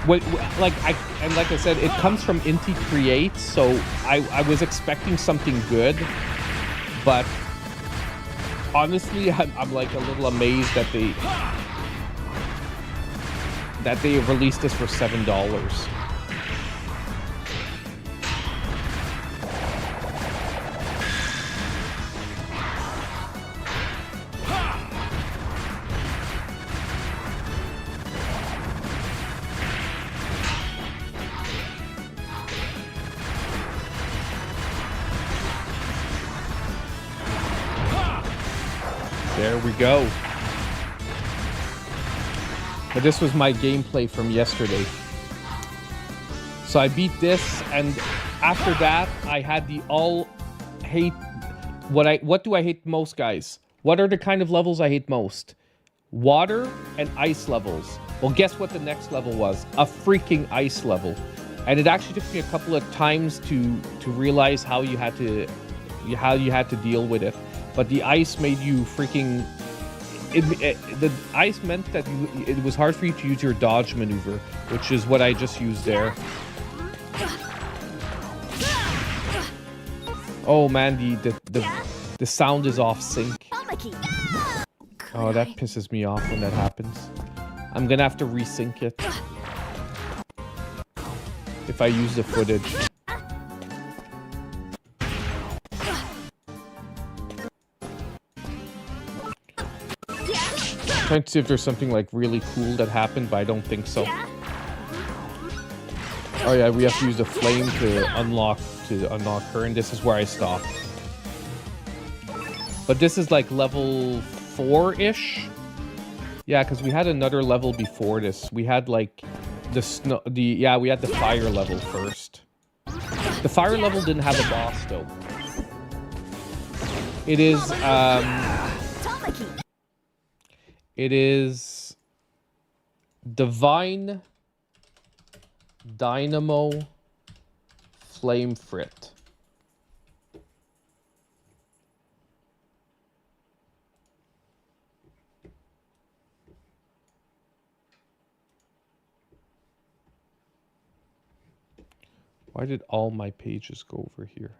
Like I said, it comes from Inti Creates, so I was expecting something good, but honestly, I'm like a little amazed that they released this for $7. There we go. But this was my gameplay from yesterday. So I beat this, and after that, I had the all-hate... What do I hate most, guys? What are the kind of levels I hate most? Water and ice levels. Well, guess what the next level was? A freaking ice level. And it actually took me a couple of times to realize how you had to deal with it. But the ice made you freaking... the ice meant that it was hard for you to use your dodge maneuver, which is what I just used there. Oh man, the sound is off sync. Oh, that pisses me off when that happens. I'm gonna have to resync it if I use the footage. Trying to see if there's something like really cool that happened, but I don't think so. Oh yeah, we have to use the flame to unlock her, and this is where I stopped. But this is like level 4-ish. Yeah, because we had another level before this. We had like we had the fire level first. The fire level didn't have a boss though. It is Divine Dynamo Flame Frit. Why did all my pages go over here?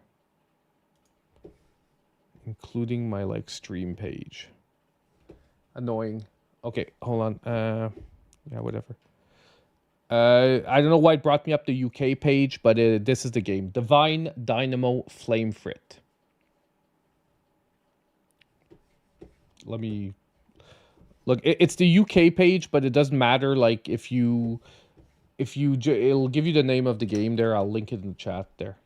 Including my like stream page. Annoying. Okay, hold on. Yeah, whatever. I don't know why it brought me up the UK page, but this is the game. Divine Dynamo Flame Frit. Let me... Look, it's the UK page, but it doesn't matter. Like, it'll give you the name of the game there. I'll link it in the chat there.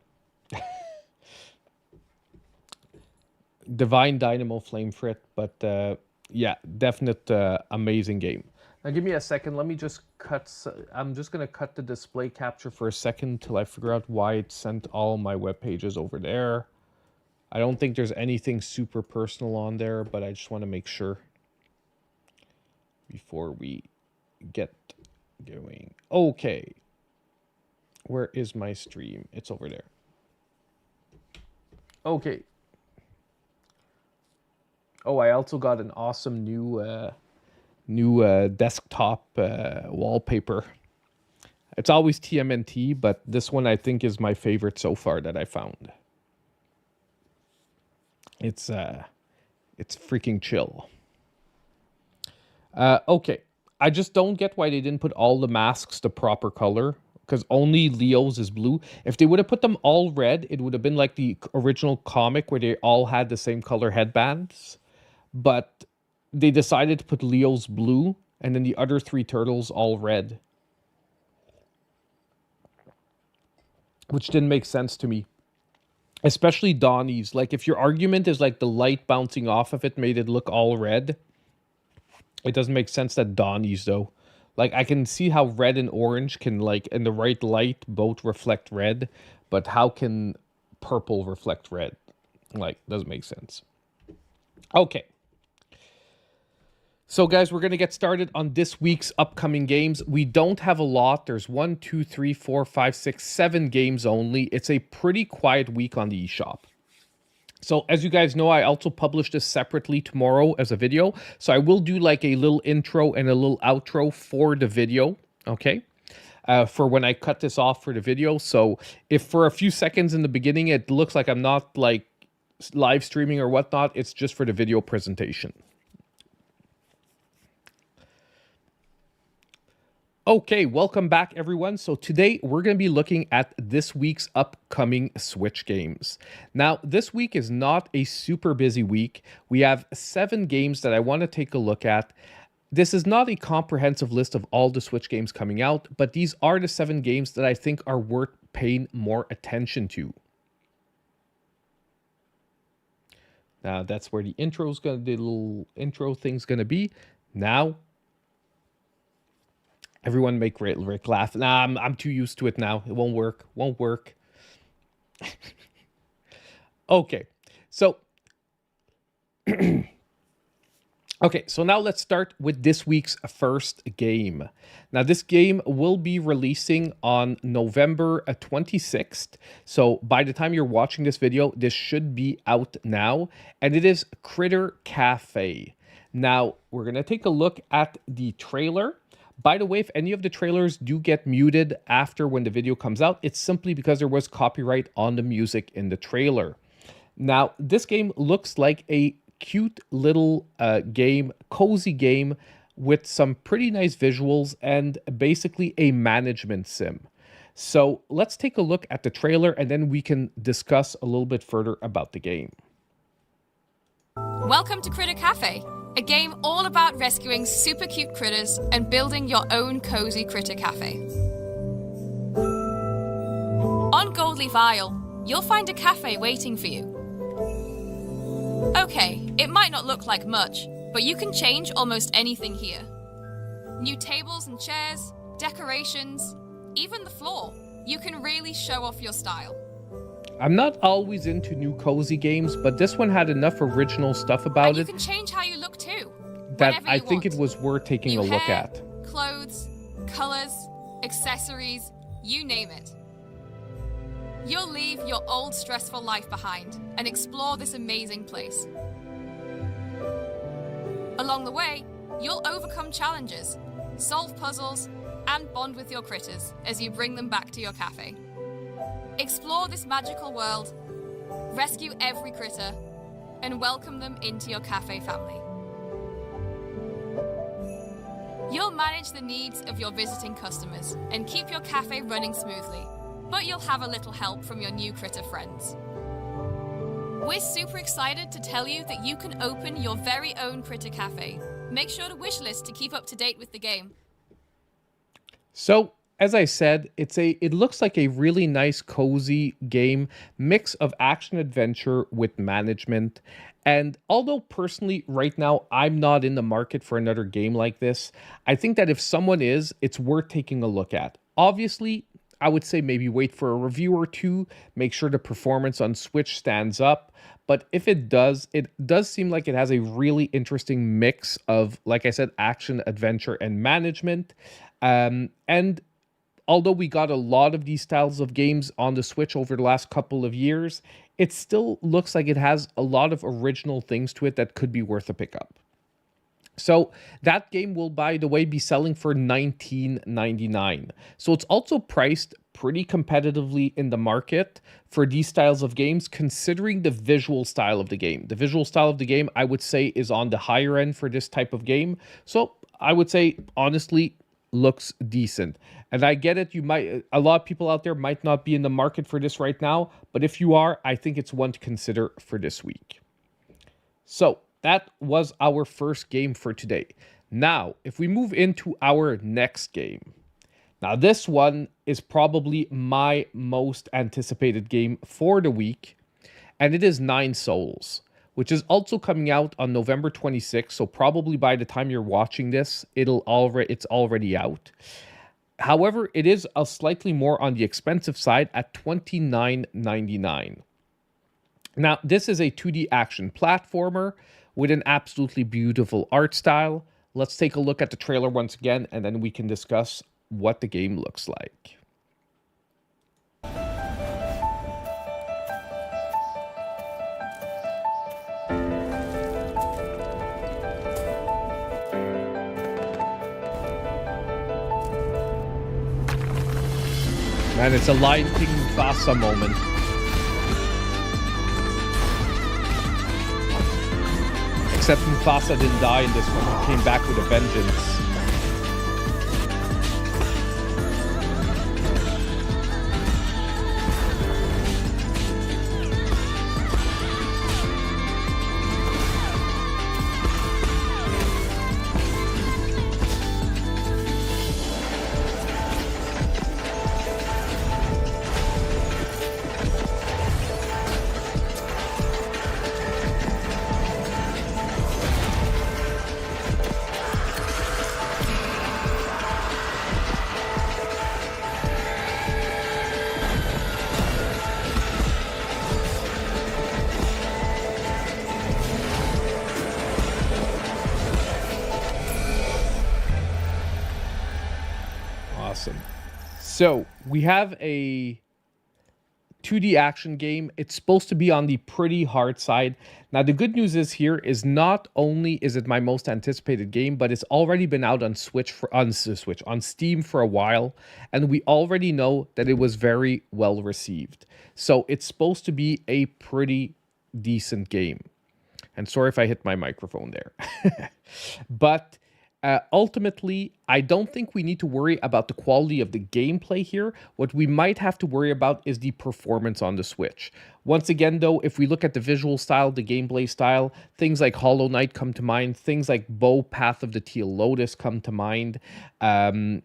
Divine Dynamo Flame Frit, but... yeah, definite amazing game. Now give me a second. Let me just cut... I'm just going to cut the display capture for a second till I figure out why it sent all my web pages over there. I don't think there's anything super personal on there, but I just want to make sure before we get going. Okay. Where is my stream? It's over there. Okay. Oh, I also got an awesome new desktop wallpaper. It's always TMNT, but this one I think is my favorite so far that I found. It's freaking chill. Okay, I just don't get why they didn't put all the masks the proper color, because only Leo's is blue. If they would have put them all red, it would have been like the original comic where they all had the same color headbands. But they decided to put Leo's blue, and then the other 3 turtles all red. Which didn't make sense to me. Especially Donnie's. Like, if your argument is like the light bouncing off of it made it look all red, it doesn't make sense that Donnie's, though, Like, I can see how red and orange can, like, in the right light, both reflect red, but how can purple reflect red? Like, doesn't make sense. Okay. So, guys, we're going to get started on this week's upcoming games. We don't have a lot. There's 1, 2, 3, 4, 5, 6, 7 games only. It's a pretty quiet week on the eShop. So, as you guys know, I also publish this separately tomorrow as a video. So, I will do like a little intro and a little outro for the video, okay? For when I cut this off for the video. So, if for a few seconds in the beginning it looks like I'm not like live streaming or whatnot, it's just for the video presentation. Okay, welcome back everyone. So today we're going to be looking at this week's upcoming Switch games. Now, this week is not a super busy week. We have 7 games that I want to take a look at. This is not a comprehensive list of all the Switch games coming out, but these are the 7 games that I think are worth paying more attention to. Now, that's where the little intro thing's going to be. Now, everyone make Rick laugh. Nah, I'm too used to it now. It won't work. Won't work. Okay, so so now let's start with this week's first game. Now, this game will be releasing on November 26th. So by the time you're watching this video, this should be out now. And it is Critter Cafe. Now, we're going to take a look at the trailer. By the way, if any of the trailers do get muted after when the video comes out, it's simply because there was copyright on the music in the trailer. Now, this game looks like a cute little game, cozy game with some pretty nice visuals and basically a management sim. So let's take a look at the trailer and then we can discuss a little bit further about the game. Welcome to Critter Cafe, a game all about rescuing super cute critters and building your own cozy critter cafe. On Goldleaf Isle, you'll find a cafe waiting for you. Okay, it might not look like much, but you can change almost anything here. New tables and chairs, decorations, even the floor. You can really show off your style. I'm not always into new cozy games, but this one had enough original stuff about and you it can change how you look too, that I think it was worth taking a look at. Clothes, colors, accessories, you name it. You'll leave your old stressful life behind and explore this amazing place. Along the way, you'll overcome challenges, solve puzzles, and bond with your critters as you bring them back to your cafe. Explore this magical world, rescue every critter, and welcome them into your cafe family. You'll manage the needs of your visiting customers and keep your cafe running smoothly, but you'll have a little help from your new critter friends. We're super excited to tell you that you can open your very own critter cafe. Make sure to wishlist to keep up to date with the game. So, as I said, it looks like a really nice, cozy game, mix of action adventure with management. And although personally, right now, I'm not in the market for another game like this, I think that if someone is, it's worth taking a look at. Obviously, I would say maybe wait for a review or two, make sure the performance on Switch stands up. But if it does seem like it has a really interesting mix of, like I said, action, adventure, and management. And although we got a lot of these styles of games on the Switch over the last couple of years, it still looks like it has a lot of original things to it that could be worth a pickup. So that game will, by the way, be selling for $19.99. So it's also priced pretty competitively in the market for these styles of games, considering the visual style of the game. The visual style of the game, I would say, is on the higher end for this type of game. So I would say, honestly, looks decent. And I get it, a lot of people out there might not be in the market for this right now, but if you are, I think it's one to consider for this week. So that was our first game for today. Now, if we move into our next game. Now, this one is probably my most anticipated game for the week, and it is Nine Souls. which is also coming out on November 26th. So probably by the time you're watching this, it's already out. However, it is a slightly more on the expensive side at $29.99. Now, this is a 2D action platformer with an absolutely beautiful art style. Let's take a look at the trailer once again, and then we can discuss what the game looks like. Man, it's a Lion King Mufasa moment. Except Mufasa didn't die in this one. He came back with a vengeance. Awesome. So we have a 2D action game. It's supposed to be on the pretty hard side. Now, the good news is here is not only is it my most anticipated game, but it's already been out on on Steam for a while, and we already know that it was very well received. So it's supposed to be a pretty decent game. And sorry if I hit my microphone there. But ultimately, I don't think we need to worry about the quality of the gameplay here. What we might have to worry about is the performance on the Switch. Once again, though, if we look at the visual style, the gameplay style, things like Hollow Knight come to mind, things like Bow Path of the Teal Lotus come to mind. And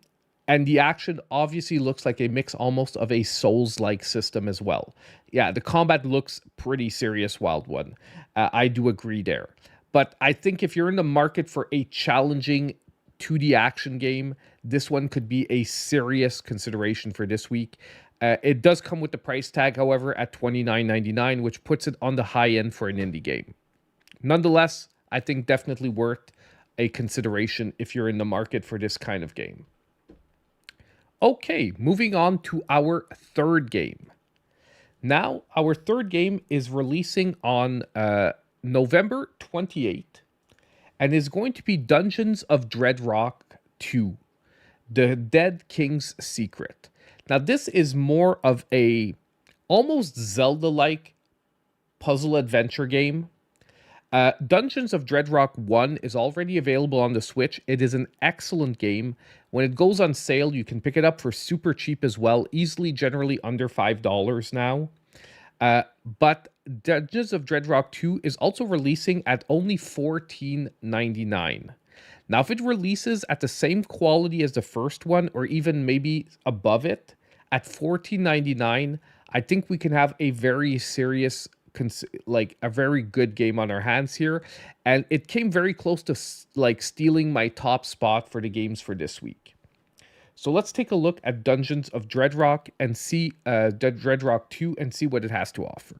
the action obviously looks like a mix almost of a Souls-like system as well. Yeah, the combat looks pretty serious, Wild One. I do agree there. But I think if you're in the market for a challenging 2D action game, this one could be a serious consideration for this week. It does come with the price tag, however, at $29.99, which puts it on the high end for an indie game. Nonetheless, I think definitely worth a consideration if you're in the market for this kind of game. Okay, moving on to our third game. Now, our third game is releasing on November 28th, and is going to be Dungeons of Dreadrock 2, The Dead King's Secret. Now, this is more of a almost Zelda-like puzzle adventure game. Dungeons of Dreadrock 1 is already available on the Switch. It is an excellent game. When it goes on sale, you can pick it up for super cheap as well, easily generally under $5 now. But Dungeons of Dreadrock 2 is also releasing at only $14.99. Now, if it releases at the same quality as the first one, or even maybe above it, at $14.99, I think we can have a very serious, a very good game on our hands here. And it came very close to stealing my top spot for the games for this week. So let's take a look at Dungeons of Dreadrock and see Dreadrock 2 and see what it has to offer.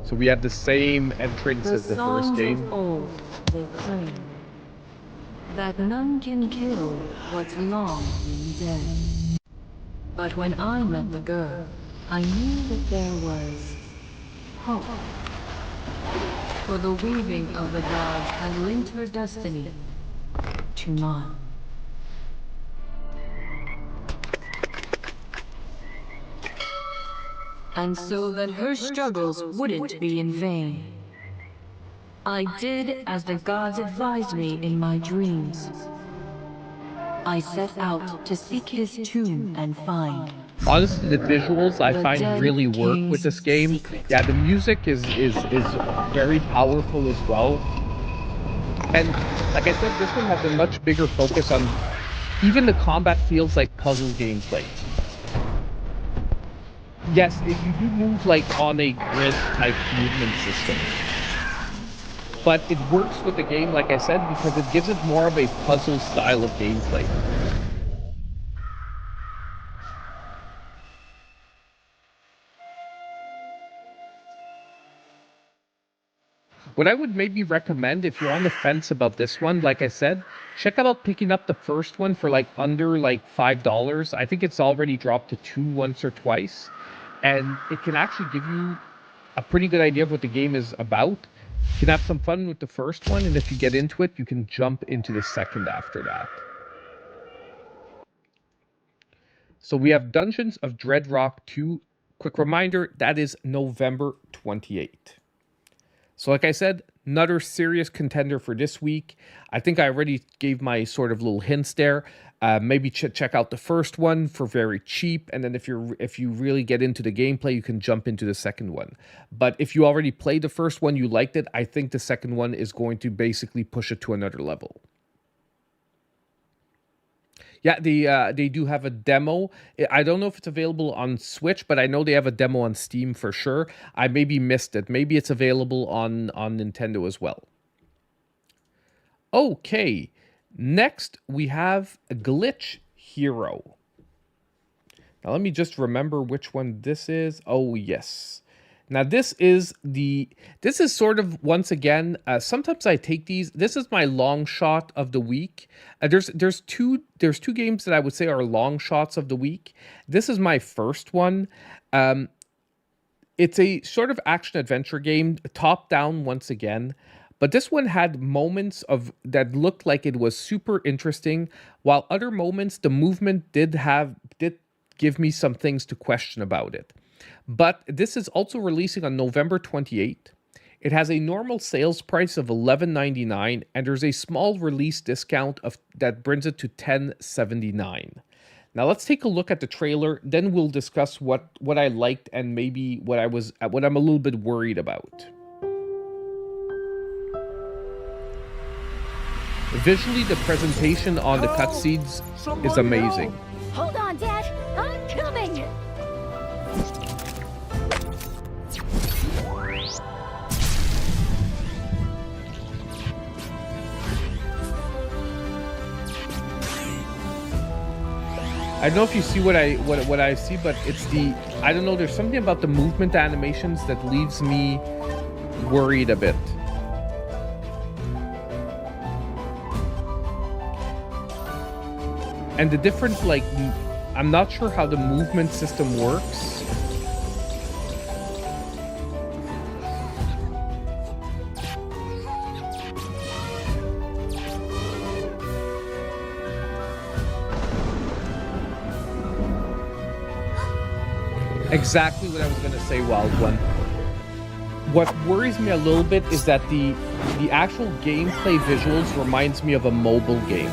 So we have the same entrance as the first game. Of old, they claim that none can kill what's long been dead. But when I met the girl, I knew that there was hope. For the weaving of the gods had linked her destiny to mine. And so that her struggles wouldn't be in vain, I did as the gods advised me in my dreams. I set out to seek his tomb and find Honestly, the visuals I the find dead really work with king's this game. secret. Yeah, the music is very powerful as well. And like I said, this one has a much bigger focus on even the combat feels like puzzle gameplay. Yes, you do move like on a grid type movement system. But it works with the game, like I said, because it gives it more of a puzzle style of gameplay. What I would maybe recommend if you're on the fence about this one, like I said, check out picking up the first one for like under like $5. I think it's already dropped to 2 once or twice. And it can actually give you a pretty good idea of what the game is about. You can have some fun with the first one, and if you get into it, you can jump into the second after that. So we have Dungeons of Dreadrock 2. Quick reminder, that is November 28th. So like I said, another serious contender for this week. I think I already gave my sort of little hints there. Maybe check out the first one for very cheap, and then if you really get into the gameplay, you can jump into the second one. But if you already played the first one, you liked it, I think the second one is going to basically push it to another level. Yeah, they do have a demo. I don't know if it's available on Switch, but I know they have a demo on Steam for sure. I maybe missed it. Maybe it's available on Nintendo as well. Okay, next we have Glitch Hero. Now let me just remember which one this is. Oh yes. Now this is sort of, once again, sometimes I take these. This is my long shot of the week. There's two games that I would say are long shots of the week. This is my first one. It's a sort of action adventure game, top down once again. But this one had moments that looked like it was super interesting, while other moments the movement did give me some things to question about it. But this is also releasing on November 28th. It has a normal sales price of $11.99, and there's a small release discount that brings it to $10.79. Now let's take a look at the trailer, then we'll discuss what I liked and maybe what I'm a little bit worried about. Visually, the presentation on the cutscenes is amazing. Hold on, Dad. I'm coming. I don't know if you see what I see, but it's I don't know, there's something about the movement animations that leaves me worried a bit. And the different, like, I'm not sure how the movement system works. Exactly what I was going to say, Wild One. What worries me a little bit is that the actual gameplay visuals reminds me of a mobile game.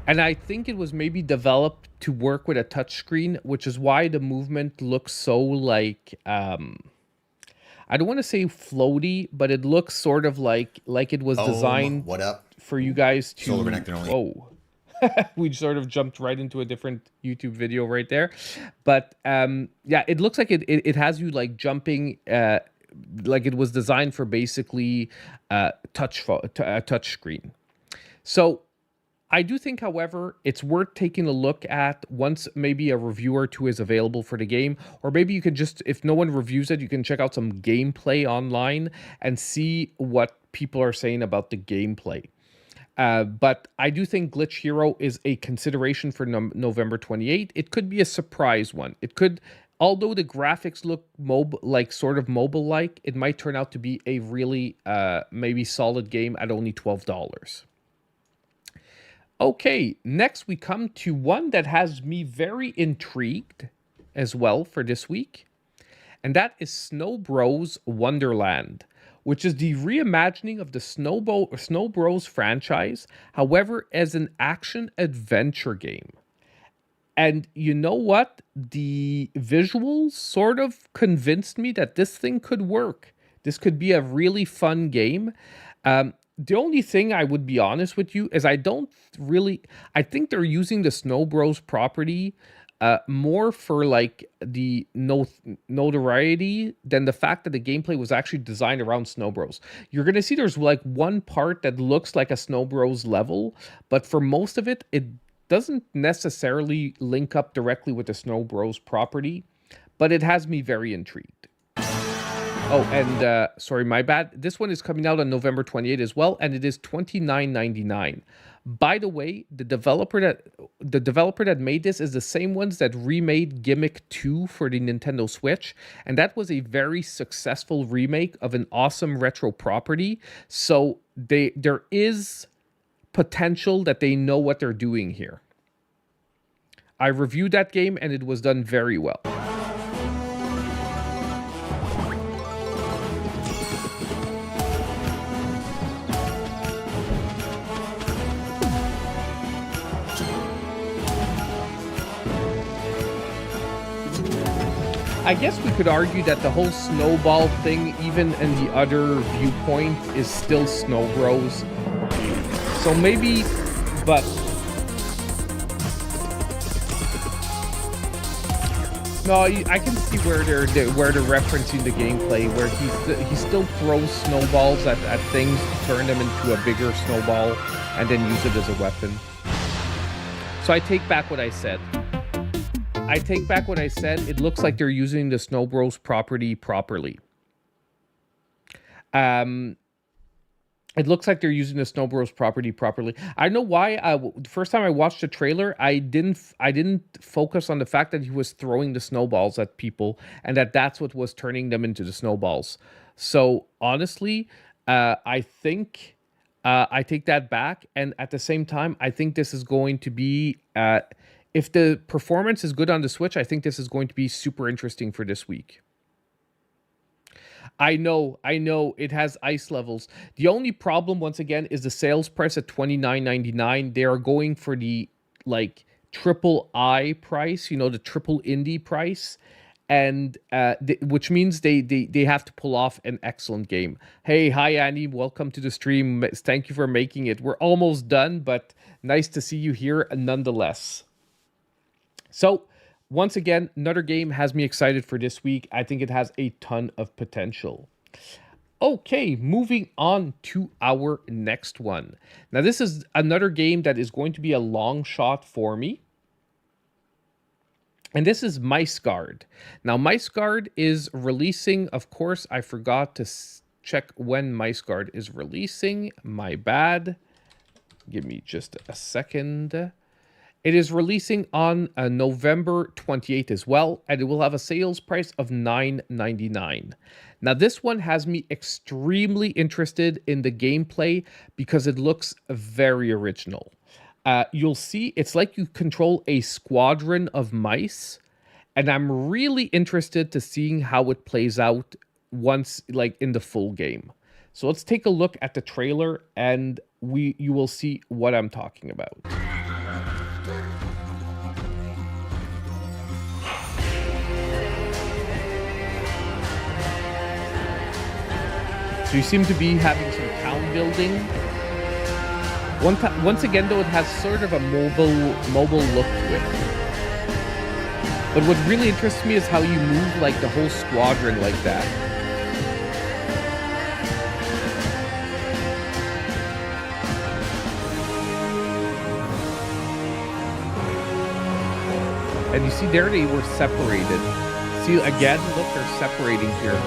And I think it was maybe developed to work with a touchscreen, which is why the movement looks so like, I don't want to say floaty, but it looks sort of like it was designed what up? For you guys to... Solar Connected only. Oh. We sort of jumped right into a different YouTube video right there. But yeah, it looks like it has you like jumping, like it was designed for basically touch screen. So I do think, however, it's worth taking a look at once maybe a review or two is available for the game, or maybe you can just, if no one reviews it, you can check out some gameplay online and see what people are saying about the gameplay. But I do think Glitch Hero is a consideration for November 28th. It could be a surprise one. It could, although the graphics look sort of mobile-like, it might turn out to be a really maybe solid game at only $12. Okay, next we come to one that has me very intrigued as well for this week, and that is Snow Bros Wonderland. which is the reimagining of the Snow Bros franchise, however, as an action-adventure game. And you know what? The visuals sort of convinced me that this thing could work. This could be a really fun game. The only thing I would be honest with you is I think they're using the Snow Bros property more for like the notoriety than the fact that the gameplay was actually designed around Snow Bros. You're going to see there's like one part that looks like a Snow Bros level, but for most of it, it doesn't necessarily link up directly with the Snow Bros property, but it has me very intrigued. Oh, and sorry, my bad. This one is coming out on November 28th as well, and it is $29.99. By the way, the developer that made this is the same ones that remade Gimmick 2 for the Nintendo Switch, and that was a very successful remake of an awesome retro property. So there is potential that they know what they're doing here. I reviewed that game and it was done very well. I guess we could argue that the whole snowball thing, even in the other viewpoint, is still Snow Bros. So maybe, but no, I can see where they're referencing the gameplay, where he still throws snowballs at things to turn them into a bigger snowball and then use it as a weapon. So I take back what I said. It looks like they're using the Snow Bros property properly. It looks like they're using the Snow Bros property properly. I know why. The first time I watched the trailer, I didn't focus on the fact that he was throwing the snowballs at people and that's what was turning them into the snowballs. So honestly, I think I take that back. And at the same time, I think this is going to be, if the performance is good on the Switch, I think this is going to be super interesting for this week. I know, it has ice levels. The only problem, once again, is the sales price at $29.99. They are going for the, like, triple I price, the triple indie price, and which means they have to pull off an excellent game. Hey, hi, Annie. Welcome to the stream. Thank you for making it. We're almost done, but nice to see you here nonetheless. So, once again, another game has me excited for this week. I think it has a ton of potential. Okay, moving on to our next one. Now, this is another game that is going to be a long shot for me. And this is Mice Guard. Now, Mice Guard is releasing, of course, I forgot to check when Mice Guard is releasing. My bad. Give me just a second. It is releasing on November 28th as well, and it will have a sales price of $9.99. Now, this one has me extremely interested in the gameplay because it looks very original. You'll see it's like you control a squadron of mice, and I'm really interested to seeing how it plays out once, like, in the full game. So let's take a look at the trailer, and you will see what I'm talking about. So you seem to be having some town building. Once again, though, it has sort of a mobile look to it. But what really interests me is how you move like the whole squadron like that. And you see there they were separated. See, again, look, they're separating here.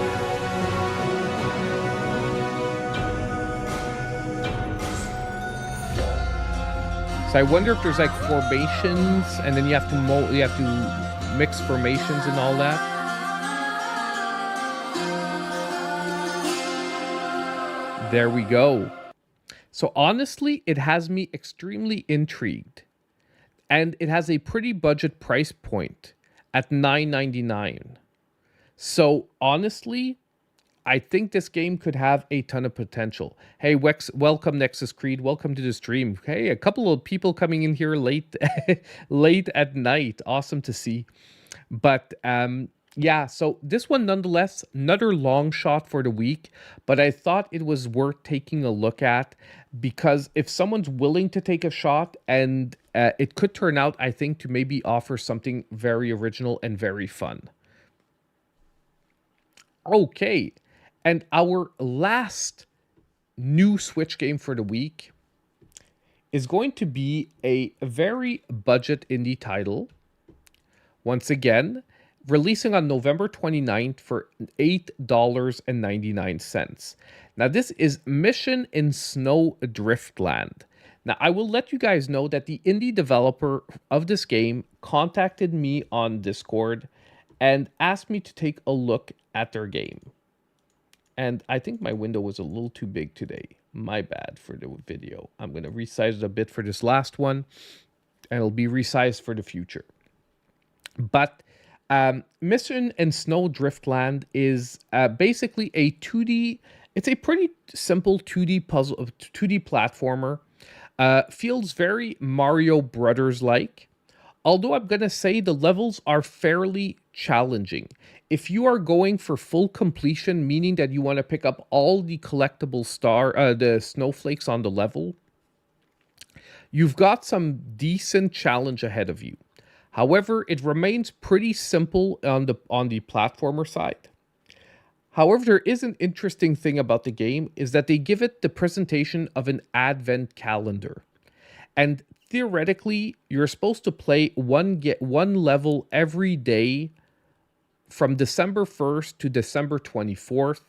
So I wonder if there's like formations, and then you have to mix formations and all that. There we go. So honestly, it has me extremely intrigued, and it has a pretty budget price point at $9.99. So honestly, I think this game could have a ton of potential. Hey, welcome Nexus Creed. Welcome to the stream. Hey, a couple of people coming in here late, late at night. Awesome to see. But yeah, so this one nonetheless, another long shot for the week. But I thought it was worth taking a look at because if someone's willing to take a shot, and it could turn out, I think, to maybe offer something very original and very fun. Okay. And our last new Switch game for the week is going to be a very budget indie title. Once again, releasing on November 29th for $8.99. Now, this is Mission in Snow Driftland. Now, I will let you guys know that the indie developer of this game contacted me on Discord and asked me to take a look at their game. And I think my window was a little too big today. My bad for the video. I'm going to resize it a bit for this last one, and it'll be resized for the future. But Mission in Snow Driftland is basically a 2D. It's a pretty simple 2D puzzle, 2D platformer. Feels very Mario Brothers like. Although I'm going to say the levels are fairly challenging. If you are going for full completion, meaning that you want to pick up all the collectible the snowflakes on the level, you've got some decent challenge ahead of you. However, it remains pretty simple on the platformer side. However, there is an interesting thing about the game is that they give it the presentation of an advent calendar. And theoretically, you're supposed to play one level every day from December 1st to December 24th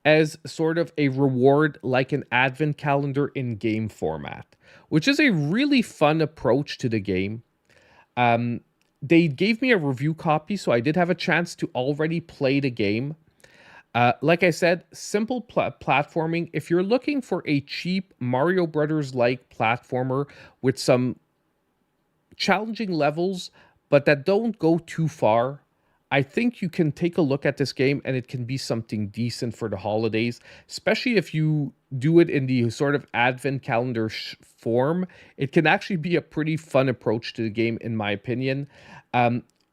as sort of a reward, like an advent calendar in game format, which is a really fun approach to the game. They gave me a review copy, so I did have a chance to already play the game. Like I said, simple platforming. If you're looking for a cheap Mario Brothers-like platformer with some challenging levels, but that don't go too far, I think you can take a look at this game and it can be something decent for the holidays, especially if you do it in the sort of advent calendar form. It can actually be a pretty fun approach to the game, in my opinion.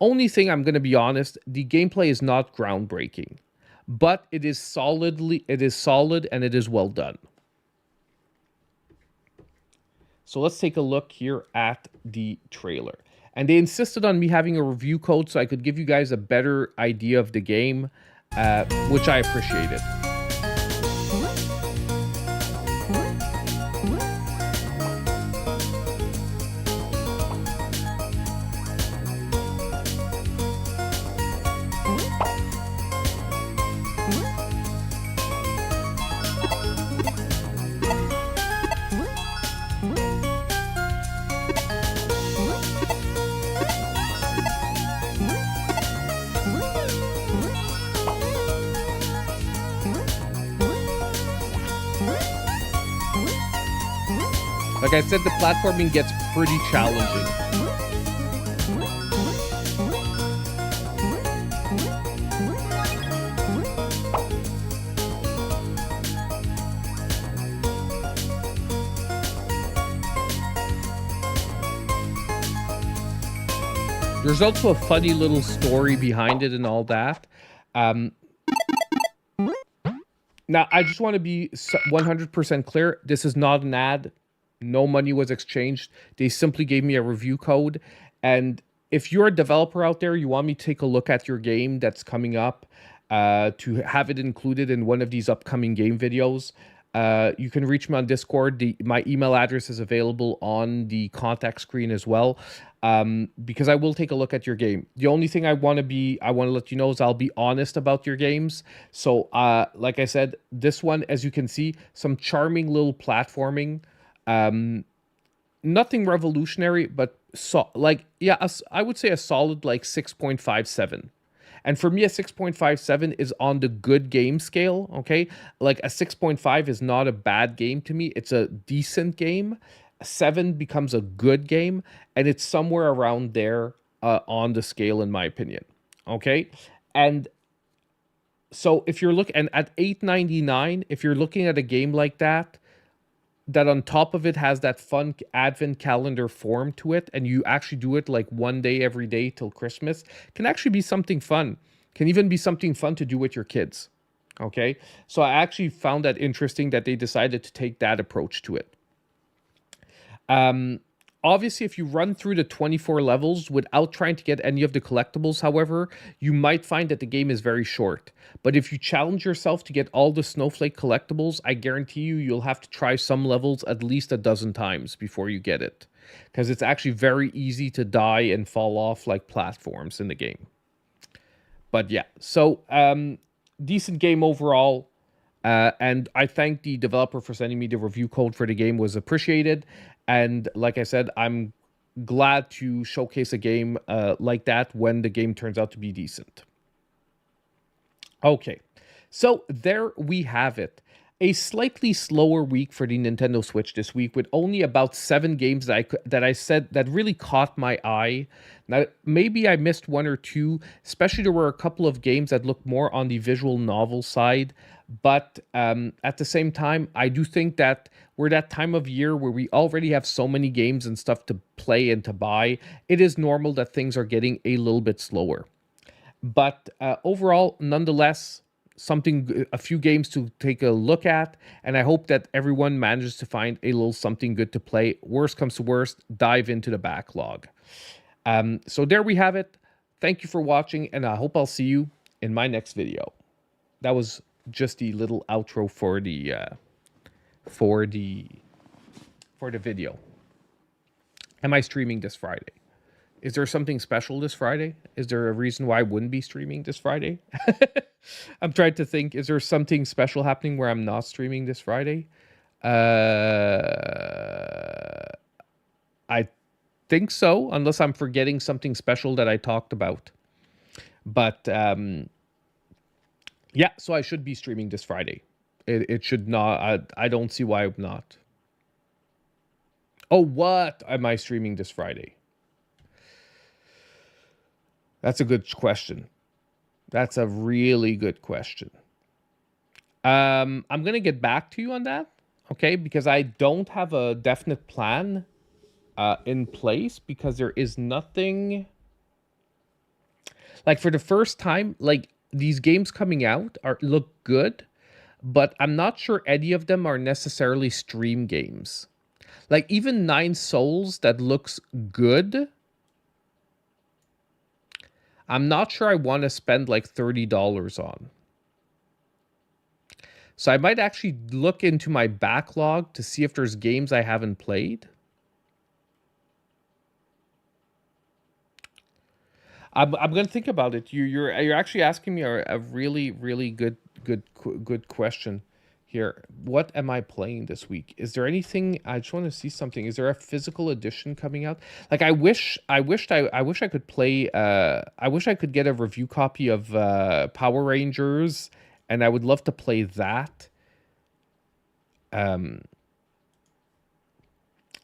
Only thing, I'm going to be honest, the gameplay is not groundbreaking, but it is solid and it is well done. So let's take a look here at the trailer. And they insisted on me having a review code so I could give you guys a better idea of the game, which I appreciated. Like I said, the platforming gets pretty challenging. There's also a funny little story behind it and all that. Now, I just want to be 100% clear. This is not an ad. No money was exchanged. They simply gave me a review code. And if you're a developer out there, you want me to take a look at your game that's coming up, to have it included in one of these upcoming game videos, you can reach me on Discord. My email address is available on the contact screen as well, because I will take a look at your game. The only thing I want to let you know is I'll be honest about your games. So, like I said, this one, as you can see, some charming little platforming. Nothing revolutionary, but I would say a solid like 6.57. And for me, a 6.57 is on the good game scale, okay? Like a 6.5 is not a bad game to me. It's a decent game. A 7 becomes a good game, and it's somewhere around there on the scale, in my opinion, okay? And So if you're looking, and at $8.99, if you're looking at a game like that, that on top of it has that fun advent calendar form to it, and you actually do it like one day every day till Christmas, can actually be something fun. Can even be something fun to do with your kids. Okay, so I actually found that interesting that they decided to take that approach to it. Obviously, if you run through the 24 levels without trying to get any of the collectibles, however, you might find that the game is very short. But if you challenge yourself to get all the snowflake collectibles, I guarantee you, you'll have to try some levels at least a dozen times before you get it. Because it's actually very easy to die and fall off like platforms in the game. But yeah, so decent game overall. And I thank the developer for sending me the review code for the game, was appreciated. And like I said, I'm glad to showcase a game like that when the game turns out to be decent. Okay, so there we have it. A slightly slower week for the Nintendo Switch this week, with only about 7 games that I said that really caught my eye. Now, maybe I missed 1 or 2, especially there were a couple of games that looked more on the visual novel side. But at the same time, I do think that we're that time of year where we already have so many games and stuff to play and to buy. It is normal that things are getting a little bit slower. But overall, nonetheless, a few games to take a look at, and I hope that everyone manages to find a little something good to play. Worst comes to worst, dive into the backlog. So there we have it. Thank you for watching, and I hope I'll see you in my next video. That was just the little outro for the video. Am I streaming this Friday? Is there something special this Friday? Is there a reason why I wouldn't be streaming this Friday? I'm trying to think. Is there something special happening where I'm not streaming this Friday? I think so, unless I'm forgetting something special that I talked about. But yeah, so I should be streaming this Friday. It should not. I don't see why I'm not. Oh, what am I streaming this Friday? That's a good question. That's a really good question. I'm going to get back to you on that, okay? Because I don't have a definite plan in place, because there is nothing... Like, for the first time, like, these games coming out look good, but I'm not sure any of them are necessarily stream games. Like, even Nine Souls that looks good... I'm not sure I want to spend like $30 on. So I might actually look into my backlog to see if there's games I haven't played. I'm going to think about it. You're actually asking me a really, really good question here. What am I playing this week? Is there anything? I just want to see something. Is there a physical edition coming out? Like, I wish I could play. I wish I could get a review copy of Power Rangers, and I would love to play that. Let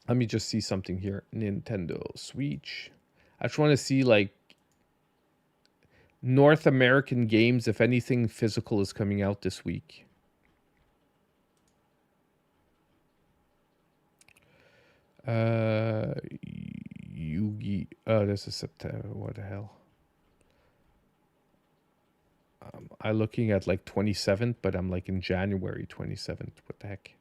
me just see something here. Nintendo Switch. I just want to see like North American games, if anything physical is coming out this week. Yugi. Oh, this is September. What the hell? I'm looking at like 27th, but I'm like in January 27th. What the heck?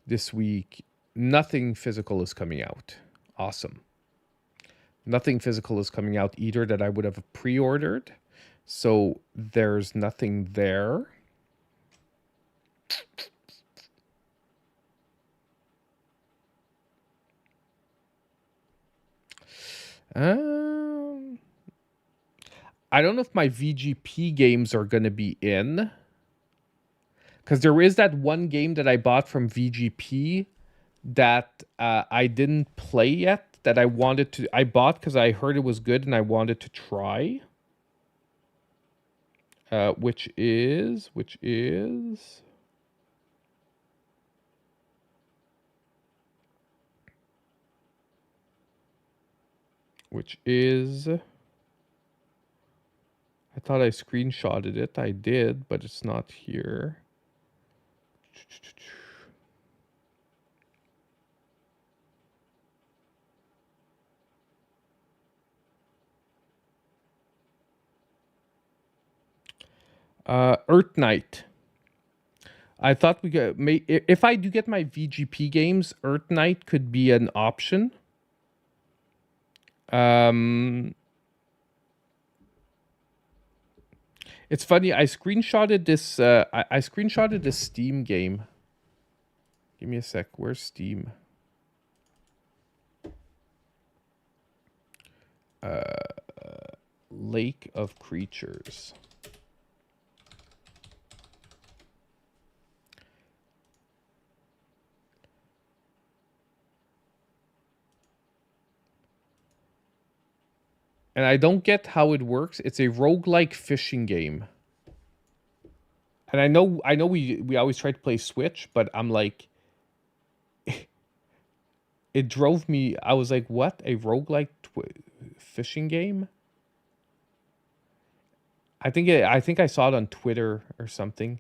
This week, nothing physical is coming out. Awesome. Nothing physical is coming out either that I would have pre-ordered. So there's nothing there. I don't know if my VGP games are going to be in. Because there is that one game that I bought from VGP that I didn't play yet, that I wanted to... I bought because I heard it was good and I wanted to try. Which is... which is... I thought I screenshotted it. I did, but it's not here. Earth Knight. I thought we could... If I do get my VGP games, Earth Knight could be an option. It's funny. I screenshotted this. I screenshotted this Steam game. Give me a sec. Where's Steam? Lake of Creatures. And I don't get how it works. It's a roguelike fishing game. And I know we always try to play Switch, but I'm like, it drove me. I was like, what? A roguelike fishing game? I think I saw it on Twitter or something.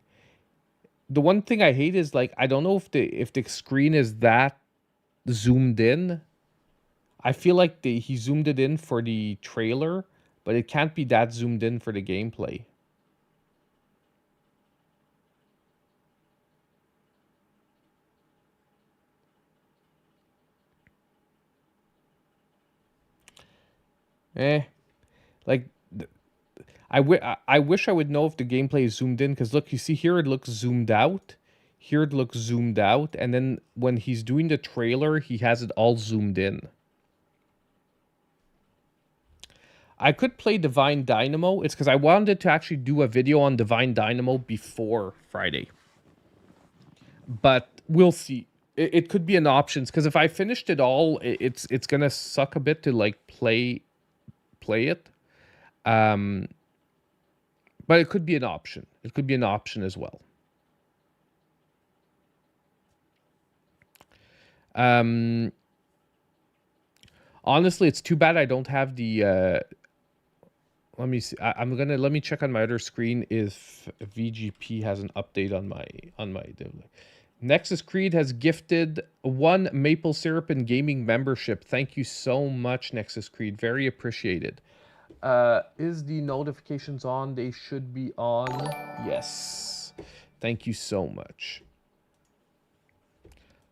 The one thing I hate is, like, I don't know if the screen is that zoomed in. I feel like he zoomed it in for the trailer, but it can't be that zoomed in for the gameplay. Like, I wish I would know if the gameplay is zoomed in, because look, you see here it looks zoomed out. Here it looks zoomed out, and then when he's doing the trailer, he has it all zoomed in. I could play Divine Dynamo. It's because I wanted to actually do a video on Divine Dynamo before Friday. But we'll see. It could be an option, because if I finished it all, it's gonna suck a bit to, like, play it. But it could be an option. It could be an option as well. Honestly, it's too bad I don't have the... let me see. Let me check on my other screen if VGP has an update on my Nexus Creed has gifted 1 maple syrup and gaming membership. Thank you so much, Nexus Creed. Very appreciated. Is the notifications on? They should be on. Yes. Thank you so much.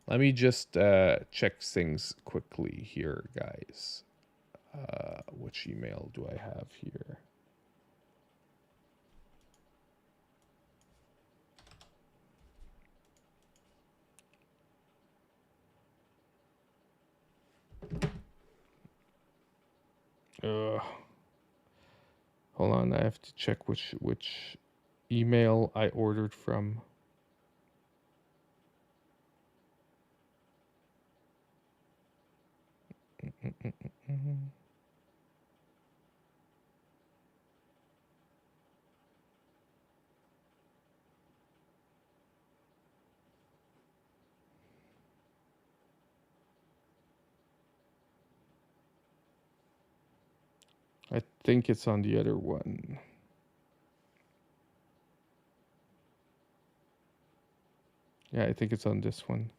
Let me just check things quickly here, guys. Which email do I have here? Hold on, I have to check which email I ordered from. I think it's on the other one. Yeah, I think it's on this one.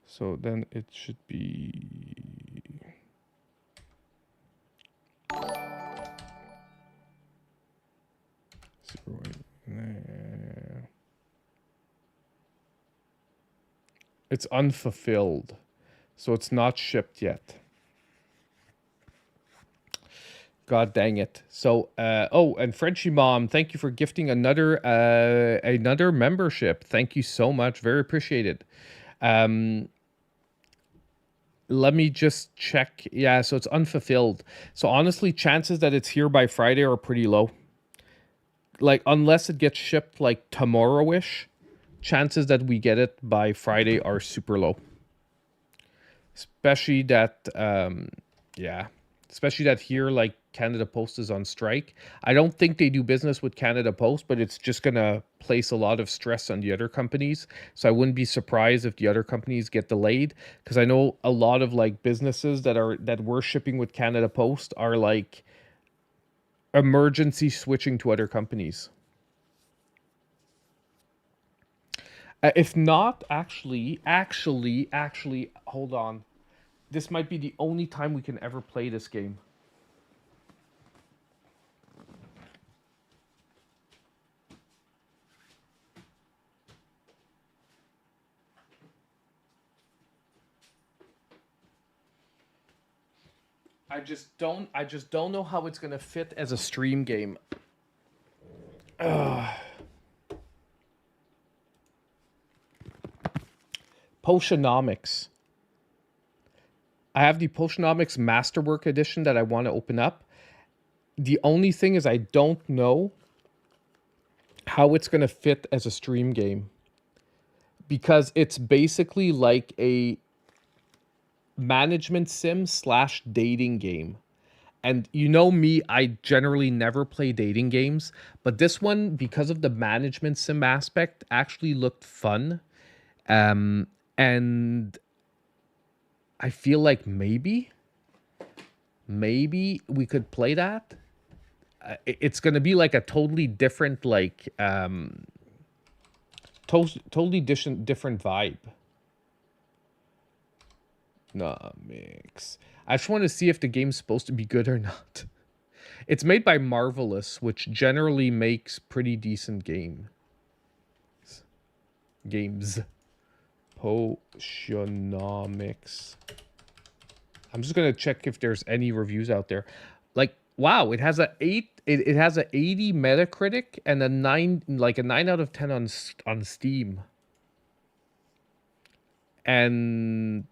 So then it should be... It's unfulfilled. So it's not shipped yet. God dang it. So, oh, and Frenchie Mom, thank you for gifting another membership. Thank you so much. Very appreciated. Let me just check. Yeah, so it's unfulfilled. So honestly, chances that it's here by Friday are pretty low. Like, unless it gets shipped like tomorrow-ish, chances that we get it by Friday are super low. Especially that, yeah. especially that here, like Canada Post is on strike. I don't think they do business with Canada Post, but it's just gonna place a lot of stress on the other companies. So I wouldn't be surprised if the other companies get delayed, because I know a lot of like businesses that were shipping with Canada Post are like emergency switching to other companies. If not, actually, hold on. This might be the only time we can ever play this game. I just don't know how it's gonna fit as a stream game. Potionomics. I have the Potionomics Masterwork Edition that I want to open up. The only thing is I don't know how it's going to fit as a stream game, because it's basically like a management sim / dating game. And you know me, I generally never play dating games, but this one, because of the management sim aspect, actually looked fun. And I feel like maybe we could play that. It's going to be like a totally different, like, totally different vibe. Nah, mix. I just want to see if the game's supposed to be good or not. It's made by Marvelous, which generally makes pretty decent games. Potionomics. I'm just gonna check if there's any reviews out there. Like, wow, it has it has a 80 Metacritic and a 9 out of 10 on Steam. And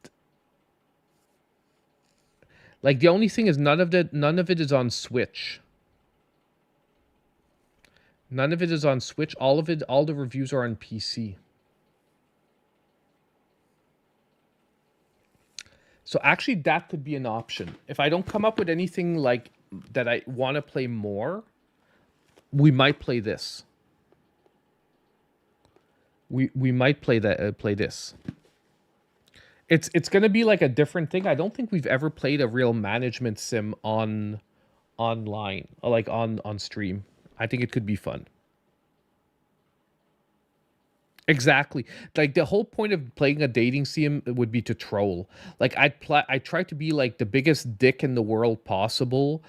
like, the only thing is none of it is on Switch. None of it is on Switch. All the reviews are on PC. So actually, that could be an option. If I don't come up with anything like that I want to play more, we might play this. We might play this. It's going to be like a different thing. I don't think we've ever played a real management sim online, like on stream. I think it could be fun. Exactly. Like, the whole point of playing a dating sim would be to troll. Like, I try to be like the biggest dick in the world possible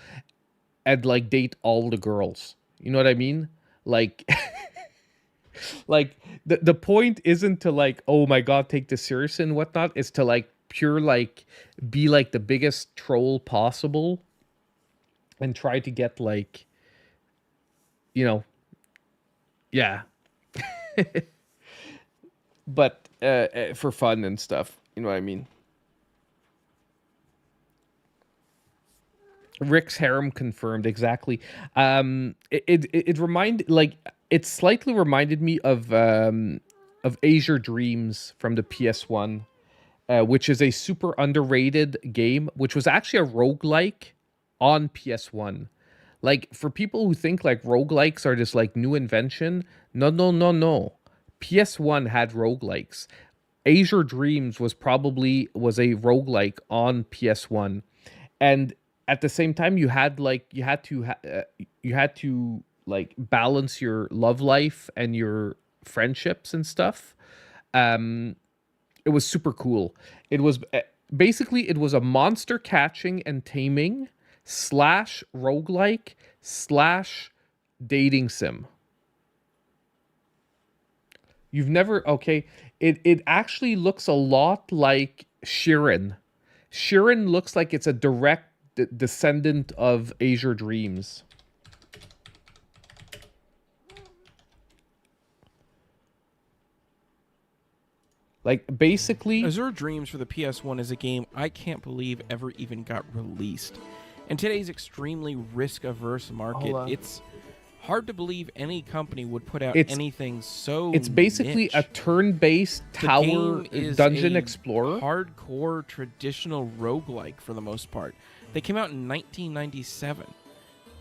and like date all the girls. You know what I mean? Like like the point isn't to like, oh my god, take this serious and whatnot. It's to like pure like be like the biggest troll possible and try to get like, you know, yeah. But for fun and stuff, you know what I mean? Rick's harem confirmed, exactly. It slightly reminded me of Azure Dreams from the PS1, which is a super underrated game, which was actually a roguelike on PS1. Like, for people who think like roguelikes are this like new invention, no. PS1 had roguelikes. Azure Dreams was a roguelike on PS1. And at the same time, you had to like balance your love life and your friendships and stuff. It was super cool. It was basically a monster catching and taming / roguelike / dating sim. You've never, okay, it actually looks a lot like Shiren. Shiren looks like it's a direct descendant of Azure Dreams. Like, basically, Azure Dreams for the PS1 is a game I can't believe ever even got released. In today's extremely risk-averse market, it's hard to believe any company would put out anything so It's basically niche. a turn-based tower dungeon explorer. Hardcore traditional roguelike for the most part. They came out in 1997.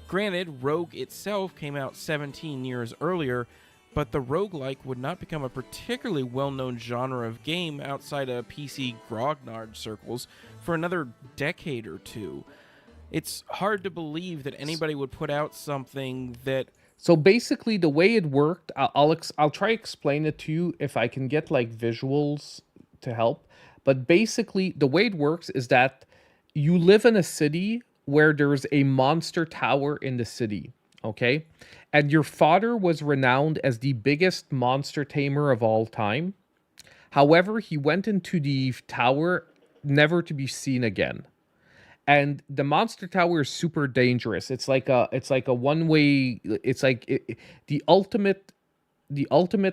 Granted, Rogue itself came out 17 years earlier, but the roguelike would not become a particularly well-known genre of game outside of PC grognard circles for another decade or two. It's hard to believe that anybody would put out something that... So basically, the way it worked, I'll try to explain it to you if I can get like visuals to help. But basically, the way it works is that you live in a city where there's a monster tower in the city, okay? And your father was renowned as the biggest monster tamer of all time. However, he went into the tower never to be seen again. And the monster tower is super dangerous. It's like a one-way. It's like the ultimate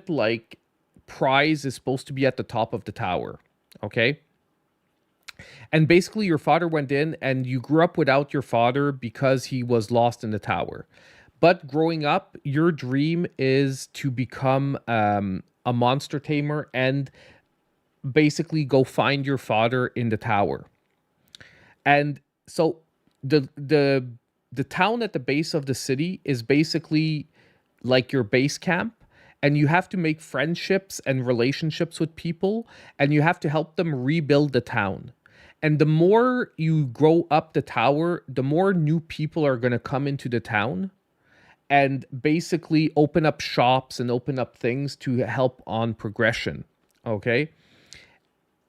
like prize is supposed to be at the top of the tower, okay? And basically, your father went in, and you grew up without your father because he was lost in the tower. But growing up, your dream is to become a monster tamer and basically go find your father in the tower. And so the town at the base of the city is basically like your base camp, and you have to make friendships and relationships with people, and you have to help them rebuild the town. And the more you grow up the tower, the more new people are going to come into the town and basically open up shops and open up things to help on progression, okay?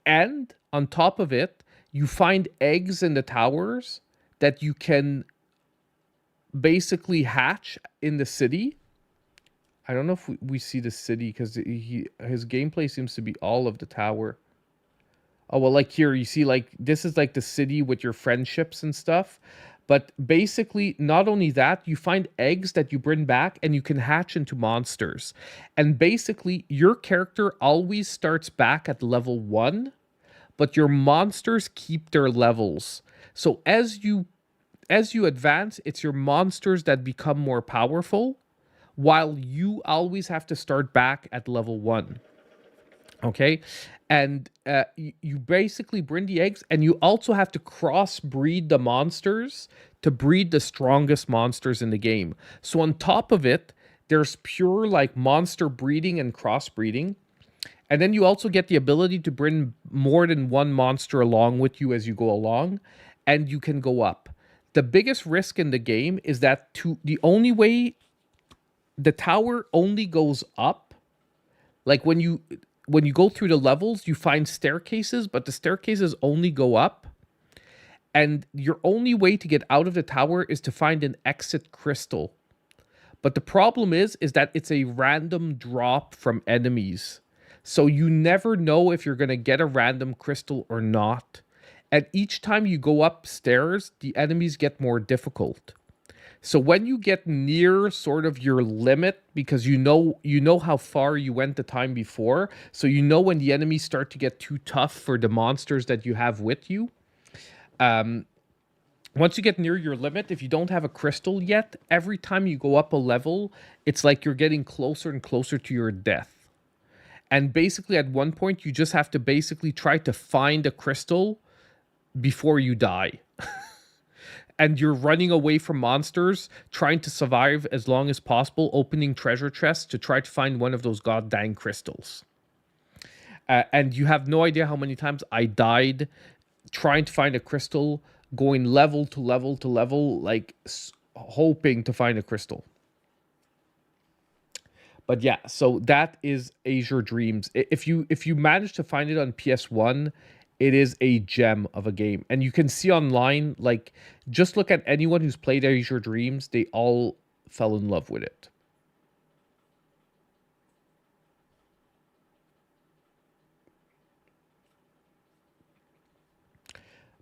And on top of it, you find eggs in the towers that you can basically hatch in the city. I don't know if we see the city because his gameplay seems to be all of the tower. Oh, well, like here, you see, like, this is like the city with your friendships and stuff. But basically, not only that, you find eggs that you bring back and you can hatch into monsters. And basically, your character always starts back at level 1, but your monsters keep their levels. So as you advance, it's your monsters that become more powerful, while you always have to start back at level 1. Okay? And you basically bring the eggs, and you also have to crossbreed the monsters to breed the strongest monsters in the game. So on top of it, there's pure like monster breeding and crossbreeding. And then you also get the ability to bring more than one monster along with you as you go along, and you can go up. The biggest risk in the game is that the only way the tower only goes up, like when you go through the levels, you find staircases, but the staircases only go up. And your only way to get out of the tower is to find an exit crystal. But the problem is that it's a random drop from enemies. So you never know if you're going to get a random crystal or not. And each time you go upstairs, the enemies get more difficult. So when you get near sort of your limit, because you know how far you went the time before, so you know when the enemies start to get too tough for the monsters that you have with you. Once you get near your limit, if you don't have a crystal yet, every time you go up a level, it's like you're getting closer and closer to your death. And basically at one point, you just have to basically try to find a crystal before you die. And you're running away from monsters, trying to survive as long as possible, opening treasure chests to try to find one of those goddamn crystals. And you have no idea how many times I died trying to find a crystal, going level to level to level, like hoping to find a crystal. But yeah, so that is Azure Dreams. If you manage to find it on PS1, it is a gem of a game. And you can see online, like, just look at anyone who's played Azure Dreams, they all fell in love with it.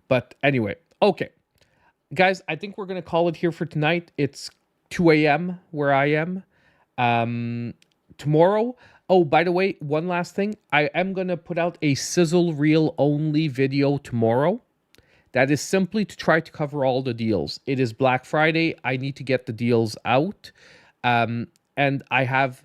But anyway, okay. Guys, I think we're going to call it here for tonight. It's 2 a.m. where I am. Tomorrow... Oh, by the way, one last thing. I am going to put out a sizzle reel only video tomorrow. That is simply to try to cover all the deals. It is Black Friday. I need to get the deals out. And I have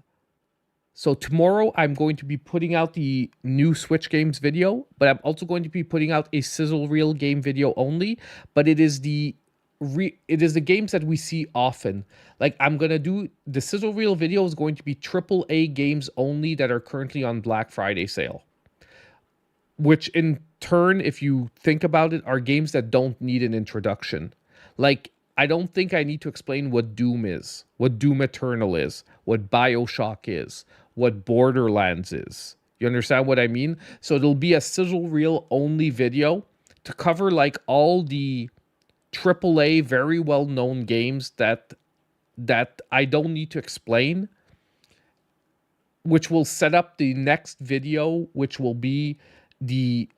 So tomorrow I'm going to be putting out the new Switch games video, but I'm also going to be putting out a sizzle reel game video only. But it is the games that we see often. Like I'm gonna do the sizzle reel video is going to be AAA games only that are currently on Black Friday sale. Which in turn, if you think about it, are games that don't need an introduction. Like, I don't think I need to explain what Doom is, what Doom Eternal is, what BioShock is, what Borderlands is. You understand what I mean? So it'll be a sizzle reel only video to cover like all the AAA, very well-known games that I don't need to explain, which will set up the next video, which will be the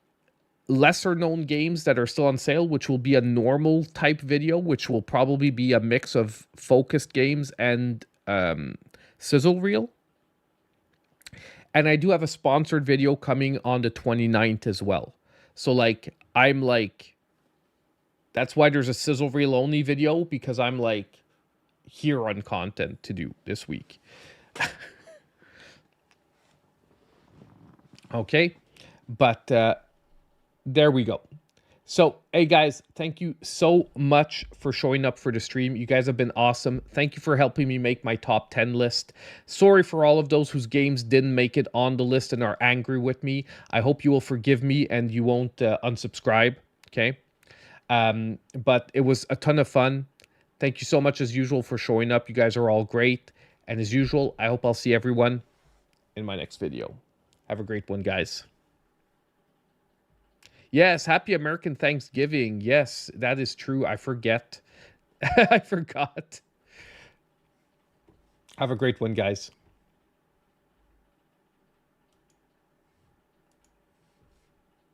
lesser known games that are still on sale, which will be a normal type video, which will probably be a mix of focused games and sizzle reel. And I do have a sponsored video coming on the 29th as well. So like, I'm like, that's why there's a sizzle reel only video, because I'm like here on content to do this week. Okay. But there we go. So, hey guys, thank you so much for showing up for the stream. You guys have been awesome. Thank you for helping me make my top 10 list. Sorry for all of those whose games didn't make it on the list and are angry with me. I hope you will forgive me and you won't unsubscribe, okay? But it was a ton of fun. Thank you so much as usual for showing up. You guys are all great. And as usual, I hope I'll see everyone in my next video. Have a great one, guys. Yes, happy American Thanksgiving. Yes, that is true. I forget. I forgot. Have a great one, guys.